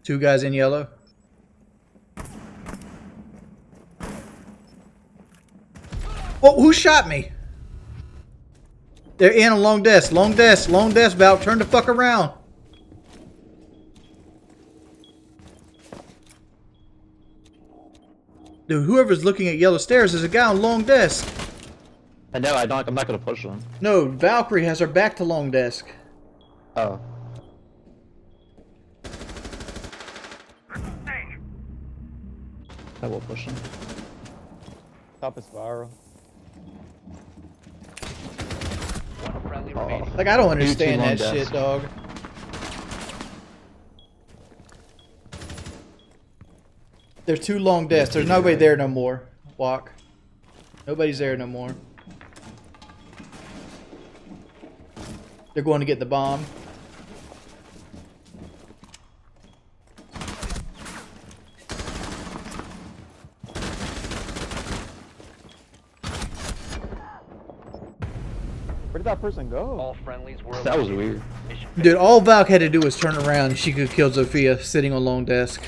Two guys in yellow. Oh, who shot me? They're in a long desk. Long desk. Long desk, Val. Turn the fuck around. Dude, whoever's looking at yellow stairs is a guy on long desk. I know. I'm not gonna push them. No, Valkyrie has her back to long desk. Oh. I will push him. Top is viral. One friendly Oh. remaining. Like I don't Maybe two understand long that deaths. shit, dog. There's 2 long deaths. There's nobody there no more. Walk. Nobody's there no more. They're going to get the bomb. Where did that person go? All friendlies were That was eliminated. weird. Mission Dude, all Valk had to do was turn around and she could kill Zofia sitting on long desk.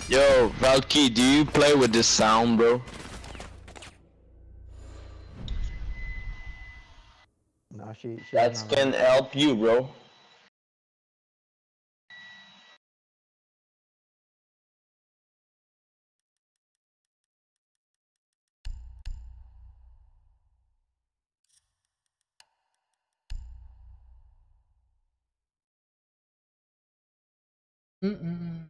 Yo, Valky, do you play with this sound, bro? No, she That doesn't can have help you, bro. Mm-mm.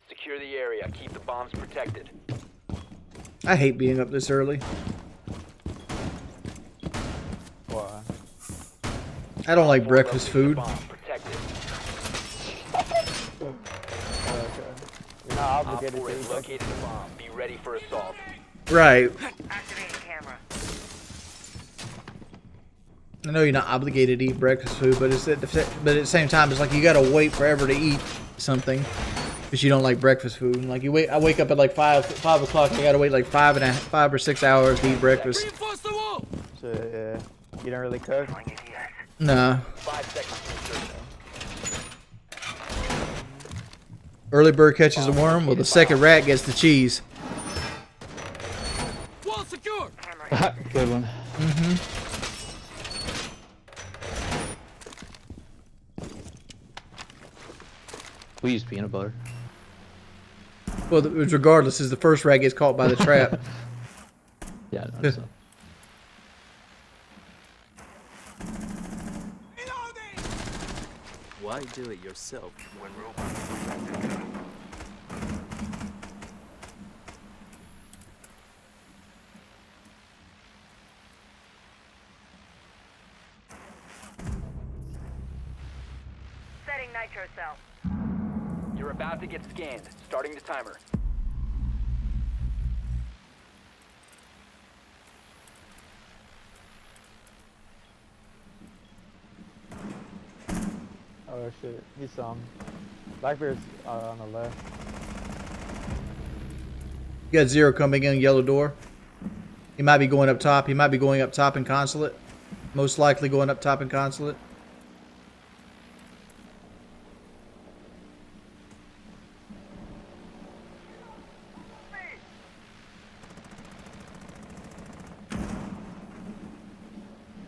Secure the area. Keep the bombs protected. I hate being up this early. Why? I don't like breakfast food. Bomb protected. Okay. You're not Op obligated 4 to has eat located the bomb. Be ready for assault. Right. Activating camera. I know you're not obligated to eat breakfast food, but at the same time, it's like you gotta wait forever to eat something because you don't like breakfast food. Like I wake up at like 5 o'clock. I gotta wait like 5 or 6 hours to eat breakfast. So, yeah. You don't really cook? Nah. 5 seconds to insertion. Early bird catches the worm. Well, the second rat gets the cheese. Wall secure. Good one. We use peanut butter. Well, regardless, is the first rat gets caught by the trap. Yeah, I know. So. Why do it yourself when Setting nitro cell. You're about to get scanned. Starting the timer. Oh shit, he's Blackbeard's on the left. You got Zero coming in yellow door. He might be going up top. He might be going up top in consulate. Most likely going up top in consulate.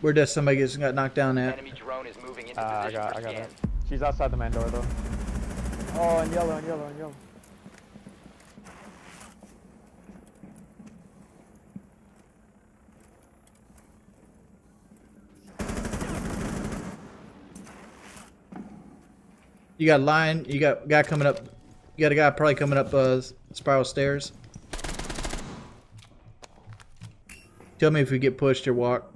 Where does somebody got knocked down at? Enemy drone is moving into I position got for scan. it. She's outside the main door though. Oh, on yellow, on yellow, on yellow. You got a line. You got a guy coming up. You got a guy probably coming up spiral stairs. Tell me if we get pushed or walk.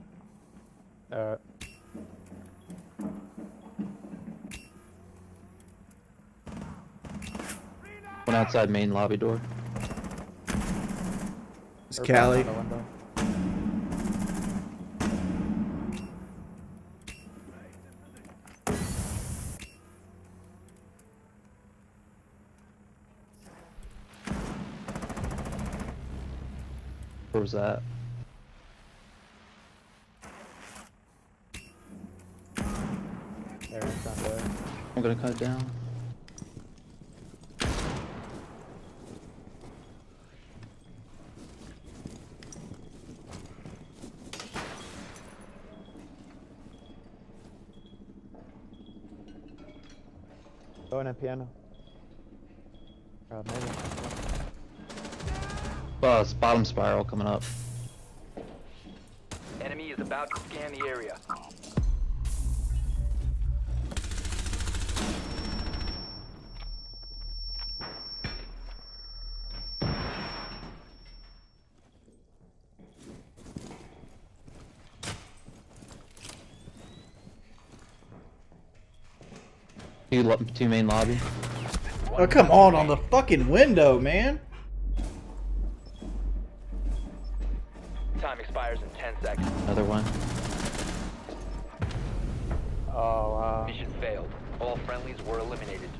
One outside main lobby door. It's Callie. Where was that? There, it's not there. I'm gonna cut it down. Go in a piano. Maybe. It's bottom spiral coming up. Enemy is about to scan the area. Two main lobby. Oh, come on the fucking window, man. Time expires in 10 seconds. Another one. Oh, wow. Mission failed. All friendlies were eliminated.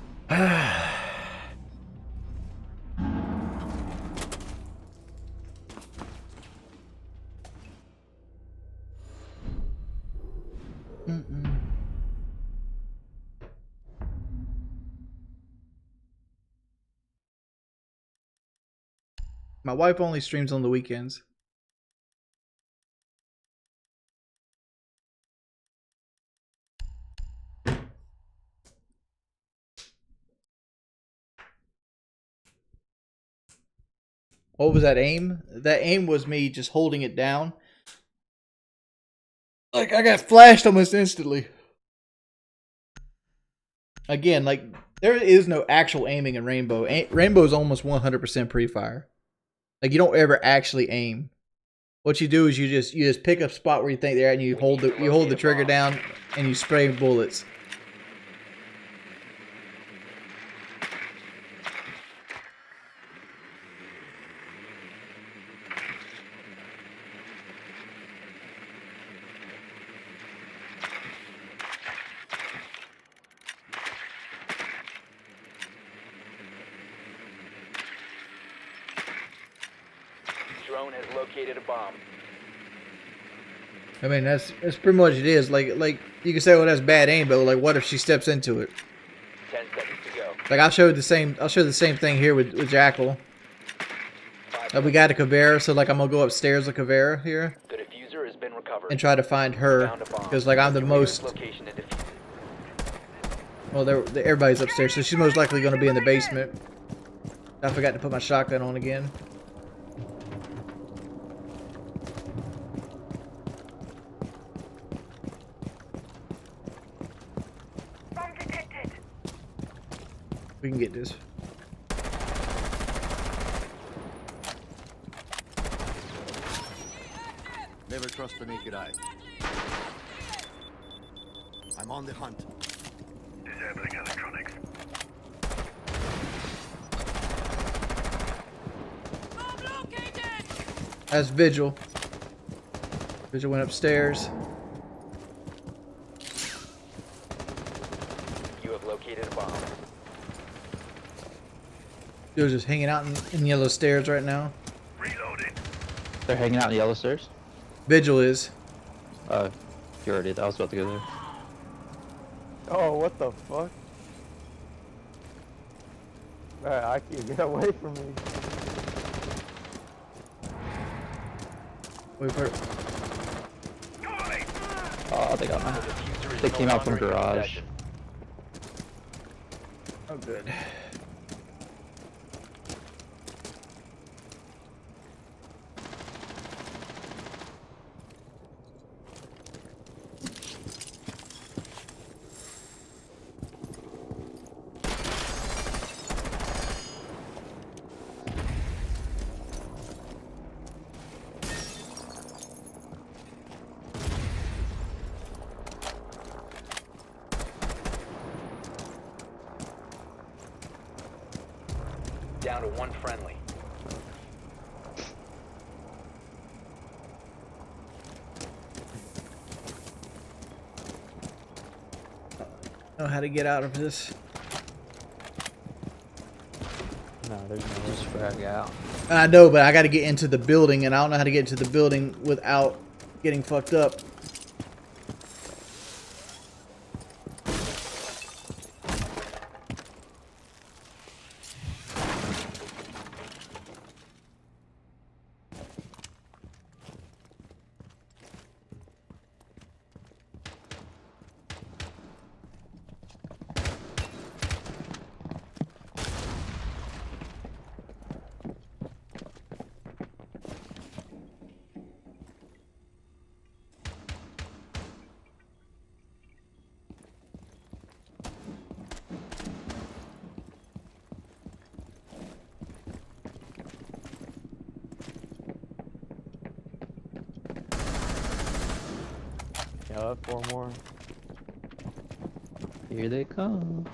My wife only streams on the weekends. What was that aim? That aim was me just holding it down. Like, I got flashed almost instantly. Again, like, there is no actual aiming in Rainbow. Rainbow is almost 100% pre-fire. Like, you don't ever actually aim. What you do is you just pick a spot where you think they're at, and you hold the trigger down, and you spray bullets. Drone has located a bomb. I mean, that's pretty much it is. Like you can say, well, that's bad aim, but like, what if she steps into it? 10 seconds to go. Like, I'll show the same thing here with Jackal. Like, we got a Caveira, so like I'm gonna go upstairs with Caveira here The diffuser has been recovered. and try to find her, because like I'm the most. Location and defuse. Well, everybody's upstairs, so she's most likely gonna be in the basement. I forgot to put my shotgun on again. Bomb detected. We can get this. Never trust the naked eye. I'm on the hunt. Disabling electronics. That's Vigil. Vigil went upstairs. You have located a bomb. Vigil's just hanging out in yellow stairs right now. They're hanging out in the yellow stairs? Vigil is. You already did. I was about to go there. Oh, what the fuck? Alright, I can't get away from me. Wait for it. Oh, they got me. They came out from garage. Oh, good. Down to one friendly. Know how to get out of this. No, there's no way to frag out. I know, but I got to get into the building, and I don't know how to get into the building without getting fucked up. Yeah, 4 more. Here they come.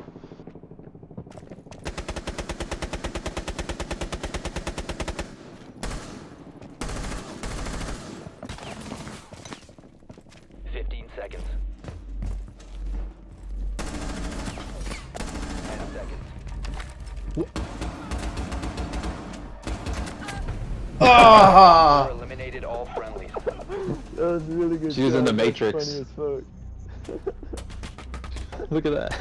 Seconds. 10 seconds. Ah! Eliminated all friendlies. That was really good. She was in the That's Matrix. funny as fuck. Look at that.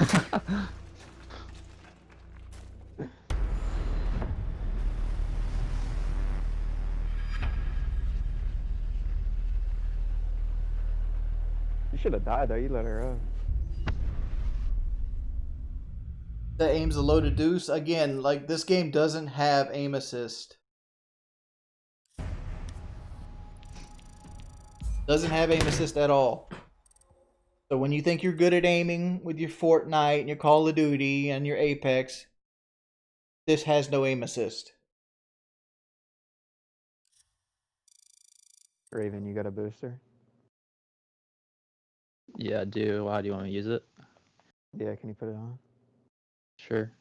You should have died though. You let her up. That aim's a loaded deuce. Again, like, this game doesn't have aim assist. Doesn't have aim assist at all. So when you think you're good at aiming with your Fortnite and your Call of Duty and your Apex, this has no aim assist. Raven, you got a booster? Yeah, I do. Why do you want me to use it? Yeah, can you put it on? Sure.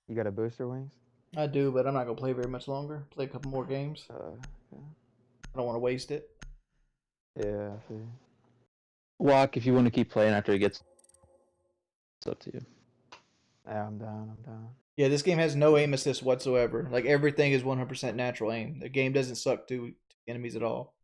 You got a booster, Wings? I do, but I'm not going to play very much longer. Play a couple more games. Yeah. I don't want to waste it. Yeah, I see. Walk if you want to keep playing after it gets. It's up to you. Yeah, I'm down. Yeah, this game has no aim assist whatsoever. Like, everything is 100% natural aim. The game doesn't suck to enemies at all.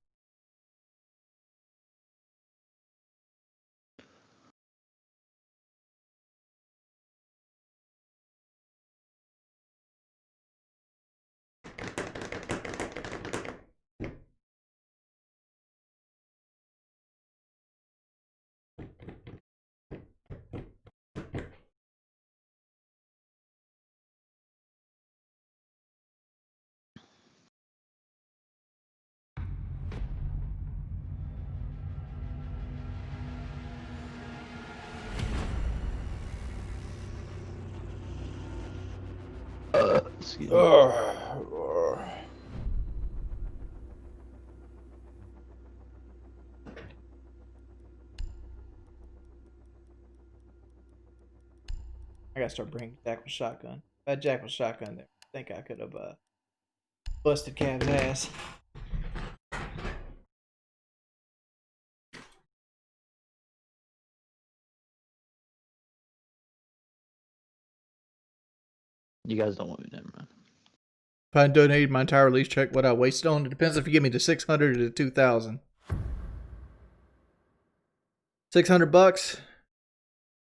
Excuse me. I gotta start bringing Jack with shotgun. If I had Jack with shotgun there, I think I could have busted Cav's ass. You guys don't want me, never mind. If I donated my entire release check, what I wasted on, it depends if you give me the 600 or the 2,000. $600,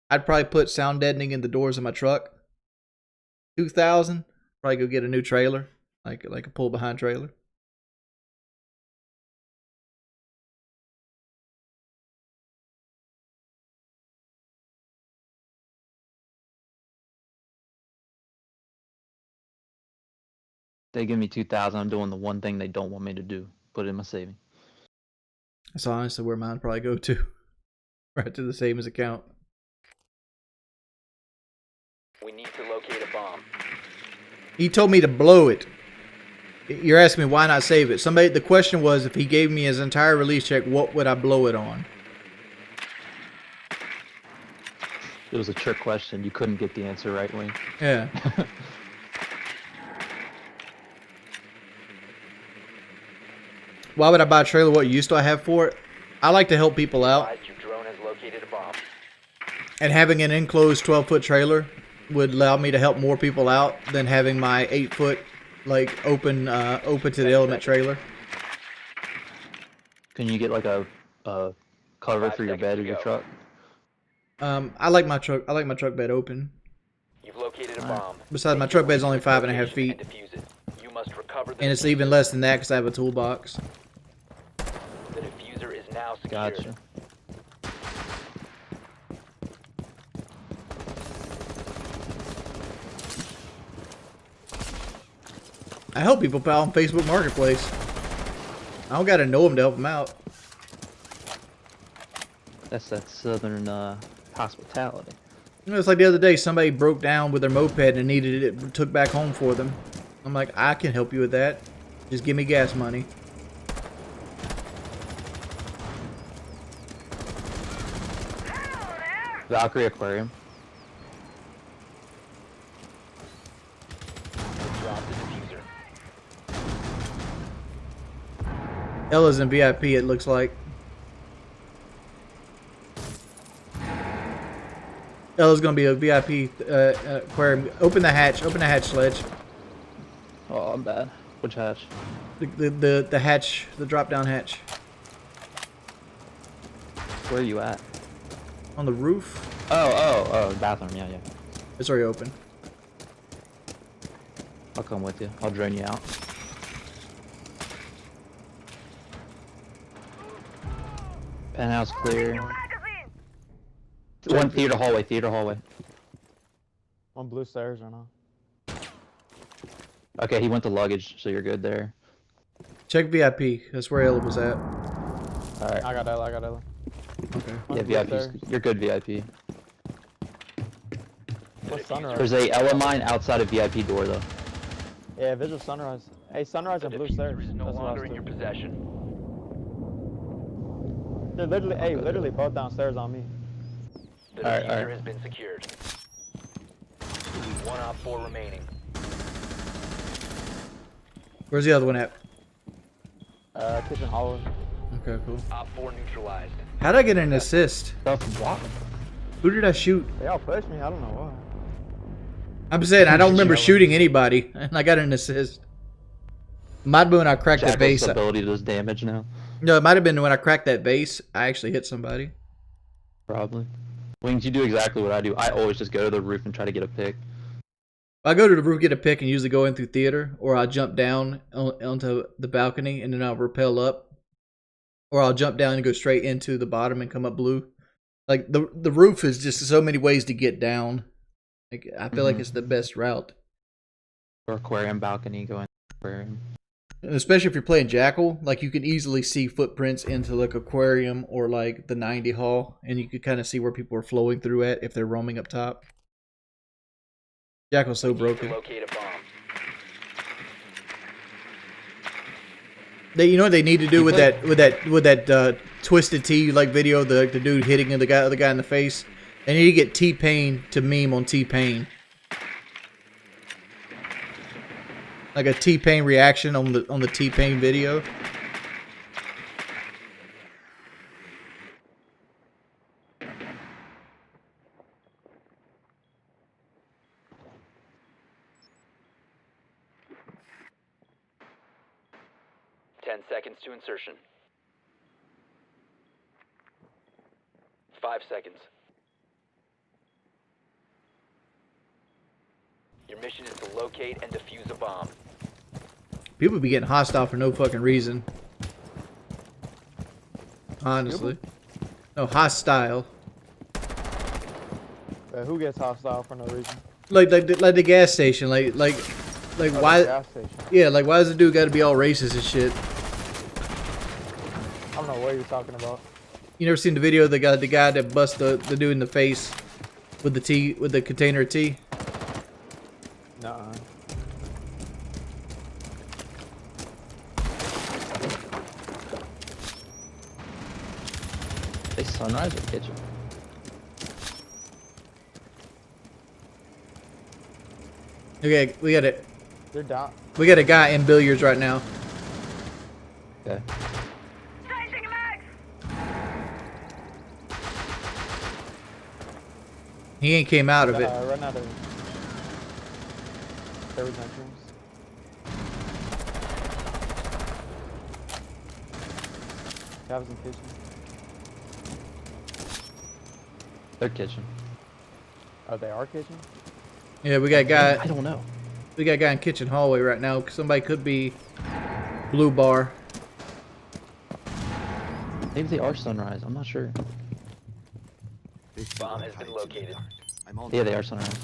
I'd probably put sound deadening in the doors of my truck. 2,000, probably go get a new trailer, like a pull behind trailer. They give me 2,000. I'm doing the one thing they don't want me to do. Put it in my saving. That's honestly where mine probably go to. Right to the savings account. We need to locate a bomb. He told me to blow it. You're asking me why not save it. The question was, if he gave me his entire release check, what would I blow it on? It was a trick question. You couldn't get the answer right, Wayne. Yeah. Why would I buy a trailer? What use do I have for it? I like to help people out. Your drone has located a bomb. And having an enclosed 12-foot trailer would allow me to help more people out than having my 8-foot, like, open to the element trailer. Can you get like a cover for your bed or your truck? I like my truck bed open. You've located a bomb. Besides, my truck bed's only 5.5 feet. You must recover the And it's even less than that because I have a toolbox. The diffuser is now secured. Gotcha. I help people out on Facebook Marketplace. I don't gotta know them to help them out. That's that southern hospitality. You know, it's like the other day, somebody broke down with their moped and needed it took back home for them. I'm like, I can help you with that. Just give me gas money. Valkyrie Aquarium. Drop the diffuser. Ella's in VIP, it looks like. Ella's gonna be a VIP aquarium. Open the hatch, Sledge. Oh, I'm bad. Which hatch? The hatch, the drop down hatch. Where are you at? On the roof. Oh, bathroom. Yeah. It's already open. I'll come with you. I'll drain you out. Penthouse clear. One theater hallway. On blue stairs or not? Okay, he went to luggage, so you're good there. Check VIP. That's where Ella was at. Alright. I got Ella. Okay. Yeah, VIP. You're good, VIP. What's Sunrise? There's a Ella mine outside of VIP door, though. Yeah, visual Sunrise. Hey, Sunrise and blue stairs. Is no longer in your possession. They're literally both downstairs on me. The diffuser has been secured. One op 4 remaining. Where's the other one at? Kitchen hallway. Okay, cool. Op 4 neutralized. How'd I get an assist? Who did I shoot? They all pushed me. I don't know why. I'm saying I don't remember shooting anybody, and I got an assist. Might have been when I cracked that base. Ability does damage now. No, it might have been when I cracked that base. I actually hit somebody. Probably. Wings, you do exactly what I do. I always just go to the roof and try to get a pick. I go to the roof, get a pick, and usually go in through theater, or I'll jump down onto the balcony and then I'll rappel up, or I'll jump down and go straight into the bottom and come up blue. Like the roof is just so many ways to get down. Like I feel like it's the best route. Or aquarium balcony, go in aquarium. And especially if you're playing Jackal, like you can easily see footprints into like aquarium or like the 90 hall, and you could kind of see where people are flowing through at if they're roaming up top. Jackal's so broken. Locate a bomb. You know what they need to do with that Twisted T like video, the dude hitting the guy in the face. They need to get T-Pain to meme on T-Pain, like a T-Pain reaction on the T-Pain video. Seconds to insertion. 5 seconds. Your mission is to locate and defuse a bomb. People be getting hostile for no fucking reason. Honestly. No, hostile. Who gets hostile for no reason? Like the gas station. Like why? Gas station. Yeah, like why does the dude got to be all racist and shit? I don't know what you're talking about. You never seen the video of the guy that bust the dude in the face with the container of tea? Nuh-uh. They Sunrise or kitchen? Okay, we got it. They're down. We got a guy in billiards right now. Okay. He ain't came out of it. Run out of service entrance. Cabs in kitchen. They're kitchen. Oh, they are kitchen? Yeah, we got a guy. I don't know. We got a guy in kitchen hallway right now. Somebody could be blue bar. Maybe they are Sunrise. I'm not sure. Bomb has been located. Yeah, they are Sunrise.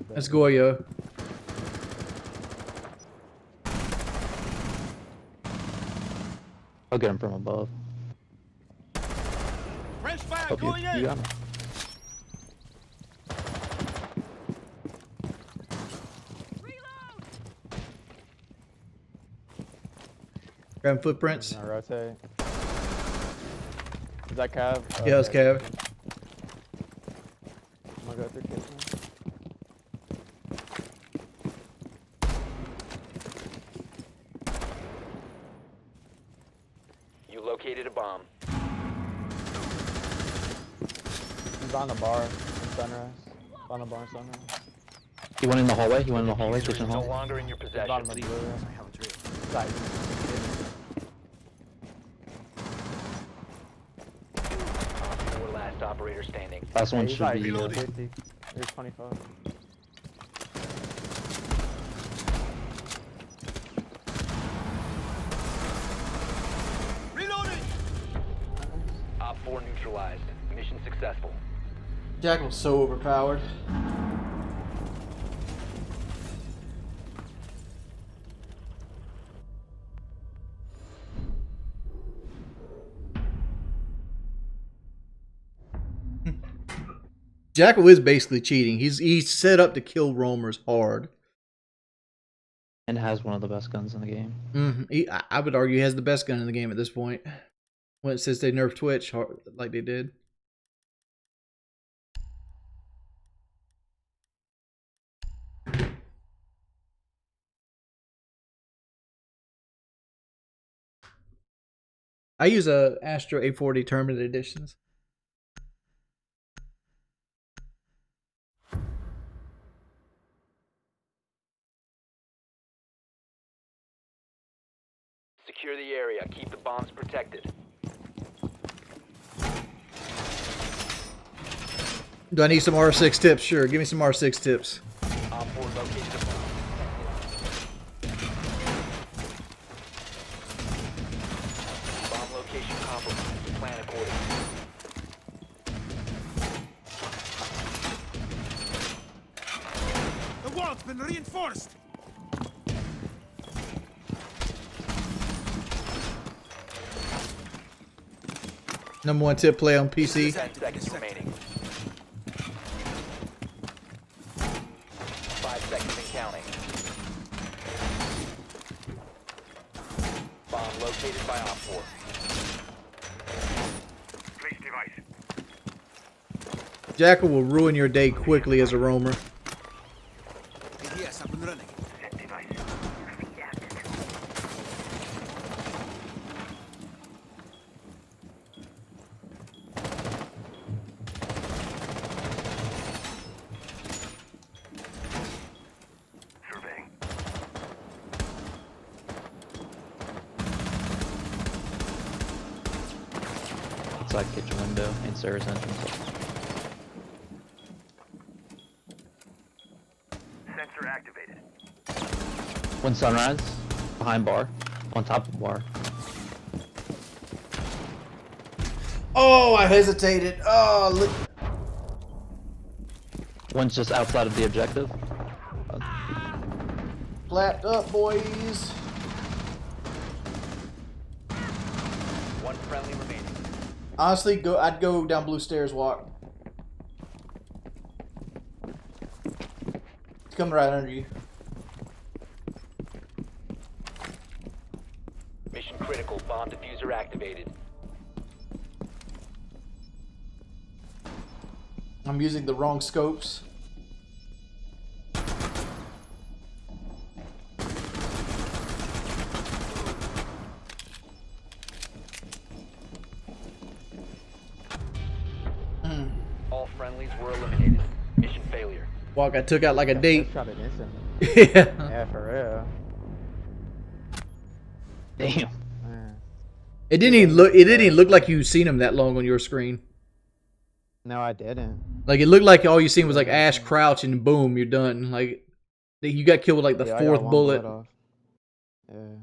That's Goyo. I'll get him from above. French fire Hope going in. you got him. Grabbing footprints. Now rotate. Is that Cav? Yeah, it's Cav. located a bomb. He's on the bar in Sunrise. On the bar in Sunrise. He went in the hallway. He went in the hallway. Diffuser Kitchen is no hall. longer in your possession. Bottom of the blue room. Side. Four last operator standing. Last one He's should like be. 50. There's 25. Op 4 neutralized. Mission successful. Jackal's so overpowered. Jackal is basically cheating. He's set up to kill roamers hard. And has one of the best guns in the game. I would argue he has the best gun in the game at this point. When since they nerfed Twitch hard, like they did. I use a Astro A40 Tournament editions. Secure the area. Keep the bombs protected. Do I need some R6 tips? Sure, give me some R6 tips. Op 4 located a bomb. Bomb location compromised. Plan accordingly. The wall's been reinforced. Number one tip: play on PC. 10 seconds remaining. 5 seconds and counting. Bomb located by Op 4. Place device. Jackal will ruin your day quickly as a roamer. Yes, up and running. Set device. Feed active. Surveying. Outside kitchen window and Sarah's entrance. Sensor activated. One Sunrise. Behind bar. On top of bar. Oh, I hesitated. Oh, look. One's just outside of the objective. Flapped up, boys. One friendly remaining. Honestly, I'd go down blue stairs walk. It's coming right under you. Mission critical. Bomb diffuser activated. I'm using the wrong scopes. All friendlies were eliminated. Mission failure. Walk, I took out like a date. Shot it instantly. Yeah. Yeah, for real. Damn. It didn't even look like you seen him that long on your screen. No, I didn't. Like it looked like all you seen was like Ash crouch and boom, you're done. Like you got killed with like the Yeah, I got fourth one bullet. off. Yeah,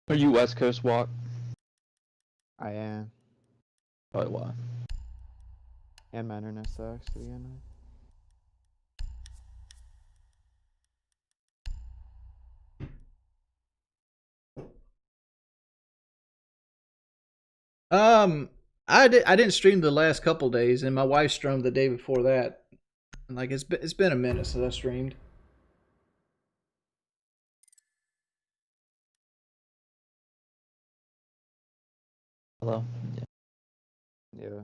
Are you West Coast walk? I am. Probably why. And my internet sucks to begin with. I didn't stream the last couple days, and my wife streamed the day before that. And like it's been a minute since I streamed. Hello? Yeah. Yeah.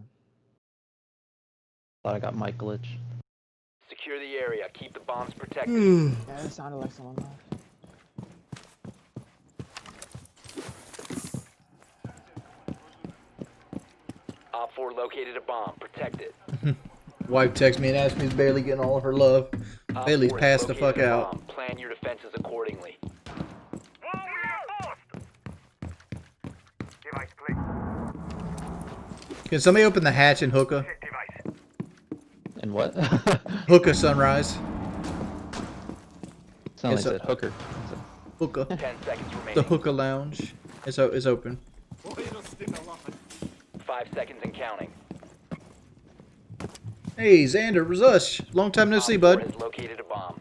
Thought I got mic glitch. Secure the area. Keep the bombs protected. Yeah, it sounded like someone left. 4 located a bomb. Protect it. Wife texts me and asks me is Bailey getting all of her love. Op Bailey's 4 has passed the fuck located a out. bomb. Plan your defenses accordingly. Device, please. Can somebody open the hatch in Hookah? And what? Hookah Sunrise. Sound It's like a- that hooker. Hookah. 10 seconds remaining. The Hookah Lounge. It's open. 5 seconds and counting. Hey, Xander, Razush. Long time no Op see, 4 bud. has located a bomb.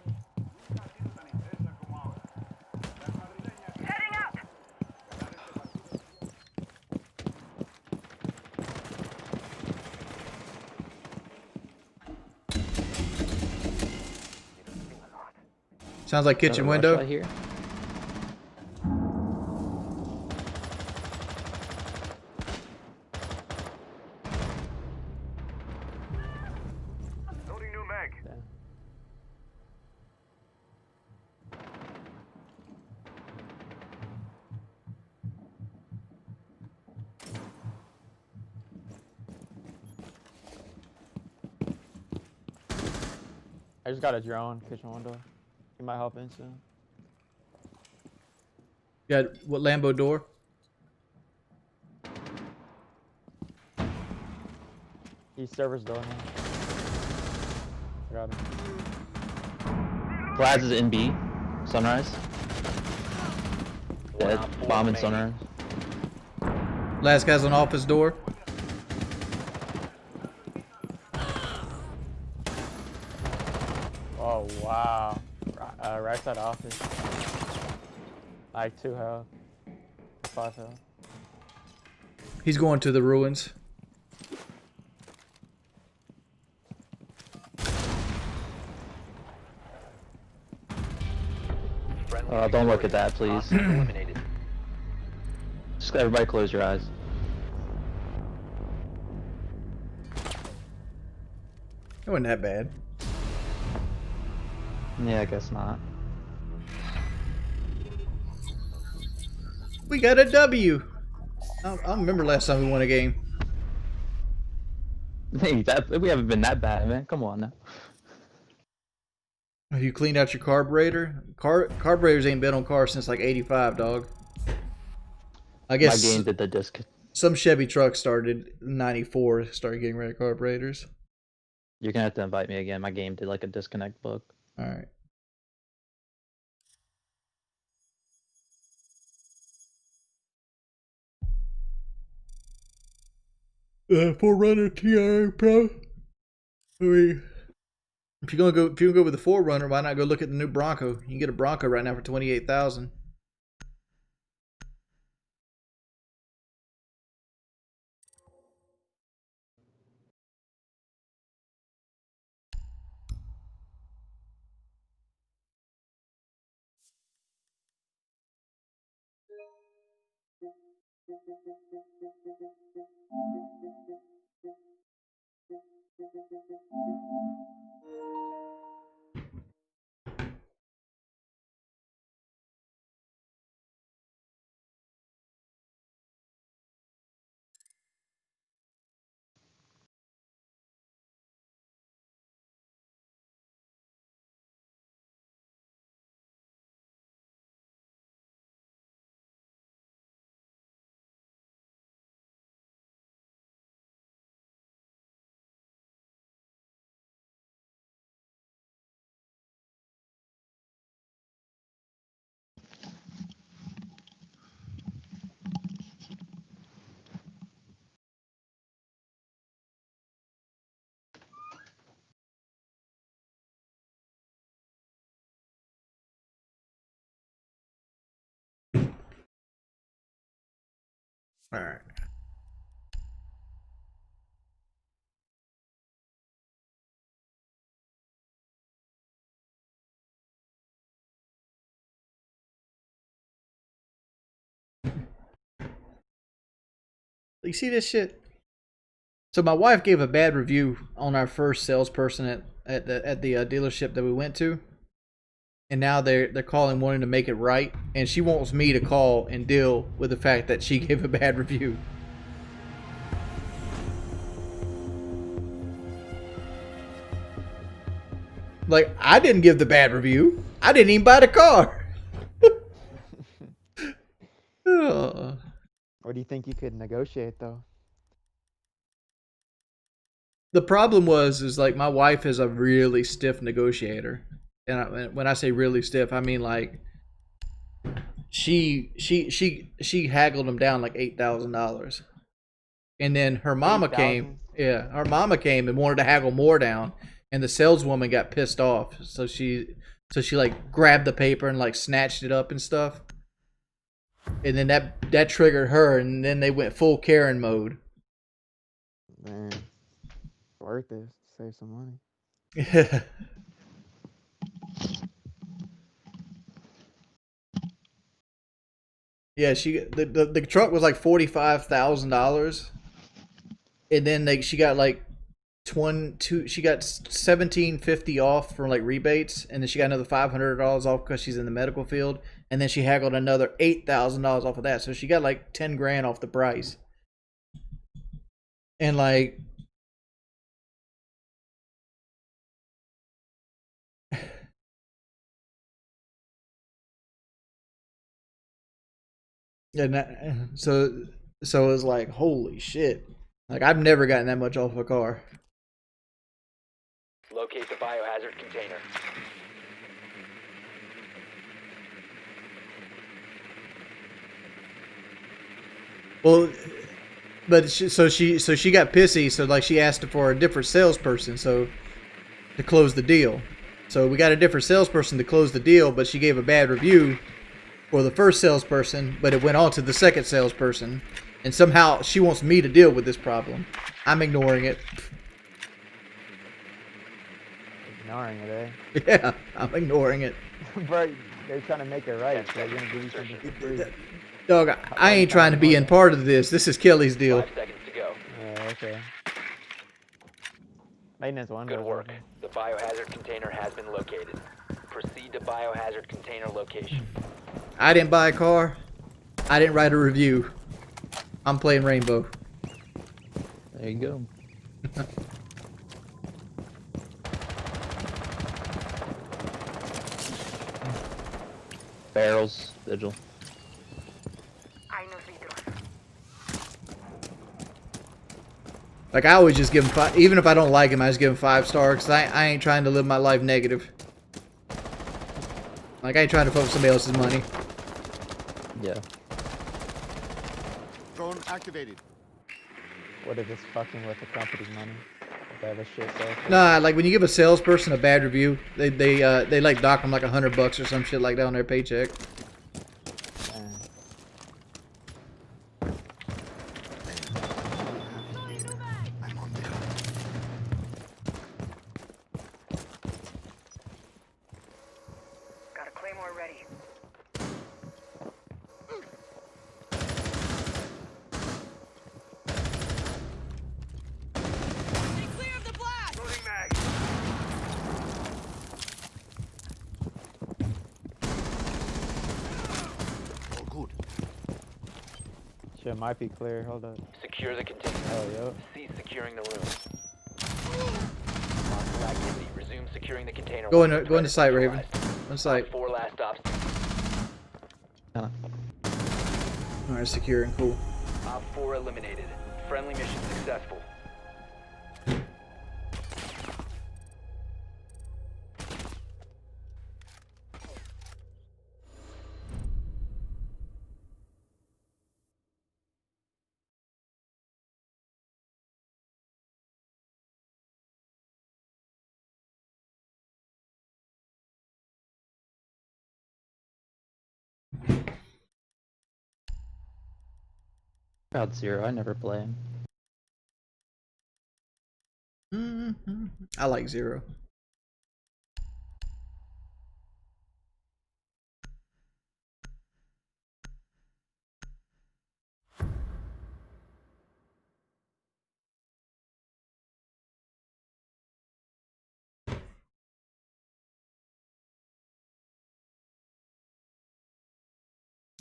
Sounds like kitchen Another rush window. right here. Loading new mag. I just got a drone, kitchen window. You might hop in soon. Got what Lambo door? He's server's door now. Got him. Plaz is in B. Sunrise. Dead. Op 4 Bomb in remaining. Sunrise. Last guy's on office door. Oh wow. Right side office. Like 2 health. 5 health. He's going to the ruins. Friendly Don't look at that, please. Hostiles eliminated. Just everybody close your eyes. It wasn't that bad. Yeah, I guess not. We got a W. I don't remember last time we won a game. Hey, we haven't been that bad, man. Come on now. Have you cleaned out your carburetor? Carburetors ain't been on cars since like 85, dog. I guess My game did the disc. some Chevy trucks started in 94, started getting rid of carburetors. You're gonna have to invite me again. My game did like a disconnect bug. Alright. Forerunner TI Pro. I mean, if you're gonna go with the Forerunner, why not go look at the new Bronco? You can get a Bronco right now for 28,000. Alright. You see this shit? So my wife gave a bad review on our first salesperson at the dealership that we went to, and now they're calling wanting to make it right, and she wants me to call and deal with the fact that she gave a bad review. Like, I didn't give the bad review. I didn't even buy the car. What do you think you could negotiate though? The problem is like my wife is a really stiff negotiator, and when I say really stiff, I mean like she haggled him down like $8,000, and then her mama came. 8,000? Yeah, her mama came and wanted to haggle more down, and the saleswoman got pissed off, so she like grabbed the paper and like snatched it up and stuff, and then that triggered her, and then they went full Karen mode. Man, worth it. Save some money. Yeah, the truck was like $45,000, and then she got like she got $1,750 off for like rebates, and then she got another $500 off because she's in the medical field, and then she haggled another $8,000 off of that, so she got like 10 grand off the price, and like. And so it was like, holy shit. Like, I've never gotten that much off a car. Locate the biohazard container. Well, but she got pissy, so like she asked for a different salesperson to close the deal. So we got a different salesperson to close the deal, but she gave a bad review for the first salesperson, but it went on to the second salesperson, and somehow she wants me to deal with this problem. I'm ignoring it. Ignoring it, eh? Yeah, I'm ignoring it. Bro, they're trying to make it right, so they're gonna give you something for free. Dog, I ain't trying to be in part of this. This is Kelly's deal. 5 seconds to go. Okay. Maintenance one. Good work. The biohazard container has been located. Proceed to biohazard container location. I didn't buy a car. I didn't write a review. I'm playing Rainbow. There you go. Barrels, Vigil. Like, I always just give him 5. Even if I don't like him, I just give him 5-star, because I ain't trying to live my life negative. Like, I ain't trying to fuck with somebody else's money. Yeah. Drone activated. What if it's fucking with the company's money? If they have a shit sale? Nah, like when you give a salesperson a bad review, they like dock them like $100 or some shit like that on their paycheck. Got a claymore ready. Loading mag. All good. Shit might be clear. Hold up. Secure the container. Oh, yo. Cease securing the room. Hostile activity. Resume securing the container. Go once the into threat is site, Raven. neutralized. On site. 4 last stops. Alright, securing. Cool. Op 4 eliminated. Friendly mission successful. About Zero, I never play him. I like Zero.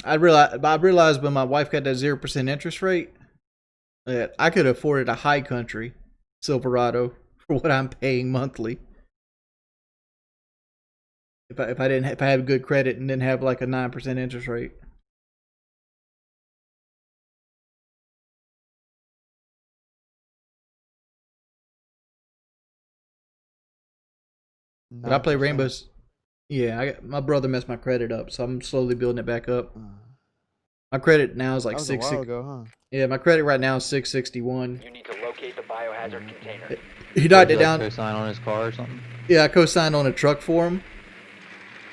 I realized when my wife got that 0% interest rate that I could have afforded a high country Silverado for what I'm paying monthly. if I had good credit and didn't have like a 9% interest rate. But I play 9%. Rainbows. Yeah, my brother messed my credit up, so I'm slowly building it back up. My credit now is like That was a while 660. ago, huh? Yeah, my credit right now is 661. You need to locate the biohazard container. He knocked it Like down. co-sign on his car or something. Yeah, I co-signed on a truck for him,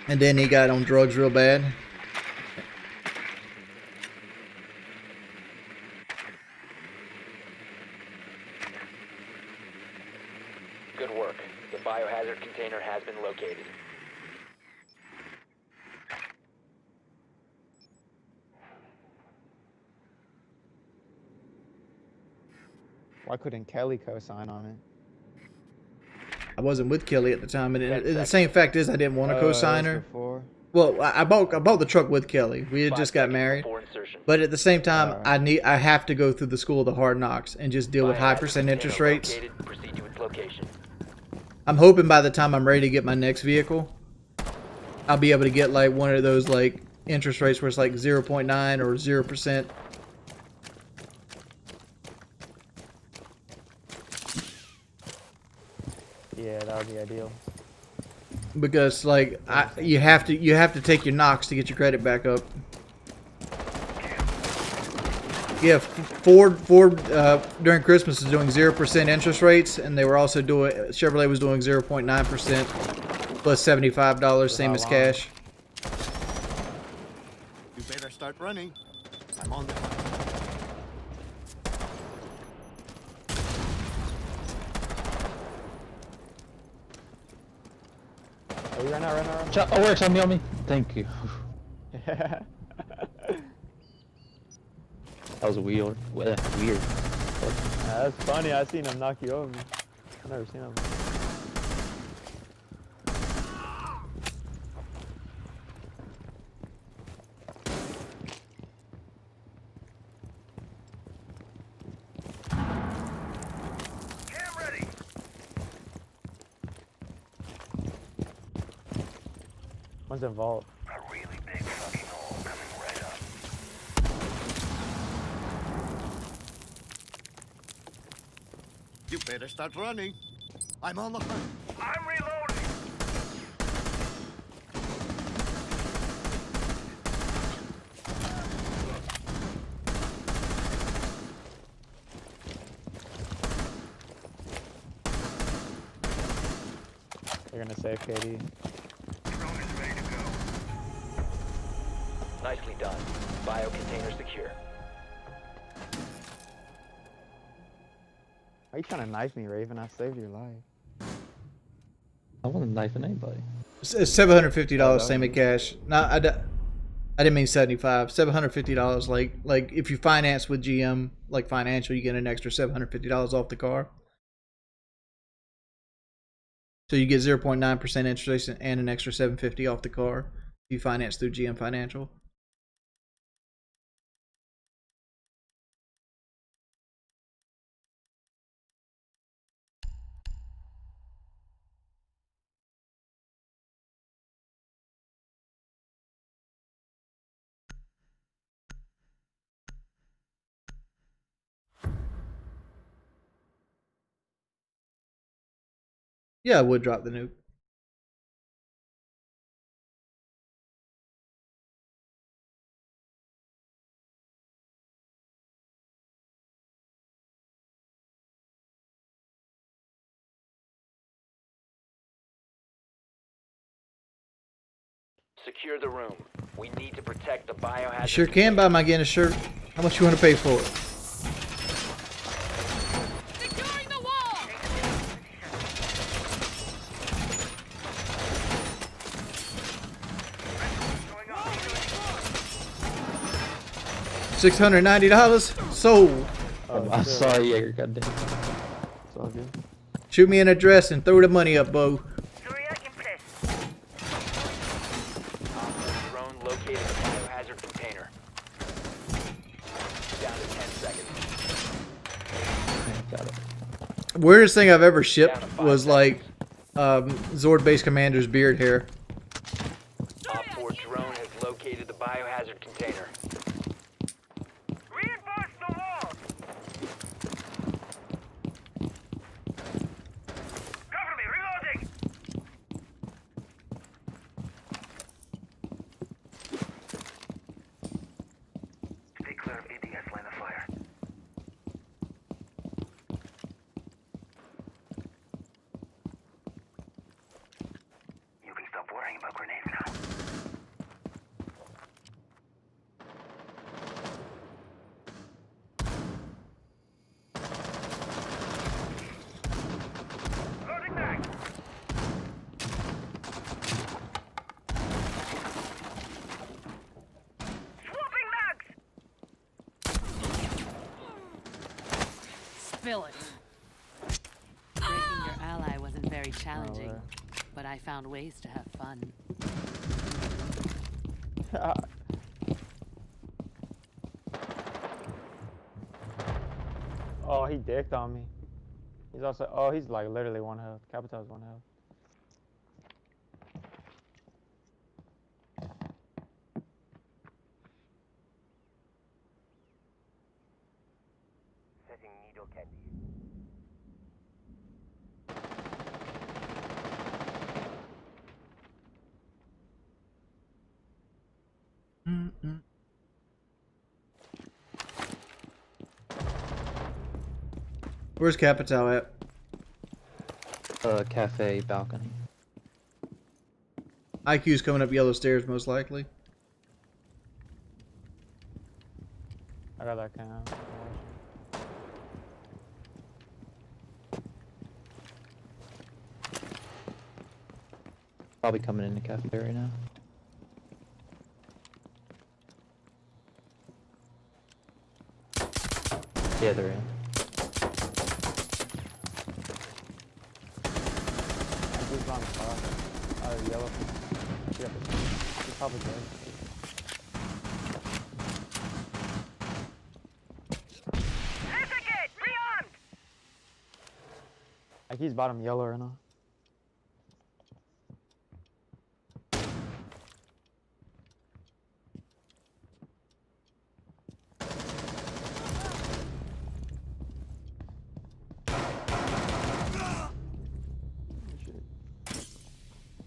and then he got on drugs real bad. Good work. The biohazard container has been located. Why couldn't Kelly co-sign on it? I wasn't with Kelly at the time, and the same fact is I didn't want to co-sign her. Before? Well, I bought the truck with Kelly. We had just got married, but at the same time, I have to go through the school of the hard knocks and just deal with high percent interest rates. Proceed to its location. I'm hoping by the time I'm ready to get my next vehicle, I'll be able to get like one of those like interest rates where it's like 0.9 or 0%. Yeah, that would be ideal. Because like you have to take your knocks to get your credit back up. Yeah, Ford during Christmas is doing 0% interest rates, and they were also doing Chevrolet was doing 0.9% plus $75, same as cash. You better start running. I'm on the Oh, run out, run out, run out. Oh, works on me, Thank you. That was weird. Weird. That's funny. I seen him knock you over. I've never seen him. One's involved. A really big fucking hole coming right up. You better start running. I'm on the hunt. I'm reloading. They're gonna save KD. Drone is ready to go. Nicely done. Bio container secure. Why are you trying to knife me, Raven? I saved your life. I wasn't knifing anybody. It's $750, same as cash. No, I didn't mean 75. $750. Like if you finance with GM, like financial, you get an extra $750 off the car. So you get 0.9% interest and an extra $750 off the car if you finance through GM Financial. Yeah, I would drop the nuke. Secure the room. We need to protect the biohazard. You sure can buy my Guinness shirt. How much you want to pay for it? Securing the wall! $690 sold. I saw you, goddamn. It's all good. Shoot me an address and throw the money up, Bo. Drone located the biohazard container. Down to 10 seconds. Got it. Weirdest thing I've ever shipped was like Zord Base Commander's beard hair. biohazard container. Reinforce the wall! Cover me, reloading! Stay clear of ADS line of fire. You can stop worrying about grenades now. Loading back! Swapping mags! Spill it. Breaking your ally wasn't very challenging, but I found ways to have fun. Oh, he dicked on me. He's also, oh, he's like literally 1 health. Capital's 1 health. Setting needle candy. Where's Capital at? Cafe balcony. IQ's coming up yellow stairs, most likely. I got that cam. Probably coming in the cafeteria now. Yeah, they're in. He's on top. Yellow. Yeah, he's probably dead. Investigate! Rearmed! Like he's bottom yellow right now.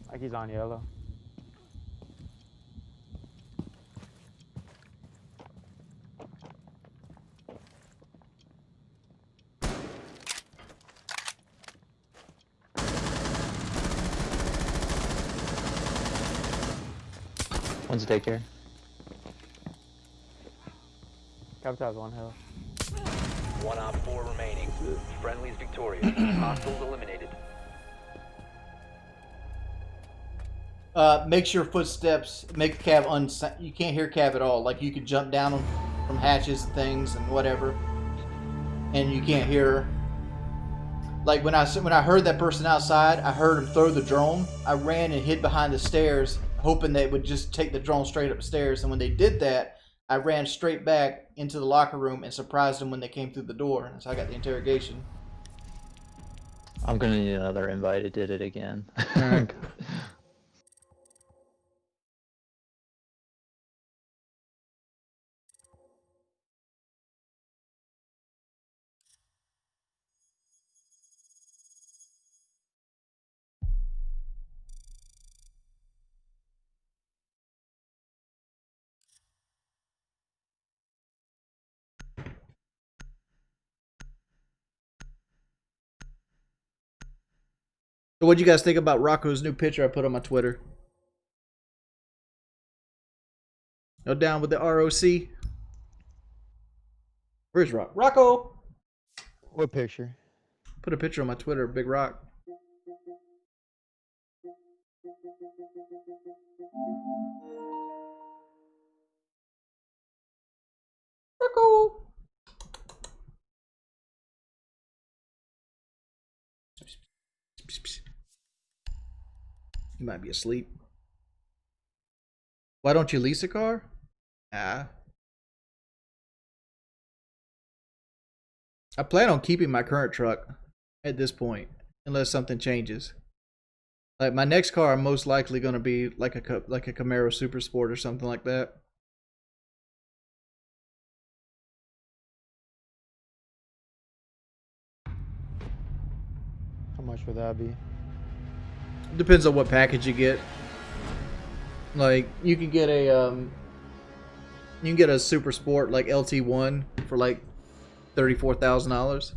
Like he's on yellow. One's a daycare. Capital's 1 health. 1 op 4 remaining. Friendly's victorious. Hostiles eliminated. Makes your footsteps make Cab you can't hear Cab at all. Like you could jump down them from hatches and things and whatever, and you can't hear her. Like when I heard that person outside, I heard him throw the drone. I ran and hid behind the stairs, hoping they would just take the drone straight upstairs. And when they did that, I ran straight back into the locker room and surprised them when they came through the door. And so I got the interrogation. I'm gonna need another invite. It did it again. Alright. So what'd you guys think about Rocco's new picture I put on my Twitter? No down with the ROC? Where's Rock? Rocco! What picture? Put a picture on my Twitter of Big Rock. Rocco! You might be asleep. Why don't you lease a car? I plan on keeping my current truck at this point, unless something changes. Like my next car, I'm most likely going to be like a Camaro Super Sport or something like that. much would that be? Depends on what package you get. Like you can get a Super Sport like LT1 for like $34,000.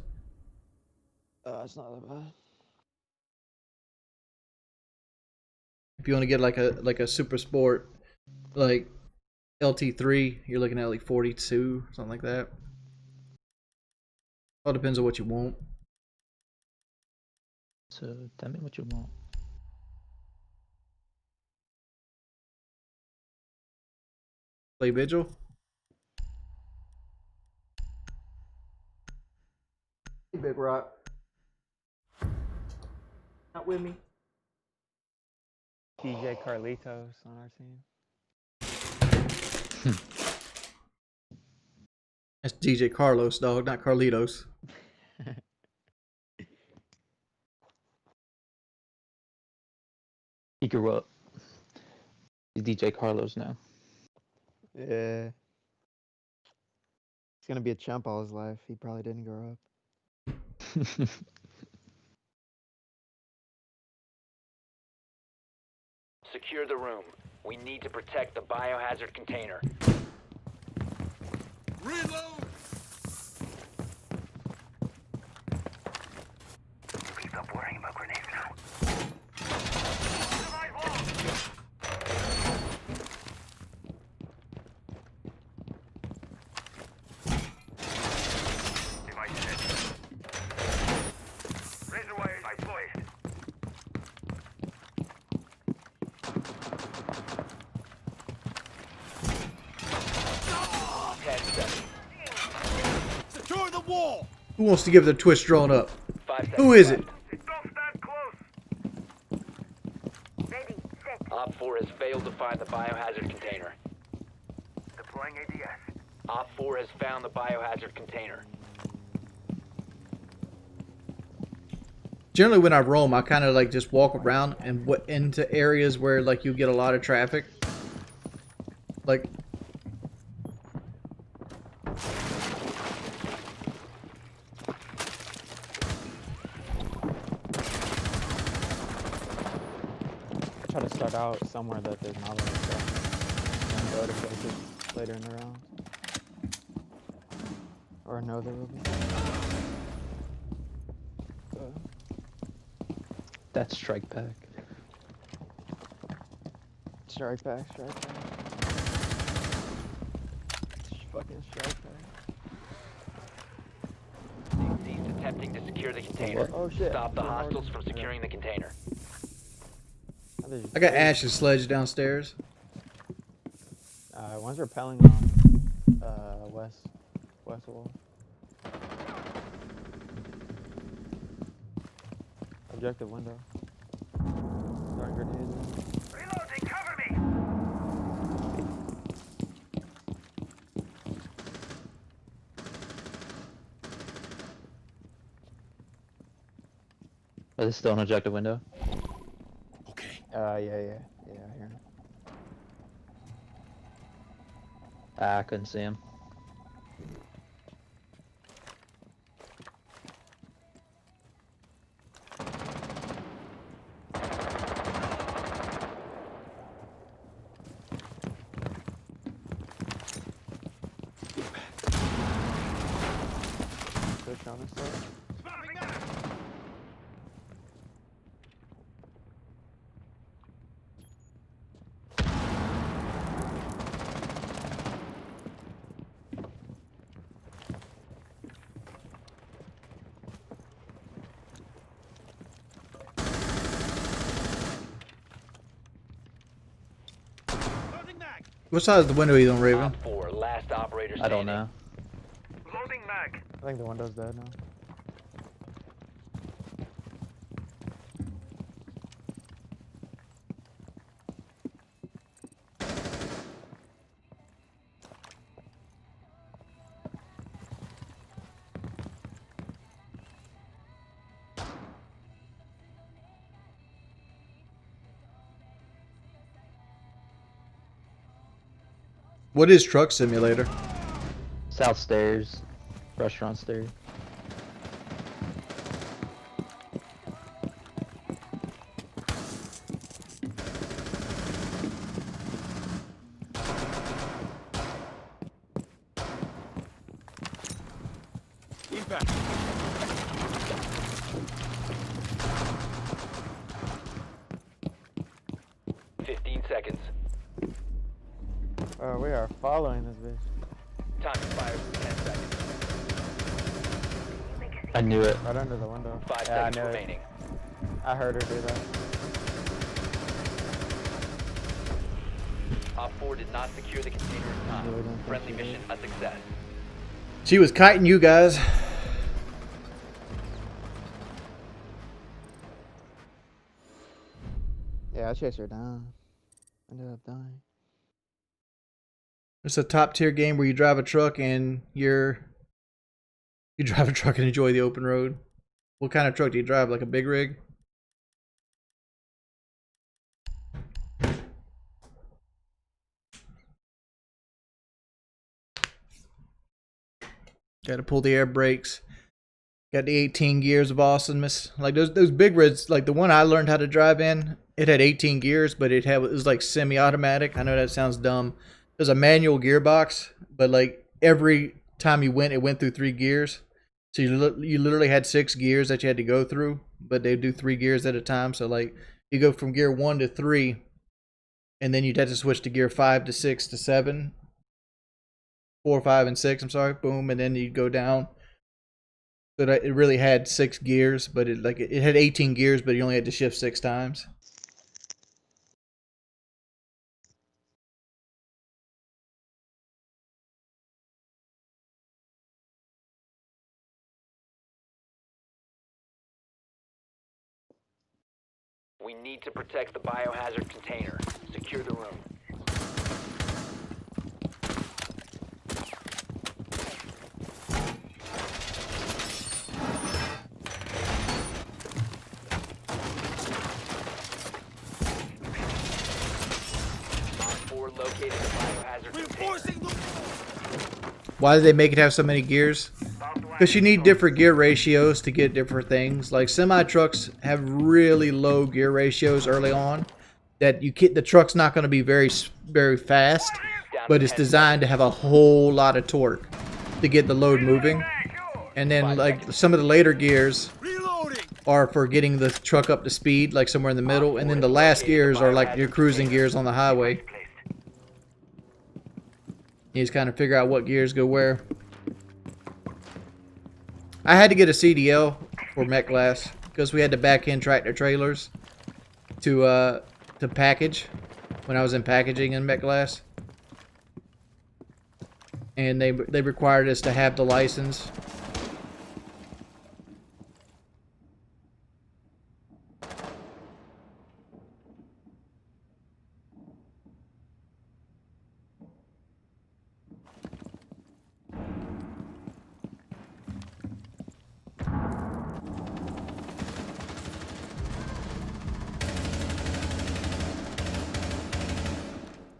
It's not that bad. If you want to get like a Super Sport like LT3, you're looking at like 42, something like that. All depends on what you want. So tell me what you want. Play Vigil. Hey, Big Rock. Not with me. DJ Carlitos on our team. That's DJ Carlos, dog, not Carlitos. He grew up. He's DJ Carlos now. Yeah. He's gonna be a chump all his life. He probably didn't grow up. Secure the room. We need to protect the biohazard container. Reload! You can stop worrying about grenades now. Device set. Razor wire deployed. 10 seconds. Secure the wall! Who wants to give the twist drone up? 5 seconds. Who is it? Don't stand close. Ready, set. Op 4 has failed to find the biohazard container. Deploying ADS. Op 4 has found the biohazard container. Generally, when I roam, I kind of like just walk around and into areas where like you get a lot of traffic. Like. I try to start out somewhere that there's not a lot of stuff. And go to places later in the round. Or know there will be. That's strike pack. Strike back, strike back. Fucking strike back. Cease attempting to secure the container. Oh shit. Stop the hostiles from securing the container. I got Ash's sledge downstairs. One's rappelling on west wall. Objective window. Throwing grenades. Reloading, cover me! Oh, this is still an objective window. Yeah, I hear him. I couldn't see him. Push on this side. What side is the window he's on, Raven? Op 4, last operator I don't standing. know. Loading mag. I think the window's dead now. What is Truck Simulator? South stairs. Restaurant stairs. back. 15 seconds. Oh, we are following this bitch. Time expires in 10 seconds. I knew it. Right under the window. 5 Yeah, I seconds knew remaining. it. I heard her do that. Op 4 did not secure the container in time. Friendly mission a success. She was kiting you guys. Yeah, I chased her down. Ended up dying. It's a top tier game where you drive a truck and you drive a truck and enjoy the open road. What kind of truck do you drive? Like a big rig? Got to pull the air brakes. Got the 18 gears of awesomeness. Like those big rigs, like the one I learned how to drive in, it had 18 gears, but it was like semi-automatic. I know that sounds dumb. There's a manual gearbox, but like every time you went, it went through 3 gears. So you literally had 6 gears that you had to go through, but they do 3 gears at a time. So like you go from gear 1 to 3, and then you'd have to switch to gear 5 to 6 to 7. 4, 5, and 6. I'm sorry. Boom, and then you go down. So that it really had 6 gears, but it had 18 gears, but you only had to shift 6 times. We need to protect the biohazard container. Secure the room. Located the biohazard container. Why did they make it have so many gears? Because you need different gear ratios to get different things. Like semi trucks have really low gear ratios early on. That the truck's not going to be very fast, but it's designed to have a whole lot of torque to get the load moving. And then like some of the later gears are for getting the truck up to speed, like somewhere in the middle. And then the last gears are like your cruising gears on the highway. You just kind of figure out what gears go where. I had to get a CDL for Met Glass because we had to back in tractor trailers to package when I was in packaging in Met Glass, and they required us to have the license.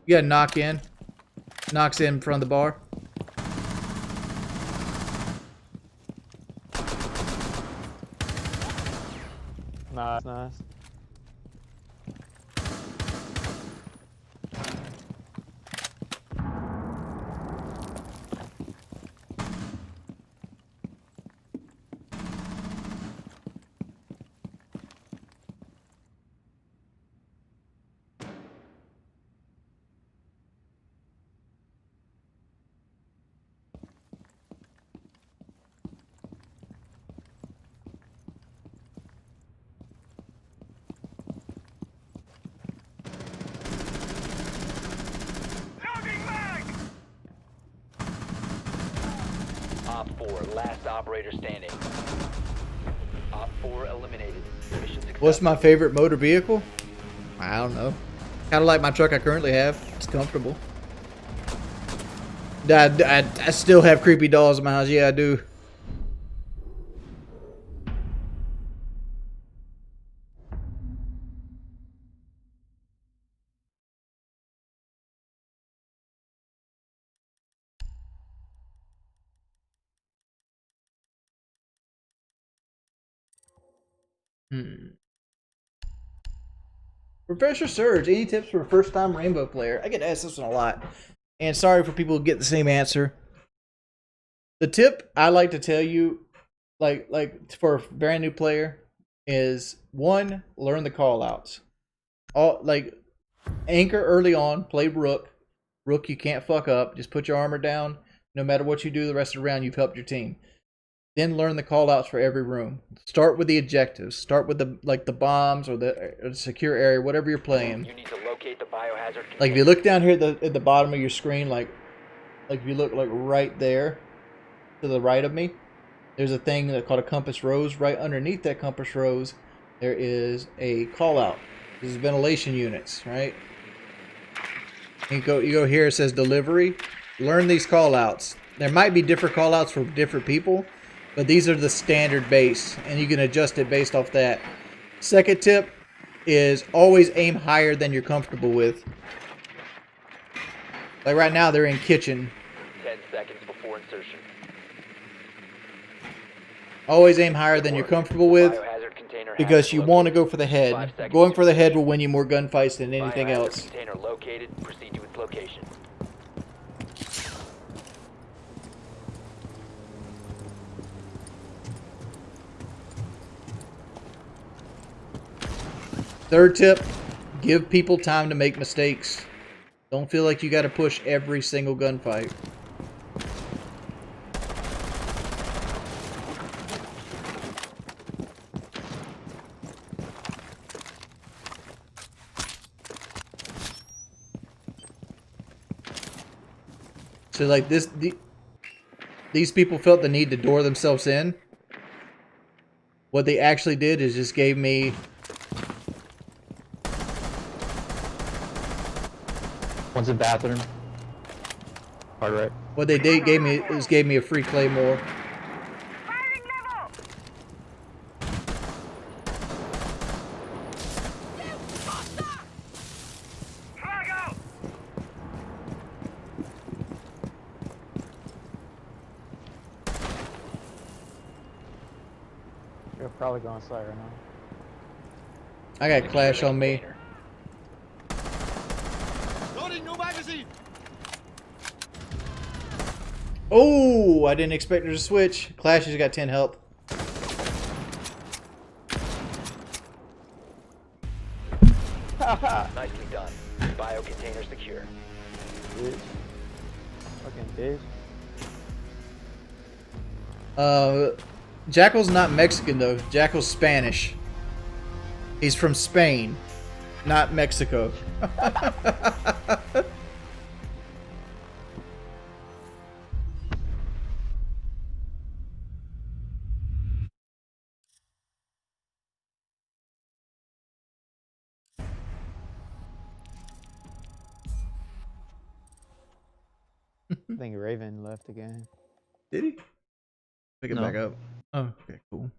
You got to knock in. Knocks in front of the bar. Nice, nice. Op 4, last operator standing. Op 4 eliminated. Mission success. What's my favorite motor vehicle? I don't know. Kind of like my truck I currently have. It's comfortable. I still have creepy dolls in my house. Yeah, I do. Professor Surge, any tips for a first-time Rainbow player? I get asked this one a lot. And sorry for people who get the same answer. The tip I like to tell you like for a brand new player is one, learn the call outs. All like anchor early on, play Rook. Rook you can't fuck up. Just put your armor down. No matter what you do the rest of the round, you've helped your team. Then learn the call outs for every room. Start with the objectives. Start with the bombs or the secure area, whatever you're playing. You need to locate the biohazard container. Like if you look down here at the bottom of your screen, like if you look like right there to the right of me, there's a thing that's called a compass rose. Right underneath that compass rose, there is a call out. This is ventilation units, right? You go here. It says delivery. Learn these call outs. There might be different call outs for different people, but these are the standard base, and you can adjust it based off that. Second tip is always aim higher than you're comfortable with. Like right now, they're in kitchen. 10 seconds before insertion. Always aim higher than you're comfortable with, because you want to go for the head. Going for the head will win you more gunfights than anything else. Container located. Proceed to its location. Third tip, give people time to make mistakes. Don't feel like you got to push every single gunfight. So like these people felt the need to door themselves in. What they actually did is just gave me One's in bathroom. Hard right. What they did gave me a free claymore. You're probably going slow right now. I got Clash on me. Loading new magazine. Oh, I didn't expect her to switch. Clash has got 10 health. Nicely done. Bio container secure. Bitch. Fucking bitch. Jackal's not Mexican though. Jackal's Spanish. He's from Spain, not Mexico. I think Raven left again. Did he? Pick it No. back up. Oh, okay, cool.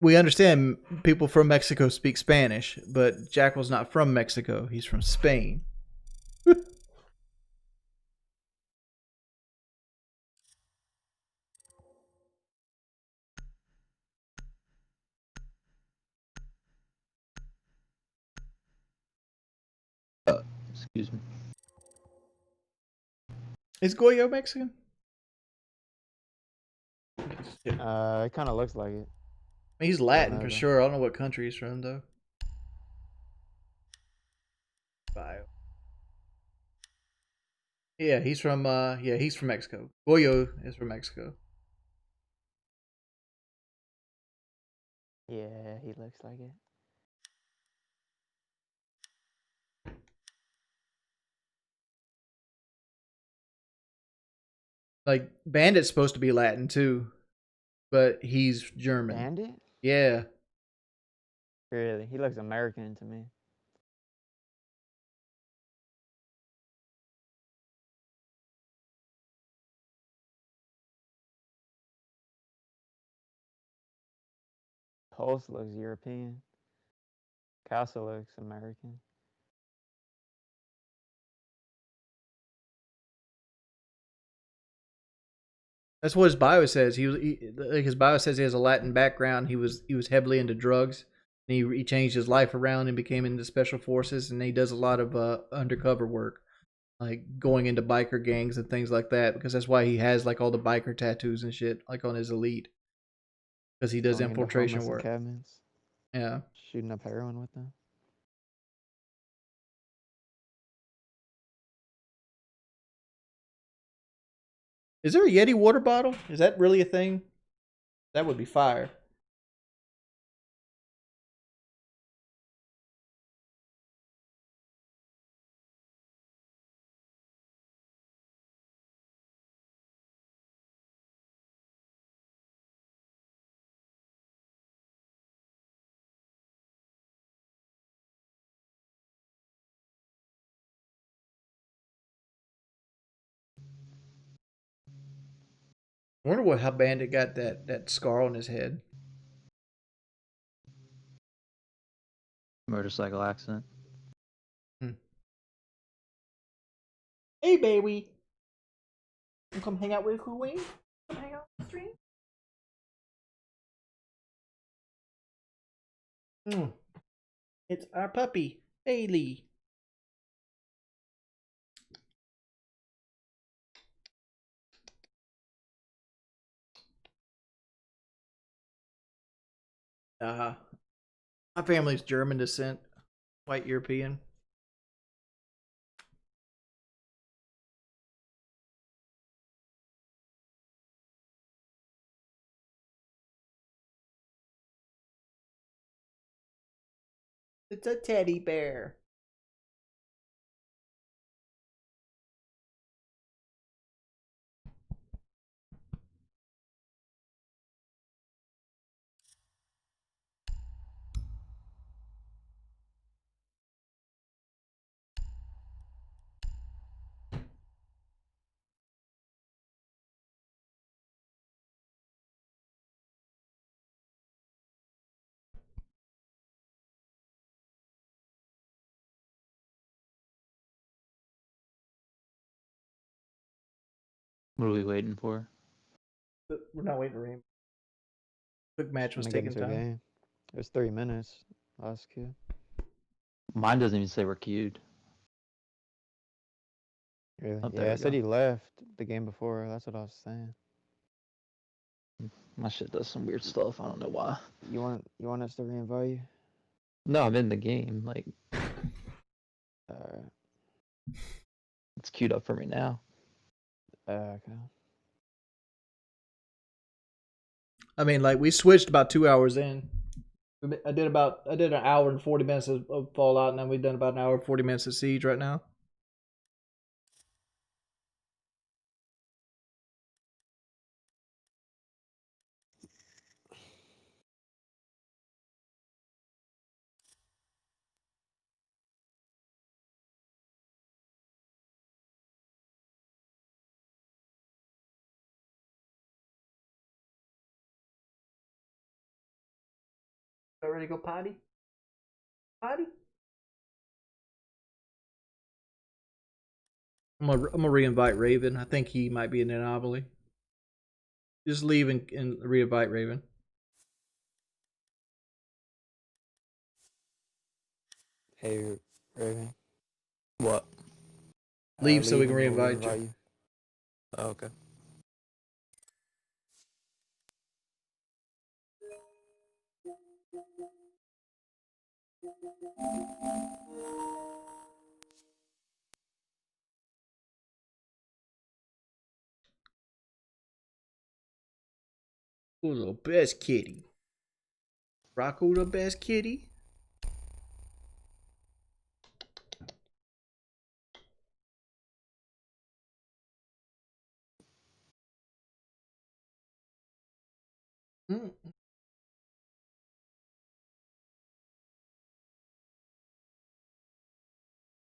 We understand people from Mexico speak Spanish, but Jackal's not from Mexico. He's from Spain. Excuse me. Is Goyo Mexican? It kind of looks like it. He's Latin for sure. I don't know what country he's from though. Bio. Yeah, he's from he's from Mexico. Goyo is from Mexico. Yeah, he looks like it. Like Bandit's supposed to be Latin too, but he's German. Bandit? Yeah. Really? He looks American to me. Pulse looks European. Castle looks American. That's what his bio says. Like his bio says he has a Latin background. He was heavily into drugs. And he changed his life around and became into special forces, and he does a lot of undercover work. like going into biker gangs and things like that, because that's why he has like all the biker tattoos and shit like on his elite, because he does Going into infiltration homeless work. encampments, Yeah. shooting up heroin with them. Is there a Yeti water bottle? Is that really a thing? That would be fire. I wonder how Bandit got that scar on his head. Motorcycle accident. Hey, baby. You come hang out with Queen? Come hang out on the stream? It's our puppy, Haley. My family's German descent, white European. It's a teddy bear. What are we waiting for? We're not waiting for him. Quick match was Trying to get taking into a time. game. It was 3 minutes. Last queue. Mine doesn't even say we're queued. Really? Oh, there Yeah, we I said go. he left the game before. That's what I was saying. My shit does some weird stuff. I don't know why. You want us to reinvite you? No, I'm in the game. Like, it's queued up for me now. Okay. I mean, like we switched about 2 hours in. I did an hour and 40 minutes of Fallout, and then we've done about an hour and 40 minutes of Siege right now. Ready to go potty? Potty? I'm gonna re-invite Raven. I think he might be an anomaly. Just leave and re-invite Raven. Hey, Raven. What? Leave so we can We'll re-invite you. you. Oh, okay. Who's the best kitty? Rocco the best kitty? Mm.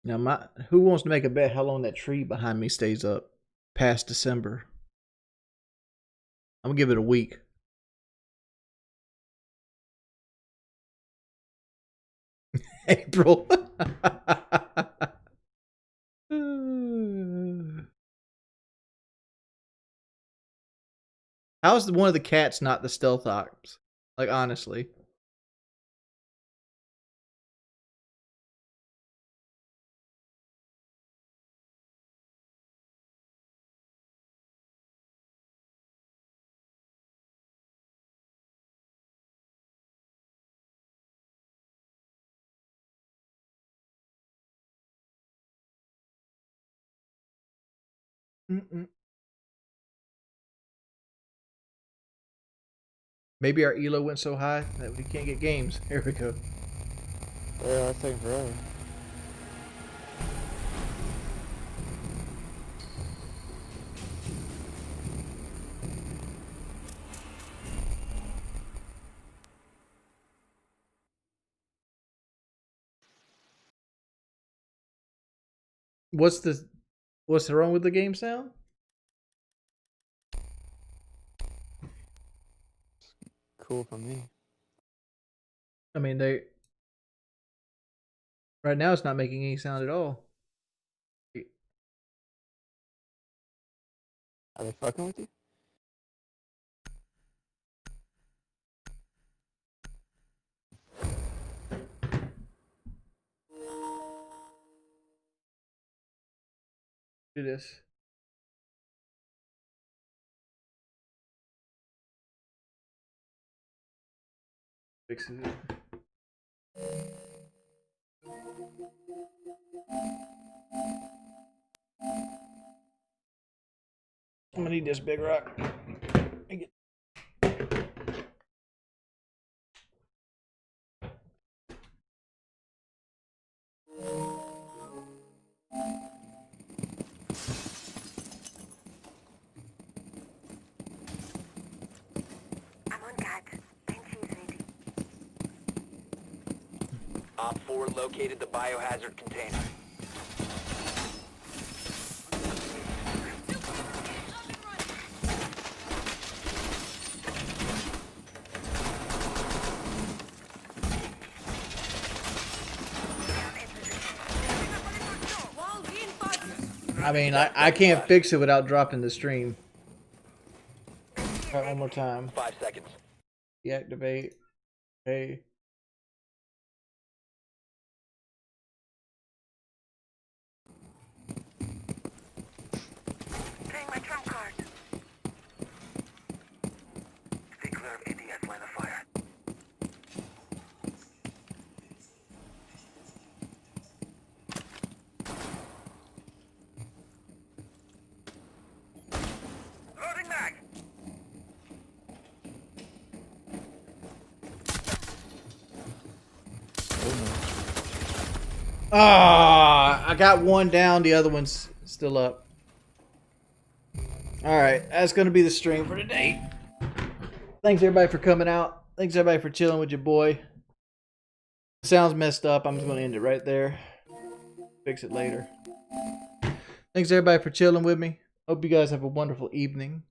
Now, who wants to make a bet how long that tree behind me stays up past December? I'm gonna give it a week. April. How's one of the cats not the stealth ops? Like, honestly. Mm-mm. Maybe our elo went so high that we can't get games. Here we go. Yeah, that's taking forever. What's wrong with the game sound? Cool for me. I mean, right now it's not making any sound at all. Are they fucking with you? Do this. Fixes it. I'm gonna need this big rock. Op 4 located the biohazard container. I mean, I can't fix it without dropping the stream. Alright, one more time. 5 seconds. Deactivate. Okay. Take my trump card. Stay clear of ADS line of fire. Loading mag. Ah, I got one down, the other one's still up. Alright, that's gonna be the stream for today. Thanks everybody for coming out. Thanks everybody for chilling with your boy. Sounds messed up. I'm just gonna end it right there. Fix it later. Thanks everybody for chilling with me. Hope you guys have a wonderful evening.